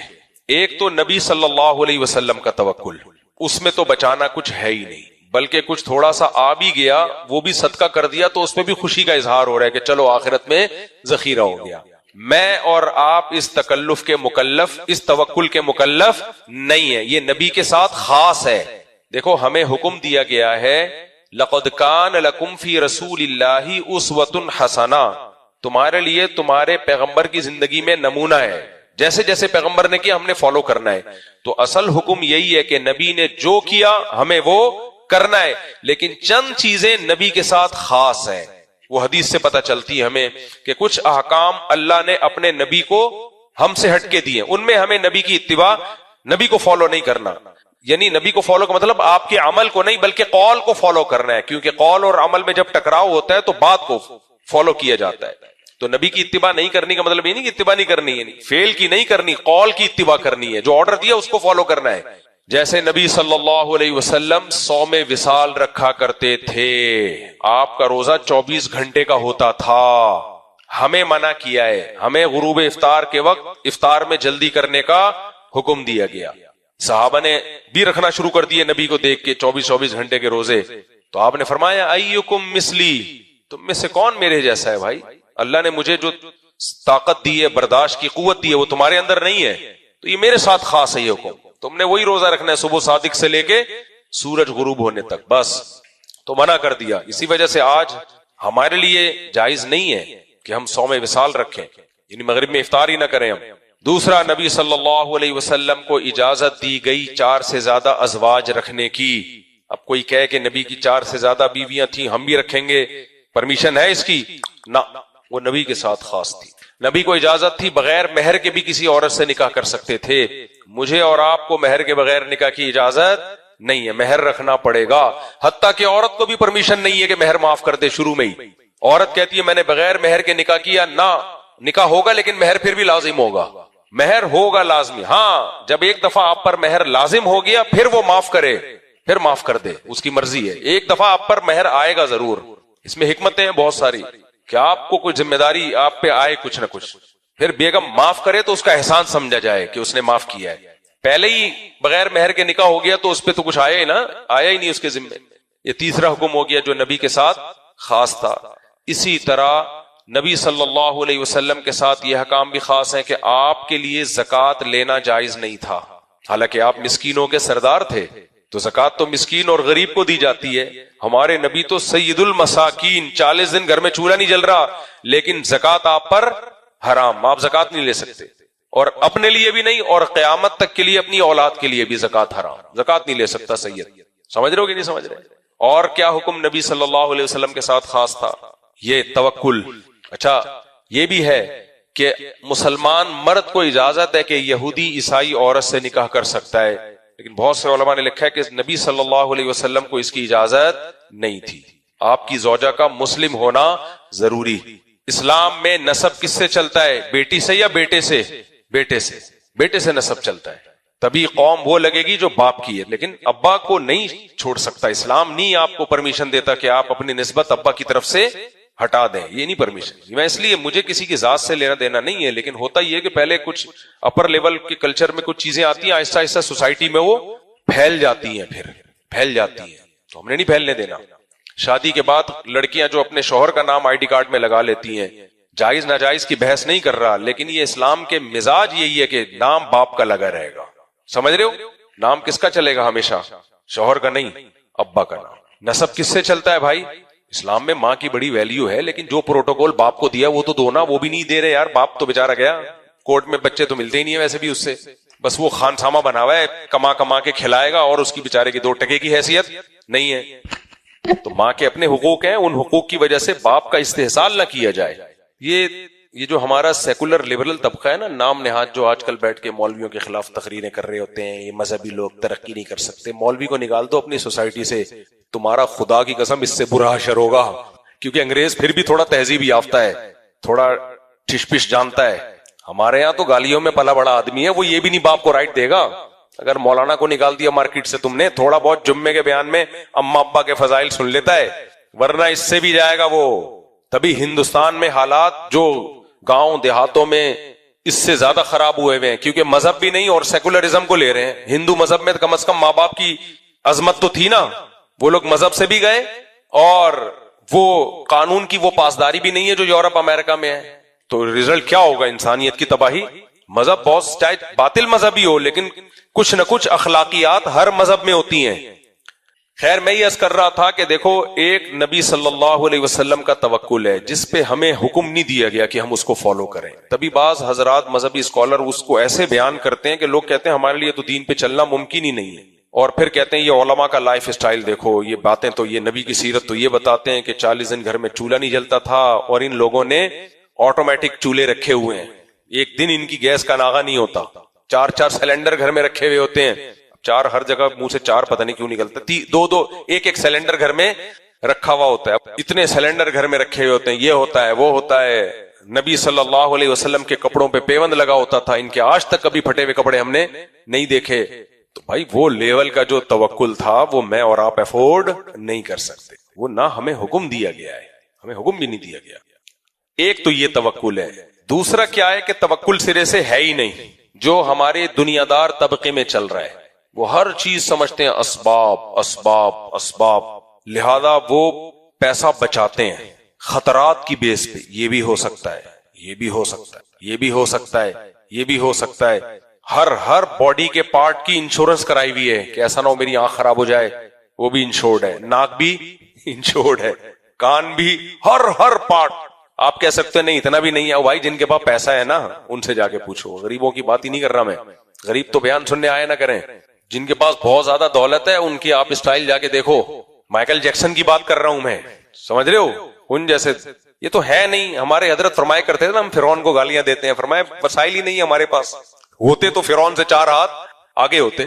ایک تو نبی صلی اللہ علیہ وسلم کا توکل, اس میں تو بچانا کچھ ہے ہی نہیں, بلکہ کچھ تھوڑا سا آ بھی گیا وہ بھی صدقہ کر دیا تو اس میں بھی خوشی کا اظہار ہو رہا ہے کہ چلو آخرت میں ذخیرہ ہو گیا. میں اور آپ اس تکلف کے مکلف, اس توکل کے مکلف نہیں ہے, یہ نبی کے ساتھ خاص ہے. دیکھو ہمیں حکم دیا گیا ہے, لقد کان لکم فی رسول اللہ اسوۃ حسنہ, تمہارے لیے تمہارے پیغمبر کی زندگی میں نمونہ ہے, جیسے جیسے پیغمبر نے کیا ہم نے فالو کرنا ہے. تو اصل حکم یہی ہے کہ نبی نے جو کیا ہمیں وہ کرنا ہے, لیکن چند چیزیں نبی کے ساتھ خاص ہیں. وہ حدیث سے پتہ چلتی ہے ہمیں کہ کچھ احکام اللہ نے اپنے نبی کو ہم سے ہٹ کے دیے, ان میں ہمیں نبی کی اتباع, نبی کو فالو نہیں کرنا. یعنی نبی کو فالو کا مطلب آپ کے عمل کو نہیں بلکہ قول کو فالو کرنا ہے, کیونکہ قول اور عمل میں جب ٹکراؤ ہوتا ہے تو بات کو فالو کیا جاتا ہے. تو نبی کی اتباع نہیں کرنے کا مطلب یہ نہیں کہ اتباع نہیں کرنی ہے, فعل کی نہیں کرنی, قول کی اتباع کرنی ہے, جو آرڈر دیا اس کو فالو کرنا ہے. جیسے نبی صلی اللہ علیہ وسلم صوم وصال رکھا کرتے تھے, آپ کا روزہ 24 گھنٹے کا ہوتا تھا, ہمیں منع کیا ہے, ہمیں غروب افطار کے وقت افطار میں جلدی کرنے کا حکم دیا گیا. صحابہ نے بھی رکھنا شروع کر دیے نبی کو دیکھ کے 24 گھنٹے کے روزے. تو آپ نے فرمایا ایکم مثلی, تم میں سے کون میرے جیسا ہے بھائی, اللہ نے مجھے جو طاقت دی ہے, برداشت کی قوت دی ہے, وہ تمہارے اندر نہیں ہے, تو یہ میرے ساتھ خاص ہے. یہ حکم تم نے وہی روزہ رکھنا ہے صبح صادق سے لے کے سورج غروب ہونے تک, بس. تو منع کر دیا. اسی وجہ سے آج ہمارے لیے جائز نہیں ہے کہ ہم صوم وصال رکھیں, یعنی مغرب میں افطار ہی نہ کریں ہم. دوسرا, نبی صلی اللہ علیہ وسلم کو اجازت دی گئی 4 سے زیادہ ازواج رکھنے کی. اب کوئی کہے کہ نبی کی 4 سے زیادہ بیویاں تھیں, ہم بھی رکھیں گے, پرمیشن ہے اس کی؟ نہ, وہ نبی کے ساتھ خاص تھی. نبی کو اجازت تھی بغیر مہر کے بھی کسی عورت سے نکاح کر سکتے تھے. مجھے اور آپ کو مہر کے بغیر نکاح کی اجازت نہیں ہے, مہر رکھنا پڑے گا. حتیٰ کہ عورت کو بھی پرمیشن نہیں ہے کہ مہر معاف کر دے. شروع میں ہی عورت کہتی ہے میں نے بغیر مہر کے نکاح کیا, نکاح ہوگا لیکن مہر پھر بھی لازم ہوگا, مہر ہوگا لازمی. ہاں جب ایک دفعہ آپ پر مہر لازم ہو گیا پھر وہ معاف کرے, پھر معاف کر دے, اس کی مرضی ہے. ایک دفعہ آپ پر مہر آئے گا ضرور, اس میں حکمتیں ہیں بہت ساری کہ آپ کو کوئی ذمہ داری آپ پہ آئے کچھ نہ کچھ, پھر بیگم معاف کرے تو اس کا احسان سمجھا جائے کہ اس نے معاف کیا ہے. پہلے ہی بغیر مہر کے نکاح ہو گیا تو اس پہ تو کچھ آیا ہی نا, آیا ہی نہیں اس کے ذمہ. یہ تیسرا حکم ہو گیا جو نبی کے ساتھ خاص تھا. اسی طرح نبی صلی اللہ علیہ وسلم کے ساتھ یہ حکام بھی خاص ہیں کہ آپ کے لیے زکوٰۃ لینا جائز نہیں تھا. حالانکہ آپ مسکینوں کے سردار تھے تو زکوٰۃ تو مسکین اور غریب کو دی جاتی ہے. ہمارے نبی تو سید المساکین, 40 دن گھر میں چولہا نہیں جل رہا لیکن زکوٰۃ آپ پر حرام, آپ زکوٰۃ نہیں لے سکتے, اور اپنے لیے بھی نہیں اور قیامت تک کے لیے اپنی اولاد کے لیے بھی زکوٰۃ حرام, زکوٰۃ نہیں لے سکتا سید. سمجھ رہے ہو کہ نہیں سمجھ رہے؟ اور کیا حکم نبی صلی اللہ علیہ وسلم کے ساتھ خاص تھا؟ یہ توکل. اچھا یہ بھی ہے کہ مسلمان مرد کو اجازت ہے کہ یہودی عیسائی عورت سے نکاح کر سکتا ہے, لیکن بہت سے علماء نے لکھا ہے کہ نبی صلی اللہ علیہ وسلم کو اس کی اجازت نہیں تھی. آپ کی زوجہ کا مسلم ہونا ضروری. اسلام میں نسب کس سے چلتا ہے؟ بیٹی سے یا بیٹے سے؟ بیٹے سے, بیٹے سے نسب چلتا ہے. تبھی قوم وہ لگے گی جو باپ کی ہے, لیکن ابا کو نہیں چھوڑ سکتا. اسلام نہیں آپ کو پرمیشن دیتا کہ آپ اپنی نسبت ابا کی طرف سے ہٹا دیں, یہ نہیں پرمیشن. میں اس لیے مجھے کسی کی ذات سے لینا دینا نہیں ہے, لیکن ہوتا یہ کہ پہلے کچھ اپر لیول کے کلچر میں کچھ چیزیں آتی ہیں, آہستہ آہستہ سوسائٹی میں وہ پھیل جاتی ہیں, پھر پھیل جاتی ہیں, تو ہم نے نہیں پھیلنے دینا. شادی کے بعد لڑکیاں جو اپنے شوہر کا نام آئی ڈی کارڈ میں لگا لیتی ہیں, جائز ناجائز کی بحث نہیں کر رہا, لیکن یہ اسلام کے مزاج یہی ہے کہ نام باپ کا لگا رہے گا. سمجھ رہے ہو؟ نام کس کا چلے گا ہمیشہ؟ شوہر کا نہیں, ابا کا نام. نسب کس سے چلتا ہے بھائی؟ اسلام میں ماں کی بڑی ویلیو ہے, لیکن جو پروٹوکول باپ کو دیا وہ تو دو نا, وہ بھی نہیں دے رہے یار. باپ تو بیچارہ گیا, کورٹ میں بچے تو ملتے ہی نہیں ہے ویسے بھی اس سے, بس وہ خانسامہ بنا ہوا ہے, کما کما کے کھلائے گا اور اس کی بیچارے کی 2 ٹکے کی حیثیت نہیں ہے. تو ماں کے اپنے حقوق ہیں, ان حقوق کی وجہ سے باپ کا استحصال نہ کیا جائے. یہ جو ہمارا سیکولر لبرل طبقہ ہے نا, نام نہاد, جو آج کل بیٹھ کے مولویوں کے خلاف تقریریں کر رہے ہوتے ہیں, یہ مذہبی لوگ ترقی نہیں کر سکتے. مولوی کو نکال دو اپنی سوسائٹی سے, تمہارا خدا کی قسم اس سے برا حشر ہوگا. کیونکہ انگریز پھر بھی تھوڑا تہذیب یافتہ ہے, تھوڑا ٹھش پش جانتا ہے. ہمارے یہاں تو گالیوں میں پلا بڑا آدمی ہے, وہ یہ بھی نہیں باپ کو رائٹ دے گا. اگر مولانا کو نکال دیا مارکیٹ سے تم نے, تھوڑا بہت جمعے کے بیان میں اما ابا کے فضائل سن لیتا ہے, ورنہ اس سے بھی جائے گا وہ. تبھی ہندوستان میں حالات جو گاؤں دیہاتوں میں اس سے زیادہ خراب ہوئے ہوئے ہیں, کیونکہ مذہب بھی نہیں اور سیکولرزم کو لے رہے ہیں. ہندو مذہب میں کم از کم ماں باپ کی عظمت تو تھی نا, وہ لوگ مذہب سے بھی گئے, اور وہ قانون کی وہ پاسداری بھی نہیں ہے جو یورپ امریکہ میں ہے. تو ریزلٹ کیا ہوگا؟ انسانیت کی تباہی. مذہب بہت چاہے باطل مذہب ہی ہو, لیکن کچھ نہ کچھ اخلاقیات ہر مذہب میں ہوتی ہیں. خیر میں یہ عرض کر رہا تھا کہ دیکھو, ایک نبی صلی اللہ علیہ وسلم کا توکل ہے جس پہ ہمیں حکم نہیں دیا گیا کہ ہم اس کو فالو کریں. تبھی بعض حضرات مذہبی اسکالر اس کو ایسے بیان کرتے ہیں کہ لوگ کہتے ہیں ہمارے لیے تو دین پہ چلنا ممکن ہی نہیں ہے, اور پھر کہتے ہیں یہ علماء کا لائف سٹائل دیکھو, یہ باتیں تو, یہ نبی کی سیرت تو یہ بتاتے ہیں کہ 40 دن گھر میں چولہا نہیں جلتا تھا, اور ان لوگوں نے آٹومیٹک چولہے رکھے ہوئے ہیں, ایک دن ان کی گیس کا ناغہ نہیں ہوتا, 4 سلنڈر گھر میں رکھے ہوئے ہوتے ہیں. 4 ہر جگہ منہ سے 4 پتہ نہیں کیوں نکلتا, 2 ایک سلنڈر گھر میں رکھا ہوا ہوتا ہے. اتنے سلنڈر گھر میں رکھے ہوئے ہوتے ہیں, یہ ہوتا ہے وہ ہوتا ہے. نبی صلی اللہ علیہ وسلم کے کپڑوں پہ پیوند لگا ہوتا تھا, ان کے آج تک کبھی پھٹے ہوئے کپڑے ہم نے نہیں دیکھے. تو بھائی وہ لیول کا جو توکل تھا وہ میں اور آپ افورڈ نہیں کر سکتے, وہ نہ ہمیں حکم دیا گیا ہے, ہمیں حکم بھی نہیں دیا گیا. ایک تو یہ توکل ہے. دوسرا کیا ہے کہ توکل سرے سے ہے ہی نہیں, جو ہمارے دنیا دار طبقے میں چل رہا ہے. وہ ہر چیز سمجھتے ہیں اسباب اسباب اسباب, لہذا وہ پیسہ بچاتے ہیں خطرات کی بیس پہ. یہ بھی ہو سکتا ہے, یہ بھی ہو سکتا ہے, یہ بھی ہو سکتا ہے, یہ بھی ہو سکتا ہے. ہر باڈی کے پارٹ کی انشورنس کرائی ہوئی ہے کہ ایسا نہ ہو میری آنکھ خراب ہو جائے, وہ بھی انشورڈ ہے. ناک بھی انشورڈ ہے, کان بھی, ہر پارٹ. آپ کہہ سکتے نہیں اتنا بھی نہیں ہے بھائی, جن کے پاس پیسہ ہے نا ان سے جا کے پوچھو. غریبوں کی بات ہی نہیں کر رہا میں, غریب تو بیان سننے آئے نہ کریں. جن کے پاس بہت زیادہ دولت ہے ان کی آپ اسٹائل جا کے دیکھو. مائیکل جیکسن کی بات کر رہا ہوں میں, سمجھ رہے ہو, ان جیسے. یہ تو ہے نہیں. ہمارے حضرت فرمایا کرتے تھے نا, ہم فرعون کو گالیاں دیتے ہیں, فرمایا وسائل ہی نہیں ہمارے پاس, ہوتے تو فرعون سے 4 ہاتھ آگے ہوتے.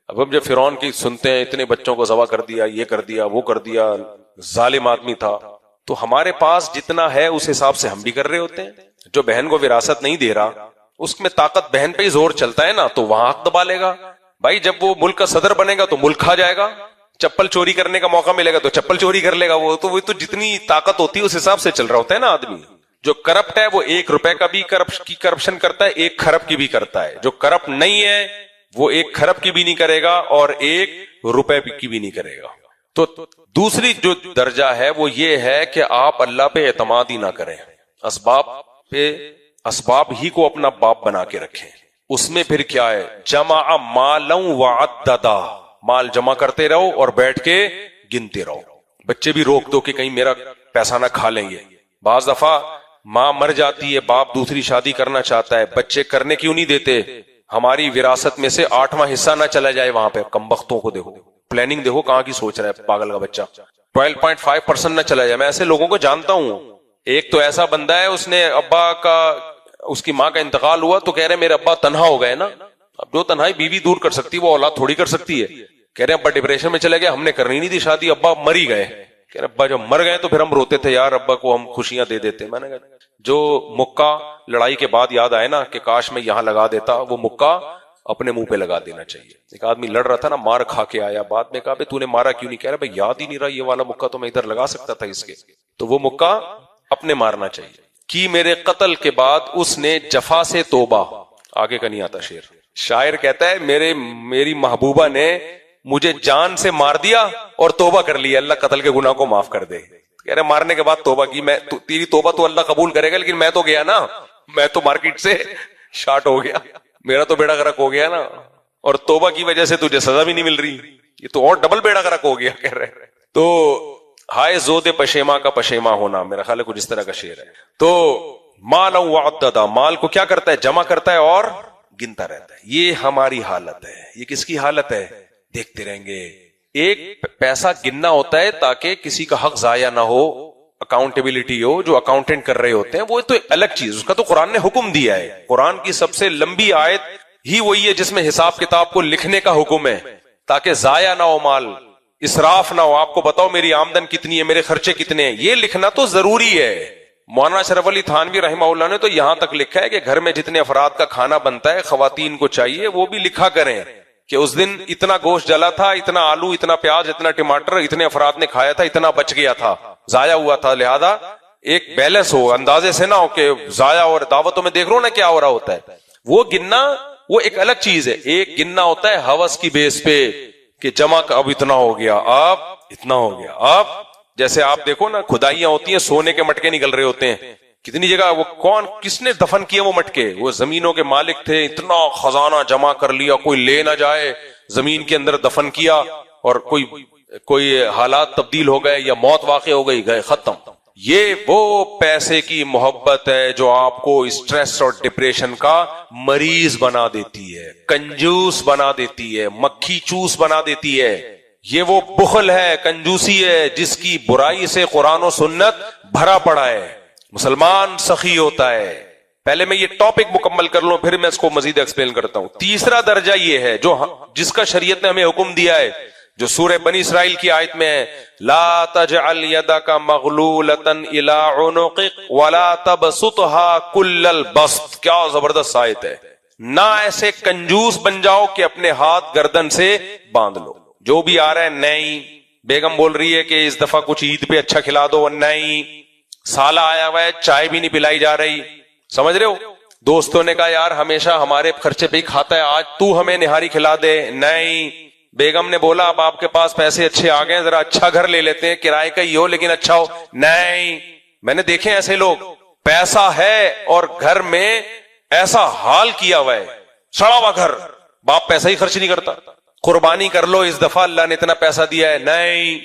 اب ہم جب فرعون کی سنتے ہیں اتنے بچوں کو ذبح کر دیا, یہ کر دیا, وہ کر دیا, ظالم آدمی تھا, تو ہمارے پاس جتنا ہے اس حساب سے ہم بھی کر رہے ہوتے ہیں. جو بہن کو وراثت نہیں دے رہا اس میں طاقت بہن پہ ہی زور چلتا ہے نا, تو وہاں حق دبا لے گا. بھائی جب وہ ملک کا صدر بنے گا تو ملک کھا جائے گا, چپل چوری کرنے کا موقع ملے گا تو چپل چوری کر لے گا. وہ تو جتنی طاقت ہوتی ہے اس حساب سے چل رہا ہوتا ہے نا آدمی. جو کرپٹ ہے وہ 1 روپے کا بھی کرپشن کرتا ہے, 1 خرب کی بھی کرتا ہے. جو کرپٹ نہیں ہے وہ 1 خرب کی بھی نہیں کرے گا اور 1 روپے کی بھی نہیں کرے گا. تو دوسری جو درجہ ہے وہ یہ ہے کہ آپ اللہ پہ اعتماد ہی نہ کریں, اسباب ہی کو اپنا باپ بنا کے رکھیں. اس میں پھر کیا ہے, جمع مالا وعددا, مال جمع کرتے رہو اور بیٹھ کے گنتے رہو. بچے بھی روک دو کہ کہیں میرا پیسہ نہ کھا لیں گے. بعض دفعہ ماں مر جاتی ہے, باپ دوسری شادی کرنا چاہتا ہے, بچے کرنے کیوں نہیں دیتے؟ ہماری وراثت میں سے 8واں حصہ نہ چلا جائے وہاں پہ. کم بختوں کو دیکھو, پلاننگ دیکھو کہاں کی سوچ رہا ہے پاگل کا بچہ. 12.5% نہ چلا جائے. میں ایسے لوگوں کو جانتا ہوں. ایک تو ایسا بندہ ہے, اس نے اس کی ماں کا انتقال ہوا تو کہہ رہے میرے ابا تنہا ہو گئے نا. اب جو تنہائی بیوی دور کر سکتی وہ اولاد تھوڑی کر سکتی ہے. کہہ رہے ابا ڈپریشن میں چلے گئے, ہم نے کرنی نہیں تھی شادی, ابا مر ہی گئے. کہہ رہے ابا جب مر گئے تو پھر ہم روتے تھے یار, ابا کو ہم خوشیاں دے دیتے. میں نے کہا جو مکہ لڑائی کے بعد یاد آئے نا کہ کاش میں یہاں لگا دیتا, وہ مکہ اپنے منہ پہ لگا دینا چاہیے. ایک آدمی لڑ رہا تھا نا, مار کھا کے آیا, بعد میں کہا بھائی تو نے مارا کیوں نہیں؟ کہہ رہا بھائی یاد ہی نہیں رہا, یہ والا مکہ تو میں ادھر لگا سکتا تھا اس کے. تو وہ مکہ اپنے مارنا چاہیے. کی میرے قتل کے بعد اس نے جفا سے توبہ, آگے کا نہیں آتا شعر. شاعر کہتا ہے میری محبوبہ نے مجھے جان سے مار دیا اور توبہ کر لی, اللہ قتل کے گناہ کو معاف کر دے. کہہ رہے مارنے کے بعد توبہ کی. میں تیری توبہ تو اللہ قبول کرے گا, لیکن میں تو گیا نا, میں تو مارکیٹ سے شارٹ ہو گیا, میرا تو بیڑا غرق ہو گیا نا, اور توبہ کی وجہ سے تجھے سزا بھی نہیں مل رہی, یہ تو اور ڈبل بیڑا غرق ہو گیا. کہہ رہے تو ہائے زود پشیما کا پشیما ہونا, میرا خیال ہے کچھ اس طرح کا شعر ہے. تو مال وعددا, مال کو کیا کرتا ہے؟ جمع کرتا ہے اور گنتا رہتا ہے. یہ ہماری حالت ہے. یہ کس کی حالت ہے؟ دیکھتے رہیں گے. ایک پیسہ گننا ہوتا ہے تاکہ کسی کا حق ضائع نہ ہو, اکاؤنٹیبلٹی ہو. جو اکاؤنٹنٹ کر رہے ہوتے ہیں وہ تو الگ چیز, اس کا تو قرآن نے حکم دیا ہے. قرآن کی سب سے لمبی آیت ہی وہی ہے جس میں حساب کتاب کو لکھنے کا حکم ہے, تاکہ ضائع نہ ہو مال, اسراف نہ ہو. آپ کو بتاؤ میری آمدن کتنی ہے, میرے خرچے کتنے ہیں, یہ لکھنا تو ضروری ہے. مولانا اشرف علی تھانوی رحمہ اللہ نے تو یہاں تک لکھا ہے کہ گھر میں جتنے افراد کا کھانا بنتا ہے خواتین کو چاہیے وہ بھی لکھا کریں کہ اس دن اتنا گوشت جلا تھا, اتنا آلو, اتنا پیاز, اتنا ٹماٹر, اتنے افراد نے کھایا تھا, اتنا بچ گیا تھا, ضائع ہوا تھا. لہذا ایک بیلنس ہو, اندازے سے نہ ہو کہ ضائع. اور دعوتوں میں دیکھ رہا ہوں نا کیا ہو رہا ہوتا ہے. وہ گننا وہ ایک الگ چیز ہے. ایک گننا ہوتا ہے ہوس کی بیس پہ کہ جمع اب اتنا ہو گیا, اب اتنا ہو گیا. اب جیسے آپ دیکھو نا کھدائیاں ہوتی ہیں, سونے کے مٹکے نکل رہے ہوتے ہیں کتنی جگہ. وہ کس نے دفن کیا وہ مٹکے؟ وہ زمینوں کے مالک تھے, اتنا خزانہ جمع کر لیا کوئی لے نہ جائے, زمین کے اندر دفن کیا, اور کوئی حالات تبدیل ہو گئے یا موت واقع ہو گئی, گئے, ختم. یہ وہ پیسے کی محبت ہے جو آپ کو اسٹریس اور ڈپریشن کا مریض بنا دیتی ہے, کنجوس بنا دیتی ہے, مکھی چوس بنا دیتی ہے. یہ وہ بخل ہے, کنجوسی ہے جس کی برائی سے قرآن و سنت بھرا پڑا ہے. مسلمان سخی ہوتا ہے. پہلے میں یہ ٹاپک مکمل کر لوں پھر میں اس کو مزید ایکسپلین کرتا ہوں. تیسرا درجہ یہ ہے جس کا شریعت نے ہمیں حکم دیا ہے, جو سورہ بنی اسرائیل کی آیت میں ہے, لا تجعل یدک مغلولۃ الی عنقک ولا تبسطها کل البسط. کیا زبردست آیت ہے. نہ ایسے کنجوس بن جاؤ کہ اپنے ہاتھ گردن سے باندھ لو. جو بھی آ رہا ہے, نہیں بیگم بول رہی ہے کہ اس دفعہ کچھ عید پہ اچھا کھلا دو, نہیں سالہ آیا ہوا ہے چائے بھی نہیں پلائی جا رہی, سمجھ رہے ہو. دوستوں نے کہا یار ہمیشہ ہمارے خرچے پہ ہی کھاتا ہے, آج تو ہمیں نہاری کھلا دے, نہیں. بیگم نے بولا اب آپ کے پاس پیسے اچھے آ گئے, ذرا اچھا گھر لے لیتے ہیں, کرائے کا ہی ہو لیکن اچھا ہو, نہیں. میں نے دیکھے ایسے لوگ, پیسہ ہے اور گھر میں ایسا حال کیا ہوا ہے, سڑا ہوا گھر, باپ پیسہ ہی خرچ نہیں کرتا. قربانی کر لو اس دفعہ, اللہ نے اتنا پیسہ دیا ہے, نہیں.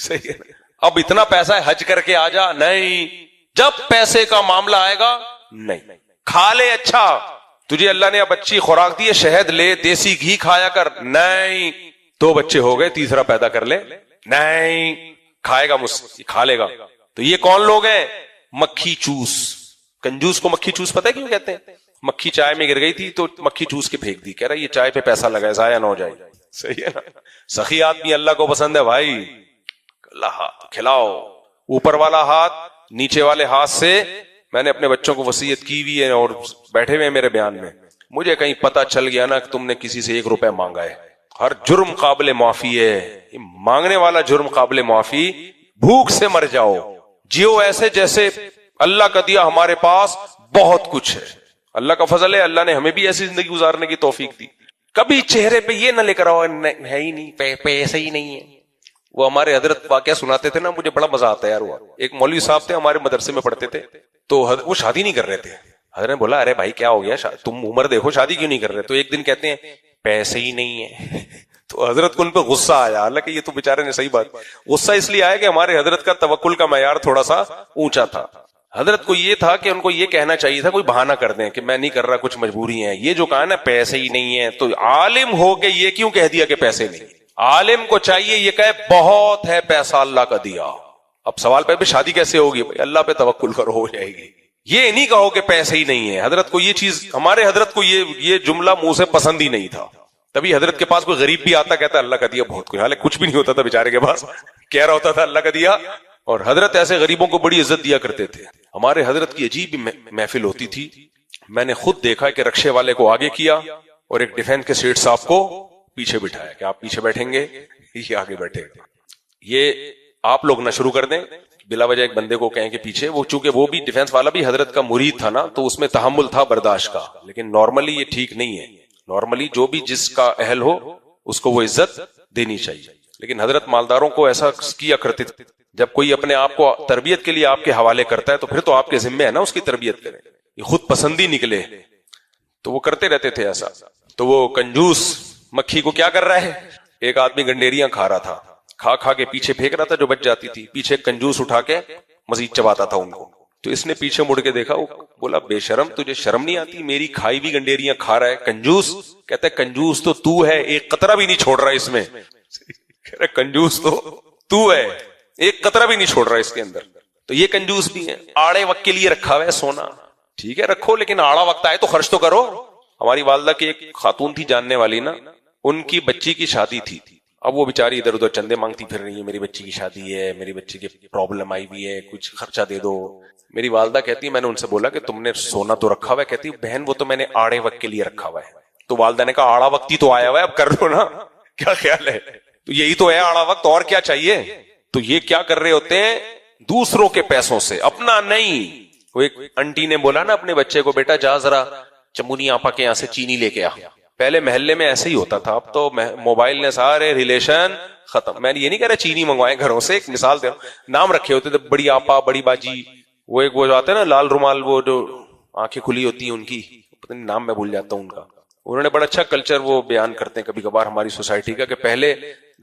صحیح ہے, اب اتنا پیسہ ہے حج کر کے آ جا, نہیں. جب پیسے کا معاملہ آئے گا, نہیں. کھا لے اچھا, تجھے اللہ نے اب اچھی خوراک دی ہے, شہد لے, دیسی گھی کھایا کر, نہیں. 2 بچے ہو گئے, تیسرا پیدا کر لے, نہیں. کھائے گا کھا لے گا. تو یہ کون لوگ ہیں؟ مکھی چوس. کنجوس کو مکھی چوس پتہ ہے کیوں کہتے ہیں؟ مکھی چائے میں گر گئی تھی تو مکھی چوس کے پھینک دی, کہہ رہا یہ چائے پہ پیسہ لگا ہے, ضائع نہ ہو جائے. صحیح ہے نا. سخی آدمی اللہ کو پسند ہے بھائی, اللہ کھلاؤ, اوپر والا ہاتھ نیچے والے ہاتھ سے میں نے اپنے بچوں کو وصیت کی ہوئی ہے اور بیٹھے ہوئے ہیں میرے بیان میں. مجھے کہیں پتہ چل گیا نا کہ تم نے کسی سے 1 روپے مانگا ہے, ہر جرم قابل معافی ہے. مانگنے والا جرم قابل معافی. بھوک سے مر جاؤ, جیو ایسے جیسے اللہ کا دیا ہمارے پاس بہت کچھ ہے. اللہ کا فضل ہے, اللہ نے ہمیں بھی ایسی زندگی گزارنے کی توفیق دی. کبھی چہرے پہ یہ نہ لے کر آؤ ہے ہی نہیں, پیسے ہی نہیں ہے. وہ ہمارے حضرت واقعہ سناتے تھے نا, مجھے بڑا مزہ آتا ہے یار. وہ ایک مولوی صاحب تھے ہمارے مدرسے میں پڑھتے تھے, تو وہ شادی نہیں کر رہے تھے. حضرت نے بولا ارے بھائی کیا ہو گیا, تم عمر دیکھو شادی کیوں نہیں کر رہے؟ تو ایک دن کہتے ہیں پیسے ہی نہیں ہے. تو حضرت کو ان پہ غصہ آیا, حالانکہ یہ تو بیچارے نے صحیح بات, غصہ اس لیے آیا کہ ہمارے حضرت کا توکل کا معیار تھوڑا سا اونچا تھا. حضرت کو یہ تھا کہ ان کو یہ کہنا چاہیے تھا, کوئی بہانہ کر دیں کہ میں نہیں کر رہا, کچھ مجبوری ہے. یہ جو کہا نا پیسے ہی نہیں ہے, تو عالم ہو کے یہ کیوں کہہ دیا کہ پیسے نہیں؟ عالم کو چاہیے یہ کہے بہت ہے پیسہ اللہ کا دیا. اب سوال پہ شادی کیسے ہوگی؟ اللہ پہ توکل کرو, ہو جائے گی. یہ نہیں کہو کہ پیسے ہی نہیں ہے. حضرت کو یہ چیز, ہمارے حضرت کو یہ جملہ منہ سے پسند ہی نہیں تھا. تبھی حضرت کے پاس کوئی غریب بھی آتا کہتا اللہ کا دیا بہت کچھ, حالانکہ کچھ بھی نہیں ہوتا تھا بیچارے کے پاس, کہہ رہا ہوتا تھا اللہ کا دیا. اور حضرت ایسے غریبوں کو بڑی عزت دیا کرتے تھے. ہمارے حضرت کی عجیب محفل ہوتی تھی. میں نے خود دیکھا کہ رکشے والے کو آگے کیا اور ایک ڈیفینس کے سیٹ صاحب کو پیچھے بٹھایا کہ آپ پیچھے بیٹھیں گے, یہ آگے بیٹھے. یہ آپ لوگ نہ شروع کر دیں بلا وجہ ایک بندے کو کہیں کہ پیچھے. وہ چونکہ وہ بھی ڈیفینس والا بھی حضرت کا مرید تھا نا, تو اس میں تحمل تھا برداشت کا. لیکن نارملی یہ ٹھیک نہیں ہے. نارملی جو بھی جس کا اہل ہو اس کو وہ عزت دینی چاہیے. لیکن حضرت مالداروں کو ایسا کیا کرتے تھے, جب کوئی اپنے آپ کو تربیت کے لیے آپ کے حوالے کرتا ہے تو پھر تو آپ کے ذمہ ہے نا اس کی تربیت کریں. یہ خود پسندی نکلے تو وہ کرتے رہتے تھے ایسا. تو وہ کنجوس مکھی کو کیا کر رہا ہے, ایک آدمی گنڈیریاں کھا رہا تھا, کھا کھا کے پیچھے پھینک رہا تھا جو بچ جاتی تھی, پیچھے کنجوس اٹھا کے مزید چباتا تھا ان کو. تو اس نے پیچھے مڑ کے دیکھا, وہ بولا بے شرم تجھے شرم نہیں آتی, میری کھائی بھی گنڈیریاں کھا رہا ہے کنجوس. کہتا ہے کنجوس تو تو ہے, ایک قطرہ بھی نہیں چھوڑ رہا اس میں. کہہ رہا کنجوس تو ہے, ایک قطرہ بھی نہیں چھوڑ رہا اس کے اندر. تو یہ کنجوس بھی ہے. آڑے وقت کے لیے رکھا ہوا ہے سونا, ٹھیک ہے رکھو, لیکن آڑا وقت آئے تو خرچ تو کرو. ہماری والدہ کی ایک خاتون تھی جاننے والی نا, ان کی بچی کی شادی تھی. اب وہ بیچاری ادھر ادھر چندے مانگتی پھر رہی ہے, میری بچی کی شادی ہے, میری بچی کی پرابلم آئی ہوئی ہے, کچھ خرچہ دے دو. میری والدہ کہتی ہے میں نے ان سے بولا کہ تم نے سونا تو رکھا ہوا ہے. کہتی بہن وہ تو میں نے آڑے وقت کے لیے رکھا ہوا ہے. تو والدہ نے کہا آڑا وقت ہی تو آیا ہوا ہے, اب کر لو نا, کیا خیال ہے؟ تو یہی تو ہے آڑا وقت, اور کیا چاہیے؟ تو یہ کیا کر رہے ہوتے ہیں دوسروں کے پیسوں سے, اپنا نہیں. وہ ایک انٹی نے بولا نا اپنے بچے کو, بیٹا جا ذرا چمونی آپا کے یہاں سے چینی لے کے آ. پہلے محلے میں ایسے ہی ہوتا تھا, اب تو موبائل نے سارے ریلیشن ختم. میں یہ نہیں کہہ رہا چینی منگوائے گھروں سے, ایک مثال دے, نام رکھے ہوتے تھے بڑی آپا, بڑی باجی. وہ ایک وہ جو آتے ہیں نا لال رومال, وہ جو آنکھیں کھلی ہوتی ہیں ان کی, پتہ نہیں نام میں بھول جاتا ہوں ان کا. انہوں نے بڑا اچھا کلچر وہ بیان کرتے ہیں کبھی کبھار ہماری سوسائٹی کا, کہ پہلے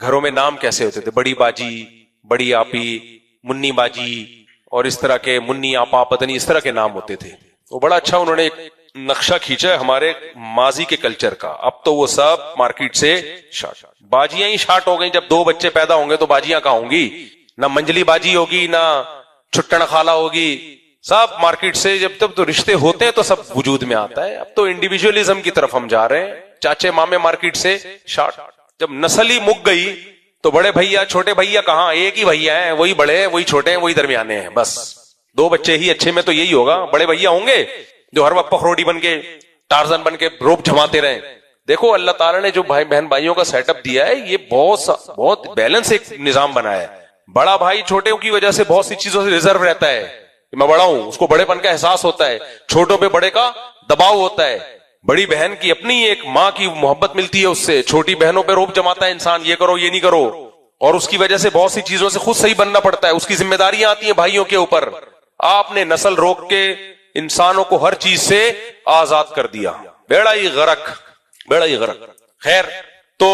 گھروں میں نام کیسے ہوتے تھے, بڑی باجی, بڑی آپی, منی باجی, اور اس طرح کے منی آپا, پتہ نہیں اس طرح کے نام ہوتے تھے. وہ بڑا اچھا انہوں نے ایک نقشہ کھینچا ہے ہمارے ماضی کے کلچر کا. اب تو وہ سب مارکیٹ سے شارٹ, باجیاں ہی شارٹ ہو گئی. جب 2 بچے پیدا ہوں گے تو باجیاں کہاں ہوں گی, نہ منجلی باجی ہوگی نہ چھٹن خالہ ہوگی, سب مارکیٹ سے. جب تک تو رشتے ہوتے ہیں تو سب وجود میں آتا ہے. اب تو انڈیویجولزم کی طرف ہم جا رہے ہیں, چاچے مامے مارکیٹ سے شارٹ. جب نسل ہی مک گئی تو بڑے بھیا چھوٹے بھیا کہاں, ایک ہی بھیا ہیں, وہی بڑے ہیں, وہی چھوٹے ہیں, وہی درمیانے ہیں. بس 2 بچے ہی اچھے میں تو یہی ہوگا. بڑے بھیا ہوں گے جو ہر وقت پخروڑی بن کے ٹارزن بن کے روپ جماتے رہیں. دیکھو اللہ تعالیٰ نے جو بھائی بہن بھائیوں کا سیٹ اپ دیا ہے, یہ بہت بیلنس ایک نظام بنایا ہے. بڑا بھائی چھوٹوں کی وجہ سے بہت سی چیزوں سے ریزرو رہتا ہے, میں بڑا ہوں, اس کو بڑے پن کا احساس ہوتا ہے. چھوٹوں پہ بڑے کا دباؤ ہوتا ہے. بڑی بہن کی اپنی ایک ماں کی محبت ملتی ہے اس سے, چھوٹی بہنوں پہ روپ جماتا ہے انسان, یہ کرو یہ نہیں کرو, اور اس کی وجہ سے بہت سی چیزوں سے خود صحیح بننا پڑتا ہے. اس کی ذمہ داریاں آتی ہیں بھائیوں کے اوپر. آپ نے نسل روک کے انسانوں کو ہر چیز سے آزاد کر دیا. بیڑا ہی غرق, بیڑا ہی غرق. خیر, تو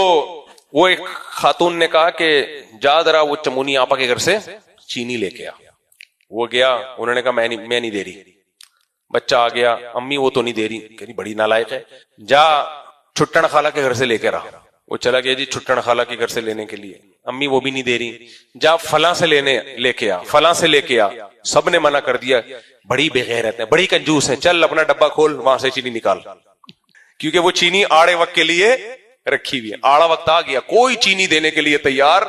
وہ ایک خاتون نے کہا کہ جا ذرا وہ چمونی آپا کے گھر سے چینی لے کے آ. وہ گیا, انہوں نے کہا میں نہیں دے رہی. بچہ آ گیا, امی وہ تو نہیں دے رہی, کہ بڑی نالائق ہے, جا چھٹن خالہ کے گھر سے لے کے رہا. وہ چلا گیا جی چھٹن خالہ کے گھر سے لینے کے لیے, امی وہ بھی نہیں دے رہی, جا فلاں سے لے کے آ, فلاں سے لے کے آ. سب نے منع کر دیا, بڑی بے غیرت ہے, بڑی کنجوس ہے, چل اپنا ڈبہ کھول وہاں سے چینی نکال. کیونکہ وہ چینی آڑے وقت کے لیے رکھی ہوئی ہے. آڑا وقت آ گیا, کوئی چینی دینے کے لیے تیار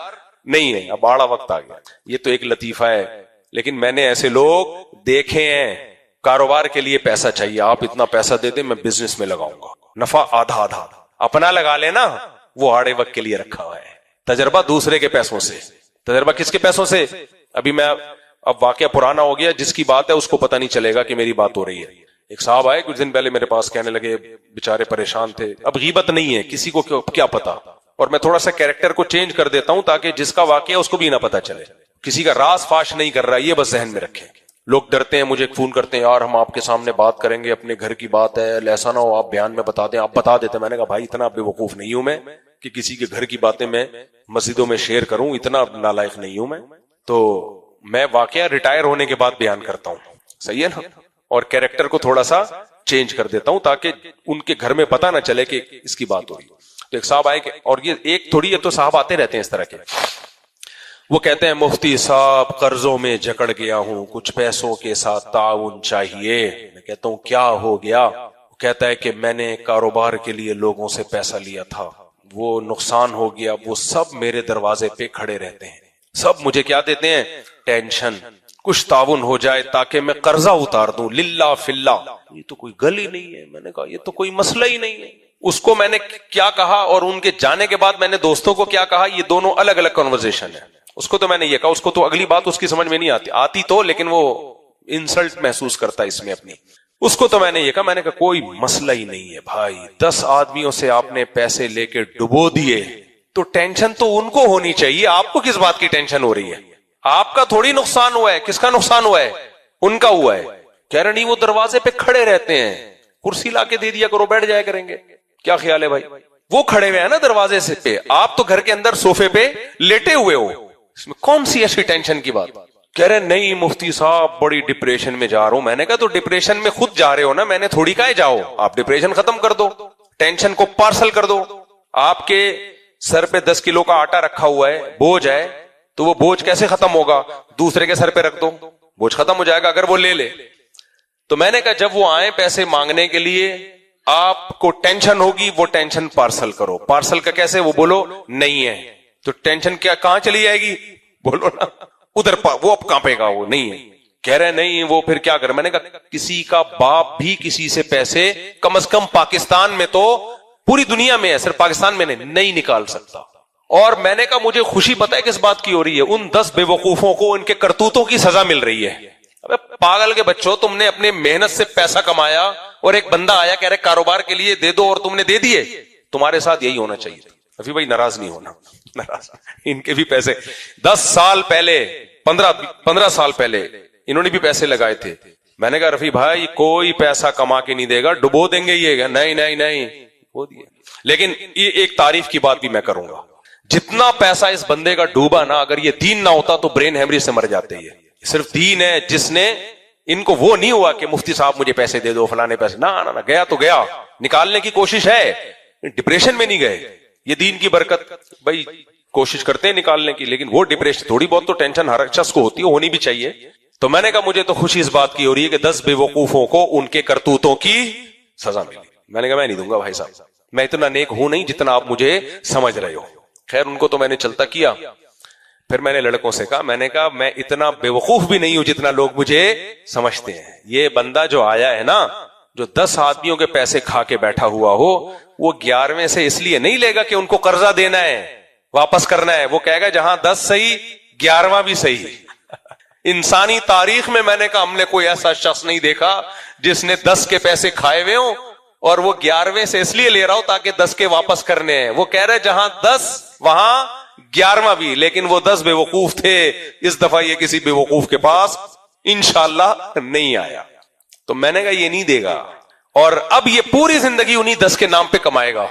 نہیں ہے, اب آڑا وقت آ گیا. یہ تو ایک لطیفہ ہے لیکن میں نے ایسے لوگ دیکھے ہیں، کاروبار کے لیے پیسہ چاہیے، آپ اتنا پیسہ دے دیں میں بزنس میں لگاؤں گا، نفع آدھا آدھا، اپنا لگا لینا، وہ آڑے وقت کے لیے رکھا ہوا ہے۔ تجربہ دوسرے کے پیسوں سے، تجربہ کس کے پیسوں سے؟ ابھی میں اب واقعہ پرانا ہو گیا، جس کی بات ہے اس کو پتہ نہیں چلے گا کہ میری بات ہو رہی ہے۔ ایک صاحب آئے کچھ دن پہلے میرے پاس، کہنے لگے بیچارے پریشان تھے، اب غیبت نہیں ہے، کسی کو کیا پتا، اور میں تھوڑا سا کیریکٹر کو چینج کر دیتا ہوں تاکہ جس کا واقعہ اس کو بھی نہ پتا چلے، کسی کا راز فاش نہیں کر رہا، یہ بس ذہن میں رکھیں۔ لوگ ڈرتے ہیں، مجھے فون کرتے ہیں، یار ہم آپ کے سامنے بات کریں گے، اپنے گھر کی بات ہے، ایسا نہ ہو آپ بیان میں بتا دیں، آپ بتا دیتے۔ میں نے کہا بھائی اتنا بے وقوف نہیں ہوں میں کہ کسی کے گھر کی باتیں میں مسجدوں میں شیئر کروں، اتنا نالائق نہیں ہوں میں، تو میں واقعہ ریٹائر ہونے کے بعد بیان کرتا ہوں، صحیح ہے نا، اور کیریکٹر کو تھوڑا سا چینج کر دیتا ہوں تاکہ ان کے گھر میں پتہ نہ چلے کہ اس کی بات ہو رہی۔ تو ایک صاحب آئے، اور یہ ایک تھوڑی ہے تو صاحب آتے رہتے ہیں اس طرح کے، وہ کہتے ہیں مفتی صاحب قرضوں میں جکڑ گیا ہوں، کچھ پیسوں کے ساتھ تعاون چاہیے۔ میں کہتا ہوں کیا ہو گیا؟ وہ کہتا ہے کہ میں نے کاروبار کے لیے لوگوں سے پیسہ لیا تھا، وہ نقصان ہو گیا، وہ سب میرے دروازے پہ کھڑے رہتے ہیں، سب مجھے کیا دیتے ہیں؟ ٹینشن، کچھ تعاون ہو جائے تاکہ میں قرضہ اتار دوں، للہ فی اللہ۔ یہ تو کوئی گل ہی نہیں ہے۔ میں نے کہا یہ تو کوئی مسئلہ ہی نہیں ہے۔ اس کو میں نے کیا کہا اور ان کے جانے کے بعد میں نے دوستوں کو کیا کہا، یہ دونوں الگ الگ کنورزیشن ہے۔ اس کو تو میں نے یہ کہا، اس کو تو اگلی بات اس کی سمجھ میں نہیں آتی تو، لیکن وہ انسلٹ محسوس کرتا ہے اس میں اپنی۔ اس کو تو میں نے یہ کہا، میں نے کہا کوئی مسئلہ ہی نہیں ہے بھائی، 10 آدمیوں سے آپ نے پیسے لے کے ڈبو دیے تو ٹینشن تو ان کو ہونی چاہیے، آپ کو کس بات کی ٹینشن ہو رہی ہے؟ آپ کا تھوڑی نقصان ہوا ہے، کس کا نقصان ہوا ہے؟ ان کا ہوا ہے۔ کہہ رہے نہیں وہ دروازے پہ کھڑے رہتے ہیں، کرسی لا کے دے دیا کرو، بیٹھ جایا کریں گے۔ کیا خیال ہے بھائی؟ وہ کھڑے ہوئے ہیں نا دروازے سے پہ، آپ تو گھر کے اندر صوفے پہ لیٹے ہوئے ہو، اس میں کون سی ایسی ٹینشن کی بات؟ کہہ رہے نہیں مفتی صاحب بڑی ڈپریشن میں جا رہا ہوں۔ میں نے کہا تو ڈپریشن میں خود جا رہے ہو نا، میں نے تھوڑی کہا جاؤ، آپ ڈپریشن ختم کر دو، ٹینشن کو پارسل کر دو۔ آپ کے سر پہ 10 کلو کا آٹا رکھا ہوا ہے، بوجھ ہے، تو وہ بوجھ کیسے ختم ہوگا؟ دوسرے کے سر پہ رکھ دو، بوجھ ختم ہو جائے گا اگر وہ لے لے۔ تو میں نے کہا جب وہ آئیں پیسے مانگنے کے لیے، آپ کو ٹینشن ہوگی، وہ ٹینشن پارسل کرو۔ پارسل کا کیسے؟ وہ بولو نہیں ہے، تو ٹینشن کیا کہاں چلی جائے گی؟ بولو نا ادھر، وہ اب کانپے گا، وہ نہیں ہے۔ کہہ رہے نہیں وہ پھر کیا کرے؟ میں نے کہا کسی کا باپ بھی کسی سے پیسے کم از کم پاکستان میں تو، پوری دنیا میں ہے، صرف پاکستان میں نہیں نکال سکتا۔ اور میں نے کہا مجھے خوشی پتہ ہے کس بات کی ہو رہی ہے؟ ان 10 بے وقوفوں کو ان کے کرتوتوں کی سزا مل رہی ہے۔ ابے پاگل کے بچوں، تم نے اپنے محنت سے پیسہ کمایا اور ایک بندہ آیا کہہ رہے کاروبار کے لیے دے دو اور تم نے دے دیے۔ تمہارے ساتھ یہی ہونا چاہیے۔ ابھی بھائی ناراض نہیں ہونا، ناراض، ان کے بھی پیسے 10 سال پہلے، 15 سال پہلے انہوں نے بھی پیسے لگائے تھے۔ میں نے کہا رفیع بھائی کوئی پیسہ کما کے نہیں دے گا، ڈبو دیں گے یہ۔ نہیں نہیں نہیں، وہ دیا۔ لیکن یہ ایک تعریف کی بات بھی میں کروں گا، جتنا پیسہ اس بندے کا ڈوبا نا، اگر یہ دین نہ ہوتا تو برین ہیمریج سے مر جاتے۔ یہ صرف دین ہے جس نے ان کو، وہ نہیں ہوا کہ مفتی صاحب مجھے پیسے دے دو فلانے پیسے، نہ گیا تو گیا، نکالنے کی کوشش ہے، ڈپریشن میں نہیں گئے۔ یہ دین کی برکت، بھائی کوشش کرتے ہیں نکالنے کی، لیکن وہ ڈپریشن، تھوڑی بہت تو ٹینشن ہر شخص کو ہوتی ہے، ہونی بھی چاہیے۔ تو میں نے کہا مجھے تو خوشی اس بات کی ہو رہی ہے کہ 10 بے وقوفوں کو ان کے کرتوتوں کی سزا ملی۔ میں نے کہا میں نہیں دوں گا بھائی صاحب، میں اتنا نیک ہوں نہیں جتنا آپ مجھے سمجھ رہے ہو۔ خیر ان کو تو میں نے چلتا کیا۔ پھر میں نے لڑکوں سے کہا، میں نے کہا میں اتنا بے وقوف بھی نہیں ہوں جتنا لوگ مجھے سمجھتے ہیں۔ یہ بندہ جو آیا ہے نا، جو 10 آدمیوں کے پیسے کھا کے بیٹھا ہوا ہو، وہ 11ویں سے اس لیے نہیں لے گا کہ ان کو قرضہ دینا ہے، واپس کرنا ہے۔ وہ کہے گا جہاں 10 صحیح 11واں بھی صحیح۔ انسانی تاریخ میں نے کہا ہم نے کوئی ایسا شخص نہیں دیکھا جس نے 10 کے پیسے کھائے ہوئے ہوں اور وہ 11ویں سے اس لیے لے رہا ہو تاکہ 10 کے واپس کرنے ہیں۔ وہ کہہ رہے جہاں 10 وہاں 11واں بھی، لیکن وہ 10 بے وقوف تھے، اس دفعہ یہ کسی بے وقوف کے پاس انشاءاللہ نہیں آیا۔ تو میں نے کہا یہ نہیں دے گا، اور اب یہ پوری زندگی انہی 10 کے نام پہ کمائے گا۔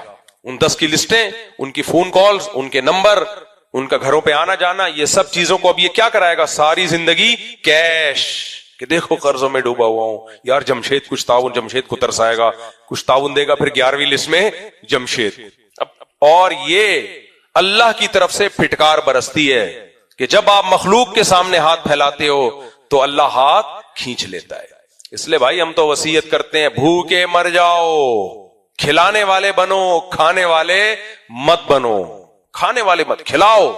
ان 10 کی لسٹیں، ان کی فون کالز، ان کے نمبر، ان کا گھروں پہ آنا جانا، یہ سب چیزوں کو اب یہ کیا کرائے گا؟ ساری زندگی کیش، کہ دیکھو قرضوں میں ڈوبا ہوا ہوں یار، جمشید کچھ تعاون، جمشید کو ترس آئے گا، کچھ تعاون دے گا، پھر 11ویں لسٹ میں جمشید۔ اور یہ اللہ کی طرف سے پھٹکار برستی ہے کہ جب آپ مخلوق کے سامنے ہاتھ پھیلاتے ہو تو اللہ ہاتھ کھینچ لیتا ہے۔ اس لیے بھائی ہم تو وصیت کرتے ہیں بھوکے مر جاؤ، کھلانے والے بنو، کھانے والے مت بنو۔ کھانے والے مت، کھلاؤ،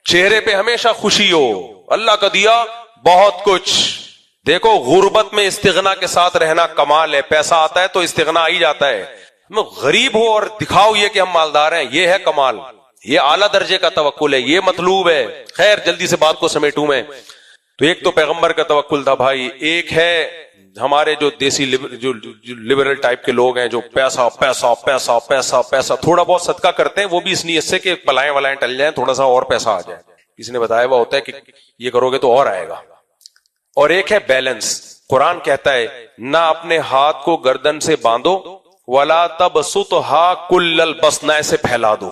چہرے پہ ہمیشہ خوشی ہو، اللہ کا دیا بہت کچھ. دیکھو غربت میں استغنا کے ساتھ رہنا کمال ہے. پیسہ آتا ہے تو استغنا آ ہی جاتا ہے. غریب ہو اور دکھاؤ یہ کہ ہم مالدار ہیں, یہ ہے کمال, یہ اعلیٰ درجے کا توکل ہے, یہ مطلوب ہے. خیر جلدی سے بات کو سمیٹوں میں. تو ایک تو پیغمبر کا توکل تھا بھائی, ایک ہے ہمارے جو دیسی جو لبرل ٹائپ کے لوگ ہیں جو پیسہ پیسہ پیسہ پیسہ پیسہ تھوڑا بہت صدقہ کرتے ہیں, وہ بھی اس نیت سے کہ بلائیں ولائیں ٹل جائیں, تھوڑا سا اور پیسہ آ جائے. کسی نے بتایا ہوا ہوتا ہے کہ یہ کرو گے تو اور آئے گا. اور ایک ہے بیلنس. قرآن کہتا ہے نہ اپنے ہاتھ کو گردن سے باندھو ولا تبسطها کل البسط, نہ ایسے پھیلا دو.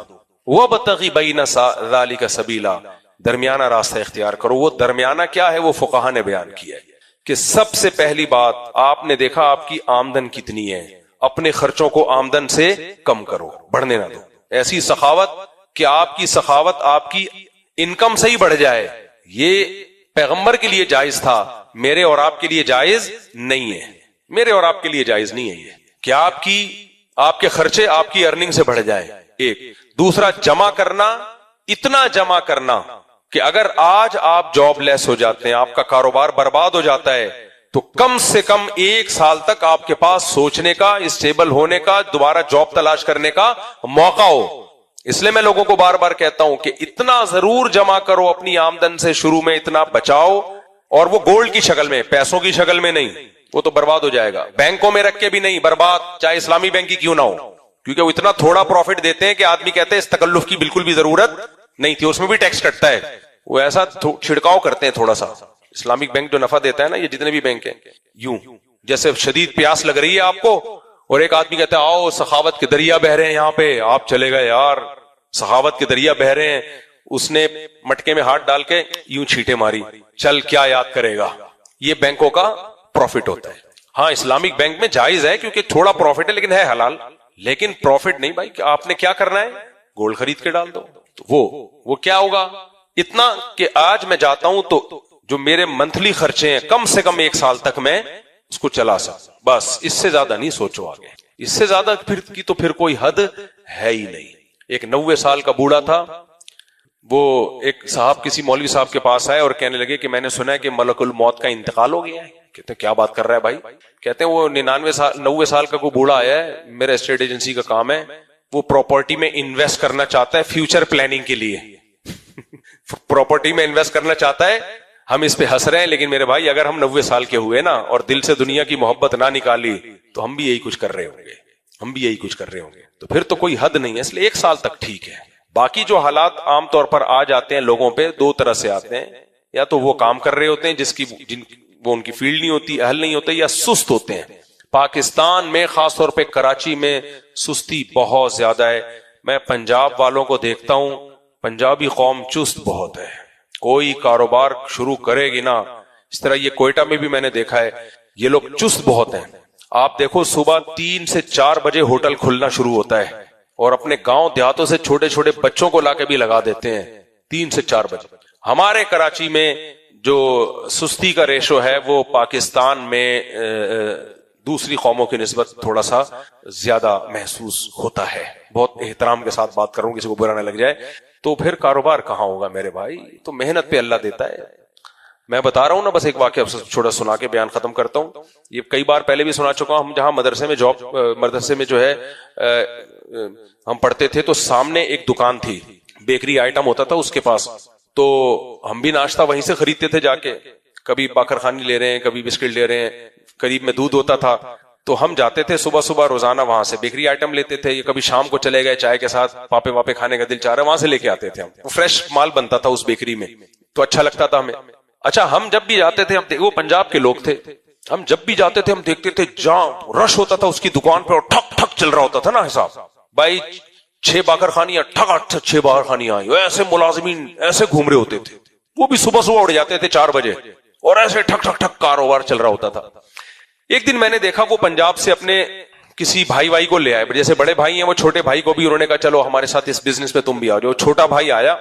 وابتغ بین ذلک سبیلا, درمیانہ راستہ اختیار کرو. وہ درمیانہ کیا ہے وہ فقہا نے بیان کیا ہے کہ سب سے پہلی بات آپ نے دیکھا آپ کی آمدن کتنی ہے, اپنے خرچوں کو آمدن سے کم کرو, بڑھنے نہ دو. ایسی سخاوت کہ آپ کی سخاوت آپ کی انکم سے ہی بڑھ جائے, یہ پیغمبر کے لیے جائز تھا, میرے اور آپ کے لیے جائز نہیں ہے. میرے اور آپ کے لیے جائز نہیں ہے یہ کہ آپ کے خرچے آپ کی ارننگ سے بڑھ جائیں. ایک دوسرا, جمع کرنا, اتنا جمع کرنا کہ اگر آج آپ جاب لیس ہو جاتے ہیں, آپ کا کاروبار برباد ہو جاتا ہے, تو کم سے کم 1 سال تک آپ کے پاس سوچنے کا, اسٹیبل ہونے کا, دوبارہ جاب تلاش کرنے کا موقع ہو. اس لیے میں لوگوں کو بار بار کہتا ہوں کہ اتنا ضرور جمع کرو اپنی آمدن سے, شروع میں اتنا بچاؤ, اور وہ گولڈ کی شکل میں, پیسوں کی شکل میں نہیں, وہ تو برباد ہو جائے گا. بینکوں میں رکھ کے بھی نہیں, برباد, چاہے اسلامی بینک کی کیوں نہ ہو, کیونکہ وہ اتنا تھوڑا پروفٹ دیتے ہیں کہ آدمی کہتے ہیں اس تکلف کی بالکل بھی ضرورت نہیں تھی, اس میں بھی ٹیکس کٹتا ہے. وہ ایسا چھڑکاؤ کرتے ہیں تھوڑا سا. اسلامک بینک جو نفع دیتا ہے نا, یہ جتنے بھی بینک ہیں, یوں جیسے شدید پیاس لگ رہی ہے آپ کو, اور ایک آدمی کہتا ہے آؤ سخاوت کے دریا بہ رہے ہیں یہاں پہ, آپ چلے گئے یار, سخاوت کے دریا بہ رہے ہیں. اس نے مٹکے میں ہاتھ ڈال کے یوں چھینٹے ماری, چل کیا یاد کرے گا. یہ بینکوں کا پروفٹ ہوتا ہے. ہاں اسلامک بینک میں جائز ہے کیونکہ تھوڑا پروفٹ ہے, لیکن ہے حلال. لیکن پروفٹ نہیں بھائی, کہ آپ نے کیا کرنا ہے, گولڈ خرید کے ڈال دو. تو وہ کیا ہوگا, اتنا کہ آج میں جاتا ہوں تو جو میرے منتھلی خرچے ہیں کم سے کم 1 سال تک میں اس کو چلا سکتا, بس اس سے زیادہ نہیں سوچو آگے. اس سے زیادہ پھر کوئی حد ہے ہی نہیں. ایک 90 سال کا بوڑھا تھا, وہ ایک صاحب کسی مولوی صاحب کے پاس آئے اور کہنے لگے کہ میں نے سنا ہے کہ ملک الموت کا انتقال ہو گیا ہے. کہتے ہیں کیا بات کر رہا ہے بھائی. کہتے ہیں وہ 90 سال کا کوئی بوڑھا آیا ہے, میرے اسٹیٹ ایجنسی کا کام ہے, وہ پراپرٹی میں انویسٹ کرنا چاہتا ہے فیوچر پلاننگ کے لیے. پراپرٹی میں انویسٹ کرنا چاہتا ہے. ہم اس پہ ہنس رہے ہیں, لیکن میرے بھائی اگر ہم 90 سال کے ہوئے نا اور دل سے دنیا کی محبت نہ نکالی تو ہم بھی یہی کچھ کر رہے ہوں گے. تو پھر تو کوئی حد نہیں ہے. اس لیے 1 سال تک ٹھیک ہے. باقی جو حالات عام طور پر آ جاتے ہیں لوگوں پہ, 2 طرح سے آتے ہیں. یا تو وہ کام کر رہے ہوتے ہیں وہ ان کی فیلڈ نہیں ہوتی, اہل نہیں ہوتے, یا سست ہوتے ہیں. پاکستان میں خاص طور پہ کراچی میں سستی بہت زیادہ ہے. میں پنجاب والوں کو دیکھتا ہوں, پنجابی قوم چست بہت ہے. کوئی کاروبار شروع کرے گی نا, اس طرح یہ کوئٹہ میں بھی میں نے دیکھا ہے, یہ لوگ چست بہت ہیں. آپ دیکھو صبح 3 سے 4 بجے ہوٹل کھلنا شروع ہوتا ہے, اور اپنے گاؤں دیہاتوں سے چھوٹے چھوٹے بچوں کو لا کے بھی لگا دیتے ہیں 3 سے 4 بجے. ہمارے کراچی میں جو سستی کا ریشو ہے وہ پاکستان میں دوسری قوموں کی نسبت تھوڑا سا زیادہ محسوس ہوتا ہے. بہت احترام کے ساتھ بات کروں, کسی کو برا نہ لگ جائے. تو پھر کاروبار کہاں ہوگا میرے بھائی, تو محنت پہ اللہ دیتا ہے. میں بتا رہا ہوں نا, بس ایک واقعہ چھوٹا سنا کے بیان ختم کرتا ہوں. یہ کئی بار پہلے بھی سنا چکا ہوں. ہم جہاں مدرسے میں جو ہے ہم پڑھتے تھے, تو سامنے ایک دکان تھی, بیکری آئٹم ہوتا تھا اس کے پاس. تو ہم بھی ناشتہ وہیں سے خریدتے تھے جا کے, کبھی باقر خانی لے رہے ہیں, کبھی بسکٹ لے رہے ہیں, قریب میں دودھ ہوتا تھا. تو ہم جاتے تھے صبح روزانہ وہاں سے بیکری آئٹم لیتے تھے, یا کبھی شام کو چلے گئے چائے کے ساتھ, پاپے واپے کھانے کا دل چاہ رہا ہے, وہاں سے لے کے آتے تھے. ہم وہ فریش مال بنتا تھا اس بیکری میں, تو اچھا لگتا تھا ہمیں. اچھا, ہم جب بھی جاتے تھے, وہ پنجاب کے لوگ تھے, ہم جب بھی جاتے تھے ہم دیکھتے تھے جہاں رش ہوتا تھا اس کی دکان پہ, اور ٹھک ٹھک چل رہا ہوتا تھا نا حساب. بھائی 6 باقر خانیاں, ٹھک 6 باقر خانیاں آئی, ایسے ملازمین ایسے گھوم رہے ہوتے تھے. وہ بھی صبح اڑ جاتے تھے 4 بجے, اور ایسے ٹھک ٹھک ٹھک کاروبار چل رہا ہوتا تھا. ایک دن میں نے دیکھا وہ پنجاب سے اپنے کسی بھائی کو لے آئے, جیسے بڑے بھائی ہیں وہ چھوٹے بھائی کو بھی انہوں نے کہا چلو ہمارے ساتھ اس بزنس میں تم بھی آ جاؤ. چھوٹا بھائی آیا,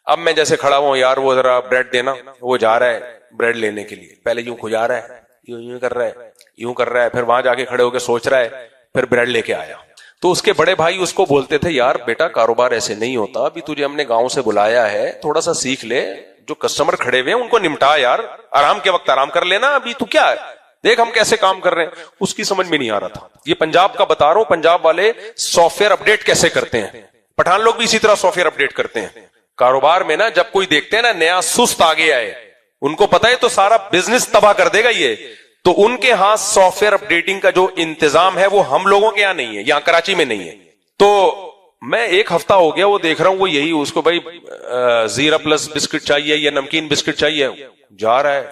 اب میں جیسے کھڑا ہوں, یار وہ ذرا بریڈ دینا, وہ جا رہا ہے بریڈ لینے کے لیے, پہلے یوں کھجا رہا ہے, یوں کر رہا ہے, پھر وہاں جا کے کھڑے ہو کے سوچ رہا ہے, پھر بریڈ لے کے آیا. تو اس کے بڑے بھائی اس کو بولتے تھے یار بیٹا کاروبار ایسے نہیں ہوتا, ابھی تجھے ہم نے گاؤں سے بلایا ہے, تھوڑا سا سیکھ لے, جو کسٹمر کھڑے ہوئے ہیں ان کو نمٹا یار, آرام کے وقت آرام کر لینا, ابھی تو کیا ہے دیکھ ہم کیسے کام کر رہے ہیں. اس کی سمجھ میں نہیں آ رہا تھا. یہ پنجاب کا بتا رہا ہوں, پنجاب والے سافٹ ویئر اپڈیٹ کیسے کرتے ہیں, پٹھان لوگ بھی اسی طرح سافٹ ویئر اپڈیٹ کرتے ہیں. کاروبار میں نا جب کوئی دیکھتے ہیں نا نیا سست آ گیا ہے, ان کو پتا ہے تو سارا بزنس تباہ کر دے گا یہ, تو ان کے ہاں سافٹ ویئر اپڈیٹنگ کا جو انتظام ہے وہ ہم لوگوں کے یہاں نہیں ہے, یہاں کراچی میں نہیں ہے. تو میں ایک ہفتہ ہو گیا وہ دیکھ رہا ہوں, وہ یہی اس کو بھائی زیرا پلس بسکٹ چاہیے یا نمکین بسکٹ چاہیے, جا رہا ہے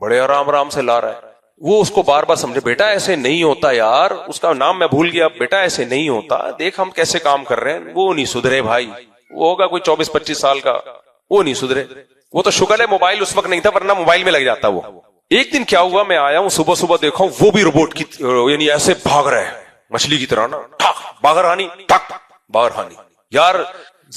بڑے آرام آرام سے لا رہا ہے. وہ اس کو بار بار سمجھے بیٹا ایسے نہیں ہوتا یار, اس کا نام میں بھول گیا, بیٹا ایسے نہیں ہوتا, دیکھ ہم کیسے کام کر رہے ہیں. وہ نہیں سدھرے بھائی, وہ ہوگا کوئی 24-25 سال کا, وہ نہیں سدھرے. وہ تو شکر ہے موبائل اس وقت نہیں تھا, ورنہ موبائل میں لگ جاتا. وہ ایک دن کیا ہوا, میں آیا ہوں صبح صبح دیکھا ہوں وہ بھی روبوٹ کی یعنی ایسے بھاگ رہا ہے مچھلی کی طرح نا, باغرانی ٹھک باغرانی یار,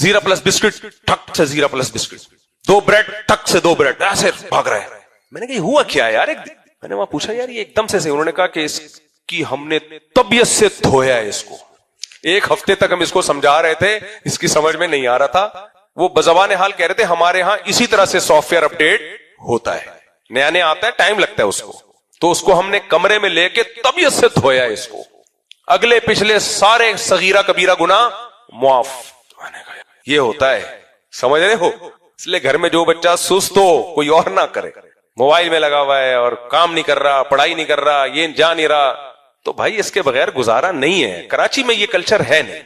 زیرا پلس بسکٹ ٹھک سے زیرا پلس بسکٹ, 2 بریڈ ٹھک سے 2 بریڈ, ایسے بھاگ رہا ہے. میں نے کہا ہوا کیا ہے یار, میں نے وہاں پوچھا یار یہ ایک دم سے. انہوں نے کہا کہ اس کی ہم نے طبیعت سے دھویا ہے اس کو. 1 ہفتے تک ہم اس کو سمجھا رہے تھے, اس کی سمجھ میں نہیں آ رہا تھا. وہ بزبان حال کہہ رہے تھے ہمارے ہاں اسی طرح سے سافٹ ویئر اپڈیٹ ہوتا ہے, نیا نیا آتا ہے, ٹائم لگتا ہے اس کو. تو اس کو ہم نے کمرے میں لے کے طبیعت سے دھویا اس کو, اگلے پچھلے سارے صغیرہ کبیرہ گناہ معاف. یہ ہوتا ہے, سمجھ رہے ہو. اس لیے گھر میں جو بچہ سست ہو کوئی اور نہ کرے, موبائل میں لگا ہوا ہے اور کام نہیں کر رہا, پڑھائی نہیں کر رہا, یہ جا نہیں رہا, تو بھائی اس کے بغیر گزارا نہیں ہے. کراچی میں یہ کلچر ہے نہیں,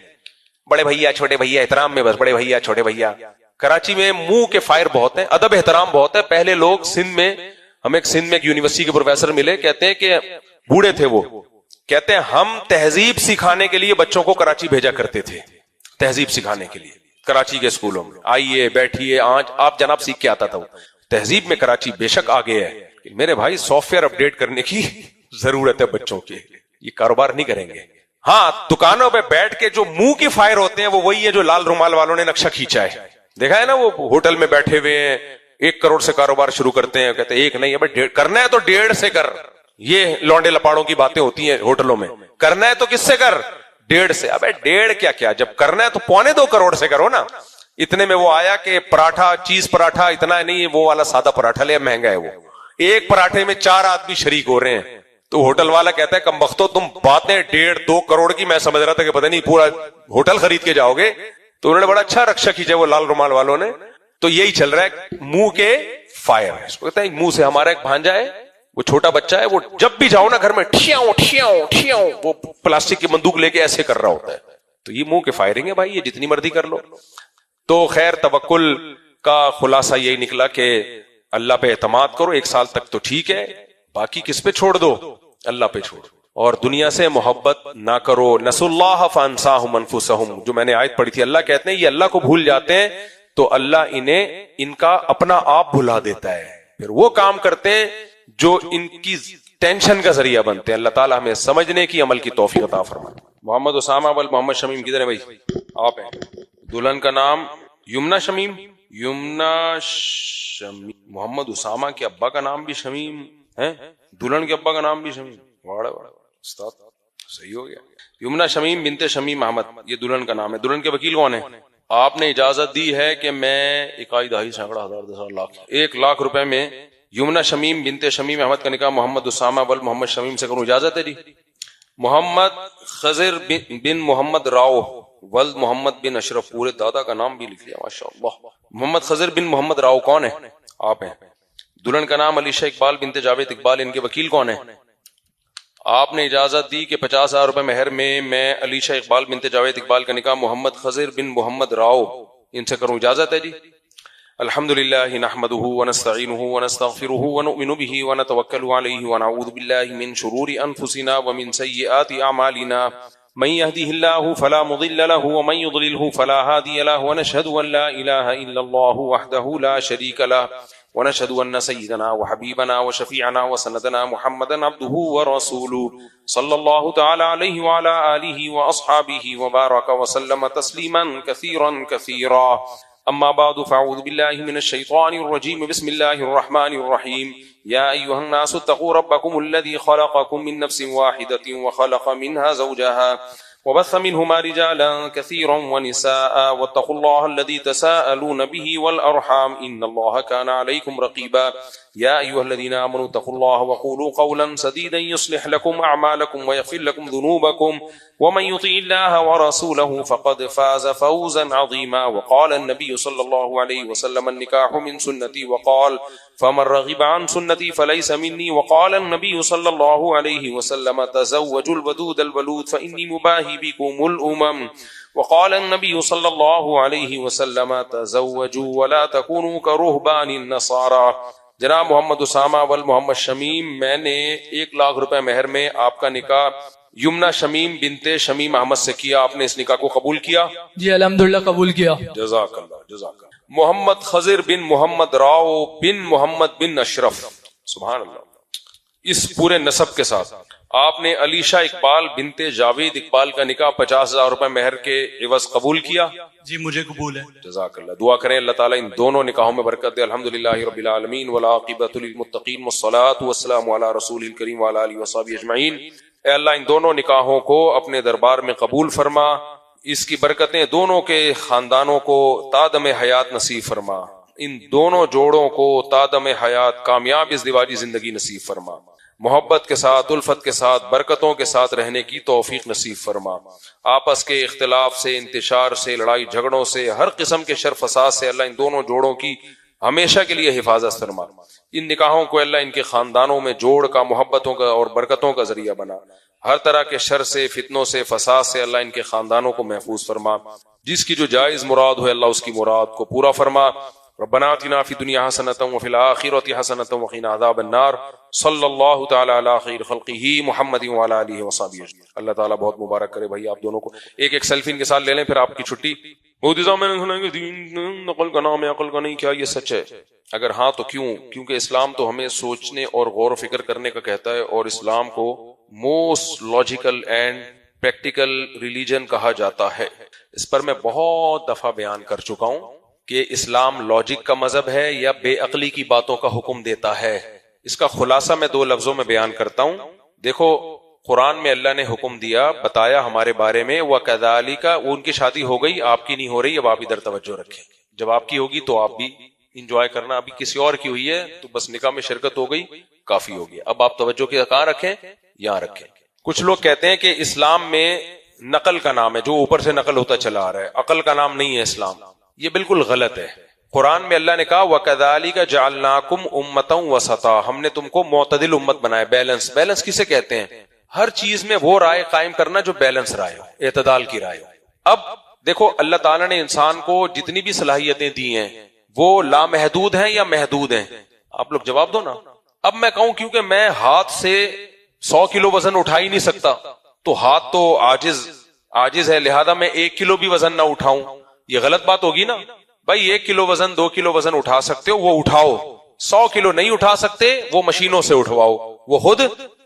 بڑے بھیا چھوٹے بھیا احترام میں, بس بڑے بھیا چھوٹے بھیا. کراچی میں منہ کے فائر بہت ہیں, ادب احترام بہت ہے. پہلے لوگ سندھ میں, ہمیں سندھ میں ایک یونیورسٹی کے پروفیسر ملے, کہتے ہیں کہ بوڑھے تھے وہ, کہتے ہیں ہم تہذیب سکھانے کے لیے بچوں کو کراچی بھیجا کرتے تھے, تہذیب سکھانے کے لیے کراچی کے اسکولوں میں. آئیے بیٹھیے, آج آپ جناب سیکھ کے آتا تھا. تہذیب میں کراچی بے شک آگے ہے, میرے بھائی سافٹ ویئر اپڈیٹ کرنے کی ضرورت ہے بچوں کے. یہ کاروبار نہیں کریں گے. ہاں دکانوں پہ بیٹھ کے جو منہ کی فائر ہوتے ہیں وہ وہی ہے جو لال رومال والوں نے نقشہ کھینچا ہے. دیکھا ہے نا, وہ ہوٹل میں بیٹھے ہوئے ہیں, 1 کروڑ سے کاروبار شروع کرتے ہیں, کہتے ہیں 1 نہیں ہے, کرنا ہے تو 1.5 سے کر. یہ لونڈے لپاڑوں کی باتیں ہوتی ہیں ہوٹلوں میں, کرنا ہے تو کس سے کر, 1.5 سے. ابے 1.5 کیا, جب کرنا ہے تو 2.25 کروڑ سے کرو نا. اتنے میں وہ آیا کہ پراٹھا, چیز پراٹھا اتنا نہیں ہے, وہ والا سادہ پراٹھا لے, مہنگا ہے وہ. 1 پراٹھے میں 4 آدمی شریک ہو رہے ہیں. تو ہوٹل والا کہتا ہے کم بختو تم باتیں 1.5-2 کروڑ کی, میں سمجھ رہا تھا کہ پتہ نہیں پورا ہوٹل خرید کے جاؤ گے. تو انہوں نے بڑا اچھا رکشہ کھینچا وہ لال رومال والوں نے. تو یہی چل رہا ہے منہ کے فائر. اس کو کہتے ہیں منہ سے. ہمارا ایک بھانجا ہے, وہ چھوٹا بچہ ہے, وہ جب بھی جاؤ نا گھر میں ٹھیاؤ ٹھیاؤ ٹھیاؤ, وہ پلاسٹک کی بندوق لے کے ایسے کر رہا ہوتا ہے. تو یہ منہ کے فائرنگ ہے بھائی, یہ جتنی مرضی کر لو. تو خیر توکل کا خلاصہ یہی نکلا کہ اللہ پہ اعتماد کرو, 1 سال تک تو ٹھیک ہے, باقی کس پہ چھوڑ دو, اللہ پہ چھوڑ. اور دنیا سے محبت نہ کرو. نسوا اللہ فانساہم انفسہم, جو میں نے آیت پڑھی تھی, اللہ کہتے ہیں یہ اللہ کو بھول جاتے ہیں تو اللہ انہیں ان کا اپنا آپ بھلا دیتا ہے, پھر وہ کام کرتے ہیں جو ان کی ٹینشن کا ذریعہ بنتے ہیں. اللہ تعالیٰ ہمیں سمجھنے کی, عمل کی توفیق عطا فرمائے. محمد اسامہ بل محمد شمیم کدھر ہے بھائی, آپ ہیں. دلہن کا نام یمنا شمیم, یمنا شمیم. محمد اسامہ کے ابا کا نام بھی شمیم ہے, دلہن کے ابا کا نام بھی شمیم. بڑا بڑا استاد, صحیح ہو گیا. یمنا شمیم بنت شمیم احمد, یہ دلہن کا نام ہے. دلہن کے وکیل کون ہے؟ آپ نے اجازت دی ہے کہ میں 1 لاکھ روپے میں یمنا شمیم بنت شمیم احمد کا نکاح محمد اسامہ بل محمد شمیم سے کروں, اجازت ہے جی؟ محمد خضر بن محمد راؤ ولد محمد بن اشرف, پورے دادا کا نام بھی لکھ لیا ماشاءاللہ. محمد خضر بن محمد راؤ کون ہے؟ آپ ہیں. دلہن کا نام علیشہ اقبال بنت جاوید اقبال, ان کے وکیل کون ہیں؟ آپ نے اجازت دی کہ 50,000 روپے مہر میں علیشہ اقبال بنت جاوید اقبال کا نکاح محمد خضر بن محمد راؤ ان سے کروں, اجازت ہے جی؟ الحمدللہ نحمده ونستعینه ونستغفره ونؤمن به ونتوکل علیہ ونعوذ باللہ من شرور انفسنا ومن سیئات اعمالنا, من يهده الله فلا مضل له ومن يضلله فلا هادي له, ونشهد ان لا اله الا الله وحده لا شريك له, ونشهد ان سيدنا وحبيبنا وشفيعنا وسندنا محمدا عبده ورسوله صلى الله تعالى عليه وعلى آله وأصحابه وبارك وسلم تسليما كثيرا كثيرا. اما بعد فاعوذ بالله من الشيطان الرجيم, بسم الله الرحمن الرحيم. يا ايها الناس اتقوا ربكم الذي خلقكم من نفس واحدة وخلق منها زوجها وبث منهما رجالا كثيرا ونساء واتقوا الله الذي تساءلون به والأرحام إن الله كان عليكم رقيبا يا أيها الذين آمنوا اتقوا الله وقولوا قولا سديدا يصلح لكم أعمالكم ويغفر لكم ذنوبكم ومن يطع الله ورسوله فقد فاز فوزا عظيما وقال النبي صلى الله عليه وسلم النكاح من سنتي وقال فمن رغب عن سنتي فليس مني وقال النبي صلى الله عليه وسلم تزوجوا الودود الولود فإني مباهي بكم الأمم وقال النبي صلى الله عليه وسلم تزوجوا ولا تكونوا كرهبان النصارى. جناب محمد اسامہ والمحمد شمیم، میں نے 1,00,000 روپے مہر میں آپ کا نکاح یمنا شمیم بنت شمیم احمد سے کیا. آپ نے اس نکاح کو قبول کیا؟ جی الحمدللہ قبول کیا. جزاک اللہ جزاک اللہ. محمد خضر بن محمد راؤ بن محمد بن اشرف، سبحان اللہ، اس پورے نسب کے ساتھ آپ نے علیشہ اقبال بنت جاوید اقبال کا نکاح 50,000 روپے مہر کے عوض قبول کیا؟ جی مجھے قبول ہے. جزاک اللہ. دعا کریں اللہ تعالیٰ ان دونوں نکاحوں میں برکت دے. الحمدللہ رب العالمین والعاقبۃ للمتقین والصلاۃ والسلام علی رسول الکریم وعلی آلہ وصحبہ اجمعین. اے اللہ ان دونوں نکاحوں کو اپنے دربار میں قبول فرما، اس کی برکتیں دونوں کے خاندانوں کو تادم حیات نصیب فرما، ان دونوں جوڑوں کو تادم حیات کامیاب ازدواجی زندگی نصیب فرما، محبت کے ساتھ الفت کے ساتھ برکتوں کے ساتھ رہنے کی توفیق نصیب فرما. آپس کے اختلاف سے، انتشار سے، لڑائی جھگڑوں سے، ہر قسم کے شر فساد سے اللہ ان دونوں جوڑوں کی ہمیشہ کے لیے حفاظت فرما. ان نکاحوں کو اللہ ان کے خاندانوں میں جوڑ کا، محبتوں کا اور برکتوں کا ذریعہ بنا. ہر طرح کے شر سے، فتنوں سے، فساد سے اللہ ان کے خاندانوں کو محفوظ فرما. جس کی جو جائز مراد ہو اللہ اس کی مراد کو پورا فرما. ربنا آتنا فی الدنیا حسنۃ وفی الآخرۃ حسنۃ وقنا عذاب النار. صلی اللہ تعالی علی خیر خلقہ محمد وعلی آلہ وصحبہ اجمعین. اللہ تعالیٰ بہت مبارک کرے. بھائی آپ دونوں کو ایک سیلفی ان کے ساتھ لے لیں پھر آپ کی چھٹی. میں نے سنا کہ دین عقل کا نام ہے، عقل کا نہیں. کیا یہ سچ ہے؟ اگر ہاں تو کیوں؟ کیونکہ اسلام تو ہمیں سوچنے اور غور و فکر کرنے کا کہتا ہے، اور اسلام کو most logical and practical religion کہا جاتا ہے. اس پر میں بہت دفعہ بیان کر چکا ہوں کہ اسلام لاجک کا مذہب ہے یا بے عقلی کی باتوں کا حکم دیتا ہے. اس کا خلاصہ میں 2 لفظوں میں بیان کرتا ہوں. دیکھو قرآن میں اللہ نے حکم دیا، بتایا ہمارے بارے میں، وَكَذَلِكَ، وہ ان کی شادی ہو گئی، آپ کی نہیں ہو رہی، اب آپ ادھر توجہ رکھیں. جب آپ کی ہوگی تو آپ بھی انجوائے کرنا. ابھی کسی اور کی ہوئی ہے تو بس نکاح میں شرکت ہو گئی، کافی ہو گیا. اب آپ توجہ کے کہاں رکھیں؟ یہاں رکھیں. کچھ لوگ کہتے ہیں کہ اسلام میں نقل کا نام ہے، جو اوپر سے نقل ہوتا چلا آ رہا ہے، عقل کا نام نہیں ہے اسلام. یہ بالکل غلط ہے. قرآن میں اللہ نے کہا وَكَذَلِكَ جَعَلْنَاكُمْ أُمَّةً وَسَطًا، ہم نے تم کو معتدل امت بنایا. بیلنس، بیلنس کسے کہتے ہیں؟ ہر چیز میں وہ رائے قائم کرنا جو بیلنس رائے ہو، اعتدال کی رائے ہو. اب دیکھو اللہ تعالیٰ نے انسان کو جتنی بھی صلاحیتیں دی ہیں وہ لامحدود ہیں یا محدود ہیں؟ آپ لوگ جواب دو نا. اب میں کہوں کیونکہ میں ہاتھ سے 100 کلو وزن اٹھا ہی نہیں سکتا تو ہاتھ تو عاجز ہے، لہذا میں 1 کلو بھی وزن نہ اٹھاؤں، یہ غلط بات ہوگی نا. بھائی 1 کلو وزن 2 کلو وزن اٹھا سکتے ہو وہ اٹھاؤ، 100 کلو نہیں اٹھا سکتے وہ مشینوں سے اٹھواؤ، وہ خود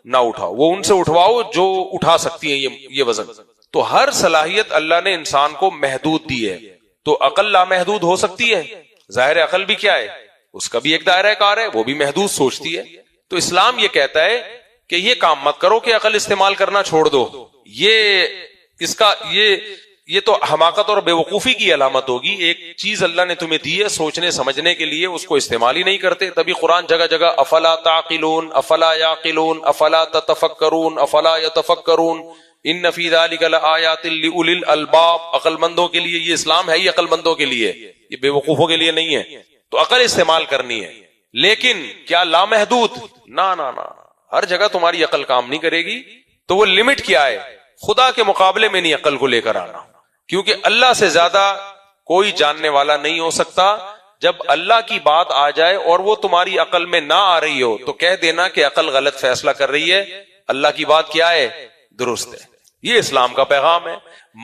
نہ اٹھاؤ، وہ ان سے اٹھواؤ جو اٹھا سکتی ہیں یہ وزن. تو ہر صلاحیت اللہ نے انسان کو محدود دی ہے. تو عقل لامحدود ہو سکتی ہے، ظاہر عقل بھی کیا ہے، اس کا بھی ایک دائرہ کار ہے، وہ بھی محدود سوچتی ہے. تو اسلام یہ کہتا ہے کہ یہ کام مت کرو کہ عقل استعمال کرنا چھوڑ دو. یہ تو حماقت اور بے وقوفی کی علامت ہوگی. ایک چیز اللہ نے تمہیں دی ہے سوچنے سمجھنے کے لیے، اس کو استعمال ہی نہیں کرتے. تبھی قرآن جگہ جگہ افلا تعقلون، افلا یعقلون، افلا تتفکرون، افلا یتفکرون، ان فی ذلک لآیات لأولی الالباب. عقل مندوں کے لیے یہ اسلام ہے، یہ عقل مندوں کے لیے، یہ بے وقوفوں کے لیے نہیں ہے. تو عقل استعمال کرنی ہے، لیکن کیا لامحدود؟ نہ، ہر جگہ تمہاری عقل کام نہیں کرے گی. تو وہ لمٹ کیا ہے؟ خدا کے مقابلے میں نہیں عقل کو لے کر آنا، کیونکہ اللہ سے زیادہ کوئی جاننے والا نہیں ہو سکتا. جب اللہ کی بات آ جائے اور وہ تمہاری عقل میں نہ آ رہی ہو تو کہہ دینا کہ عقل غلط فیصلہ کر رہی ہے، اللہ کی بات کیا ہے؟ درست ہے. یہ اسلام کا پیغام ہے.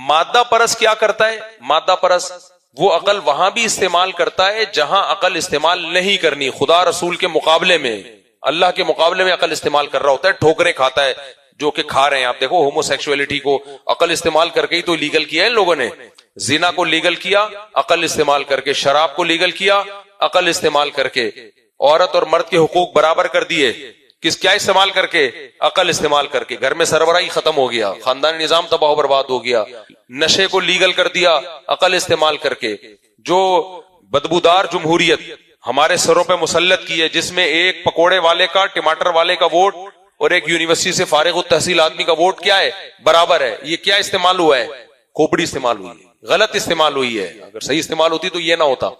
مادہ پرست کیا کرتا ہے؟ مادہ پرست وہ عقل وہاں بھی استعمال کرتا ہے جہاں عقل استعمال نہیں کرنی. خدا رسول کے مقابلے میں، اللہ کے مقابلے میں عقل استعمال کر رہا ہوتا ہے. ٹھوکریں کھاتا ہے جو کہ کھا رہے ہیں. آپ دیکھو ہومو سیکسولیٹی کو عقل استعمال کر کے ہی تو لیگل کیا ہے ان لوگوں نے. زنا کو لیگل کیا عقل استعمال کر کے، شراب کو لیگل کیا عقل استعمال کر کے، عورت اور مرد کے حقوق برابر کر دیے. کیا استعمال کر کے؟ عقل استعمال کر کے. گھر میں سربراہی ختم ہو گیا, خاندانی نظام تباہ و برباد ہو گیا. نشے کو لیگل کر دیا عقل استعمال کر کے. جو بدبودار جمہوریت ہمارے سروں پہ مسلط کی ہے, جس میں ایک پکوڑے والے کا, ٹماٹر والے کا ووٹ اور ایک یونیورسٹی سے فارغ التحصیل آدمی کا ووٹ کیا ہے؟ برابر ہے. یہ کیا استعمال ہوا ہے؟ کھوپڑی استعمال ہوئی ہے, غلط استعمال ہوئی ہے. اگر صحیح استعمال ہوتی تو یہ نہ ہوتا.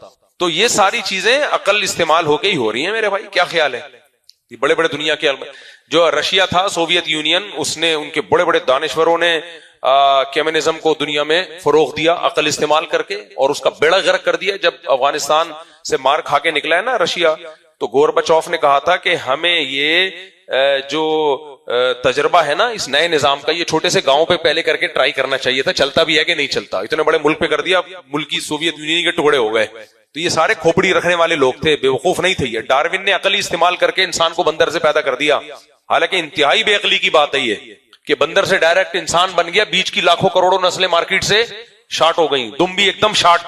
تو یہ ساری چیزیں عقل استعمال ہو کے ہی ہو رہی ہیں میرے بھائی. کیا خیال ہے؟ یہ بڑے بڑے دنیا کے جو رشیا تھا, سوویت یونین, اس نے, ان کے بڑے بڑے دانشوروں نے کمیونزم کو دنیا میں فروغ دیا عقل استعمال کر کے, اور اس کا بیڑا غرق کر دیا. جب افغانستان سے مار کھا کے نکلا ہے نا رشیا, تو گورباچوف نے کہا تھا کہ ہمیں یہ جو تجربہ ہے نا اس نئے نظام کا, یہ چھوٹے سے گاؤں پہ پہلے کر کے ٹرائی کرنا چاہیے تھا. چلتا بھی ہے کہ نہیں چلتا؟ اتنے بڑے ملک پہ کر دیا, ملکی سوویت یونین کے ٹکڑے ہو گئے. تو یہ سارے کھوپڑی رکھنے والے لوگ تھے, بیوقوف نہیں تھے. یہ ڈاروین نے عقلی استعمال کر کے انسان کو بندر سے پیدا کر دیا. حالانکہ انتہائی بے عقلی کی بات ہے یہ کہ بندر سے ڈائریکٹ انسان بن گیا. بیچ کی لاکھوں کروڑوں نسلیں مارکیٹ سے شارٹ ہو گئیں, دم بھی ایک دم شارٹ.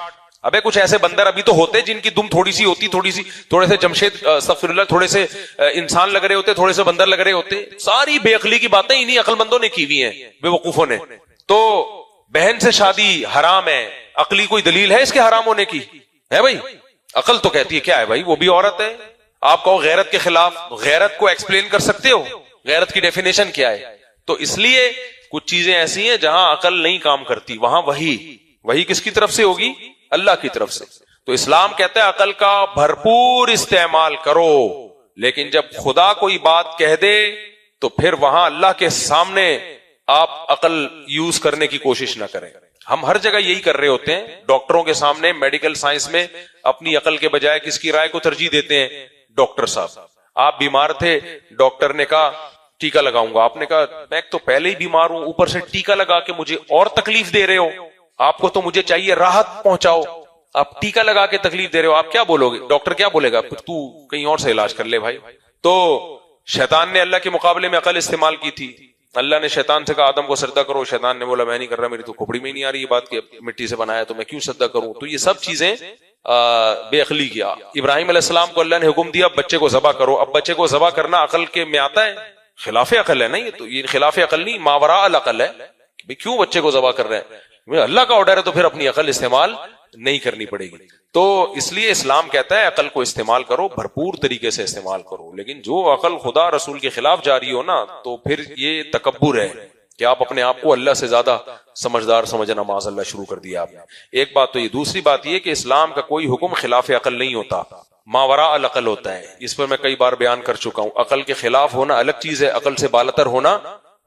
ابے کچھ ایسے بندر ابھی تو ہوتے جن کی دم تھوڑی سی ہوتی, تھوڑے سے جمشید استغفر اللہ, تھوڑے سے انسان لگ رہے ہوتے, تھوڑے سے بندر لگ رہے ہوتے. ساری بے عقلی کی باتیں انہی عقل مندوں نے کی ہوئی ہیں, بے وقوفوں نے. تو بہن سے شادی حرام ہے, عقلی کوئی دلیل ہے اس کے حرام ہونے کی؟ ہے بھائی؟ عقل تو کہتی ہے کیا ہے بھائی, وہ بھی عورت ہے. آپ کہو غیرت کے خلاف, غیرت کو ایکسپلین کر سکتے ہو؟ غیرت کی ڈیفینیشن کیا ہے؟ تو اس لیے کچھ چیزیں ایسی ہیں جہاں عقل نہیں کام کرتی, وہاں وہی کس کی طرف سے ہوگی؟ اللہ کی طرف سے. تو اسلام کہتا ہے عقل کا بھرپور استعمال کرو, لیکن جب خدا کوئی بات کہہ دے تو پھر وہاں اللہ کے سامنے آپ عقل یوز کرنے کی کوشش نہ کریں. ہم ہر جگہ یہی کر رہے ہوتے ہیں. ڈاکٹروں کے سامنے میڈیکل سائنس میں اپنی عقل کے بجائے کس کی رائے کو ترجیح دیتے ہیں؟ ڈاکٹر صاحب, آپ بیمار تھے, ڈاکٹر نے کہا ٹیکا لگاؤں گا. آپ نے کہا میں تو پہلے ہی بیمار ہوں, اوپر سے ٹیکا لگا کے مجھے اور تکلیف دے رہے ہو. آپ کو تو مجھے چاہیے راحت پہنچاؤ, آپ ٹیکا لگا کے تکلیف دے رہے ہو. آپ کیا بولو گے؟ ڈاکٹر کیا بولے گا؟ تو کہیں اور سے علاج کر لے بھائی. تو شیطان نے اللہ کے مقابلے میں عقل استعمال کی تھی. اللہ نے شیطان سے کہا آدم کو سجدہ کرو. شیطان نے بولا میں نہیں کر رہا, میری تو کھوپڑی میں ہی نہیں آ رہی یہ بات کہ مٹی سے بنایا تو میں کیوں سجدہ کروں. تو یہ سب چیزیں بے عقلی کیا. ابراہیم علیہ السلام کو اللہ نے حکم دیا بچے کو ذبح کرو. اب بچے کو ذبح کرنا عقل کے میں آتا ہے؟ خلاف عقل ہے نا یہ. تو یہ خلاف عقل نہیں, ماوراء العقل ہے. کیوں بچے کو ذبح کر رہے ہیں؟ اللہ کا آرڈر ہے تو پھر اپنی عقل استعمال نہیں کرنی پڑے گی. تو اس لیے اسلام کہتا ہے عقل کو استعمال کرو, بھرپور طریقے سے استعمال کرو. لیکن جو عقل خدا رسول کے خلاف جاری ہو نا, تو پھر یہ تکبر ہے کہ آپ اپنے آپ کو اللہ سے زیادہ سمجھدار سمجھنا معاذ اللہ شروع کر دیا آپ نے. ایک بات تو یہ. دوسری بات یہ کہ اسلام کا کوئی حکم خلاف عقل نہیں ہوتا, ماوراء العقل ہوتا ہے. اس پر میں کئی بار بیان کر چکا ہوں. عقل کے خلاف ہونا الگ چیز ہے, عقل سے بالاتر ہونا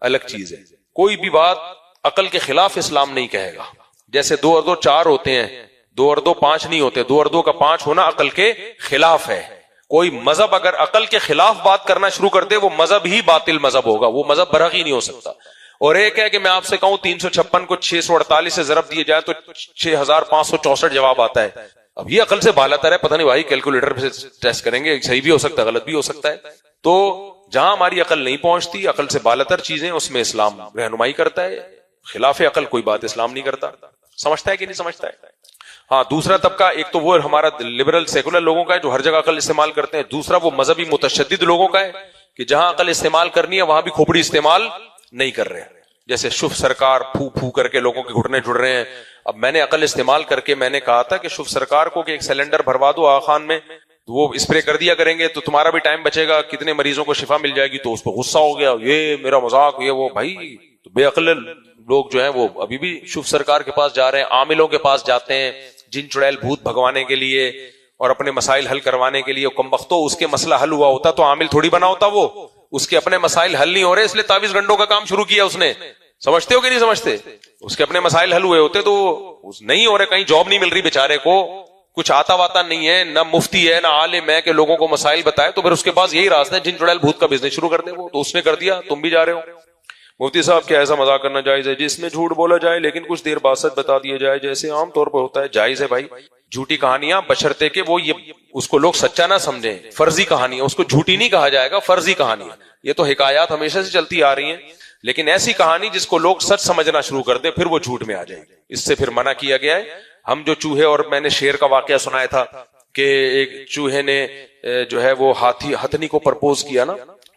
الگ چیز ہے. کوئی بھی بات عقل کے خلاف اسلام نہیں کہے گا. جیسے 2 اور 2 4 ہوتے ہیں, 2 اور 2 5 نہیں ہوتے. 2 اور 2 کا 5 ہونا عقل کے خلاف ہے. کوئی مذہب اگر عقل کے خلاف بات کرنا شروع کر دے, وہ مذہب ہی باطل مذہب ہوگا, وہ مذہب برحق ہی نہیں ہو سکتا. اور ایک ہے کہ میں آپ سے کہوں 356 کو 648 سے ضرب دیے جائے تو 6564 جواب آتا ہے. اب یہ عقل سے بالاتر ہے. پتہ نہیں بھائی کیلکولیٹر پہ ٹیسٹ کریں گے, صحیح بھی ہو سکتا ہے غلط بھی ہو سکتا ہے. تو جہاں ہماری عقل نہیں پہنچتی, عقل سے بالاتر چیزیں, اس میں اسلام رہنمائی کرتا ہے. خلاف عقل کوئی بات اسلام نہیں کرتا. سمجھتا ہے کہ نہیں سمجھتا ہے؟ ہاں. دوسرا طبقہ ایک تو وہ ہمارا لبرل سیکولر لوگوں کا ہے جو ہر جگہ عقل استعمال کرتے ہیں. دوسرا وہ مذہبی متشدد لوگوں کا ہے کہ جہاں عقل استعمال کرنی ہے وہاں بھی کھوپڑی استعمال نہیں کر رہے ہیں. جیسے شف سرکار پھو پھو کر کے لوگوں کے گھٹنے جڑ رہے ہیں. اب میں نے عقل استعمال کر کے میں نے کہا تھا کہ شف سرکار کو کہ ایک سلنڈر بھروا دو آغا خان میں, وہ اسپرے کر دیا کریں گے تو تمہارا بھی ٹائم بچے گا, کتنے مریضوں کو شفا مل جائے گی. تو اس پہ غصہ ہو گیا, یہ میرا مذاق, یہ وہ. بھائی تو بے عقل لوگ جو ہیں وہ ابھی بھی شف سرکار کے پاس جا رہے ہیں, عاملوں کے پاس جاتے ہیں جن چڑیل بھوت بھگوانے کے لیے اور اپنے مسائل حل کروانے کے لیے. کمبختو اس کے مسئلہ حل ہوا ہوتا تو عامل تھوڑی بنا ہوتا, وہ اس کے اپنے مسائل حل نہیں ہو رہے اس لیے تعویذ گنڈوں کا کام شروع کیا اس نے. سمجھتے ہو کہ نہیں سمجھتے؟ اس کے اپنے مسائل حل ہوئے ہوتے تو نہیں ہو رہے, کہیں جاب نہیں مل رہی بیچارے کو, کچھ آتا واتا نہیں ہے, نہ مفتی ہے نہ عالم ہے کہ لوگوں کو مسائل بتائے. تو پھر اس کے پاس یہی راستہ ہے جن چڑیل بھوت کا بزنس شروع کر دے. وہ تو اس نے کر دیا, تم بھی جا رہے ہو. مفتی صاحب کیا ایسا مذاق کرنا جائز ہے جس میں جھوٹ بولا جائے لیکن کچھ دیر بعد سچ بتا دیا جائے جیسے عام طور پر ہوتا ہے؟ جائز ہے بھائی. جھوٹی کہانیاں بشرطے کہ وہ یہ اس کو لوگ سچا نہ سمجھیں, فرضی کہانیاں, اس کو جھوٹی نہیں کہا جائے گا, فرضی کہانیاں. یہ تو حکایات ہمیشہ سے چلتی آ رہی ہیں, لیکن ایسی کہانی جس کو لوگ سچ سمجھنا شروع کر دیں پھر وہ جھوٹ میں آ جائے گی. اس سے پھر منع کیا گیا ہے. ہم جو چوہے, اور میں نے شیر کا واقعہ سنایا تھا کہ ایک چوہے نے جو ہے وہ ہتھنی کو پرپوز کیا نا,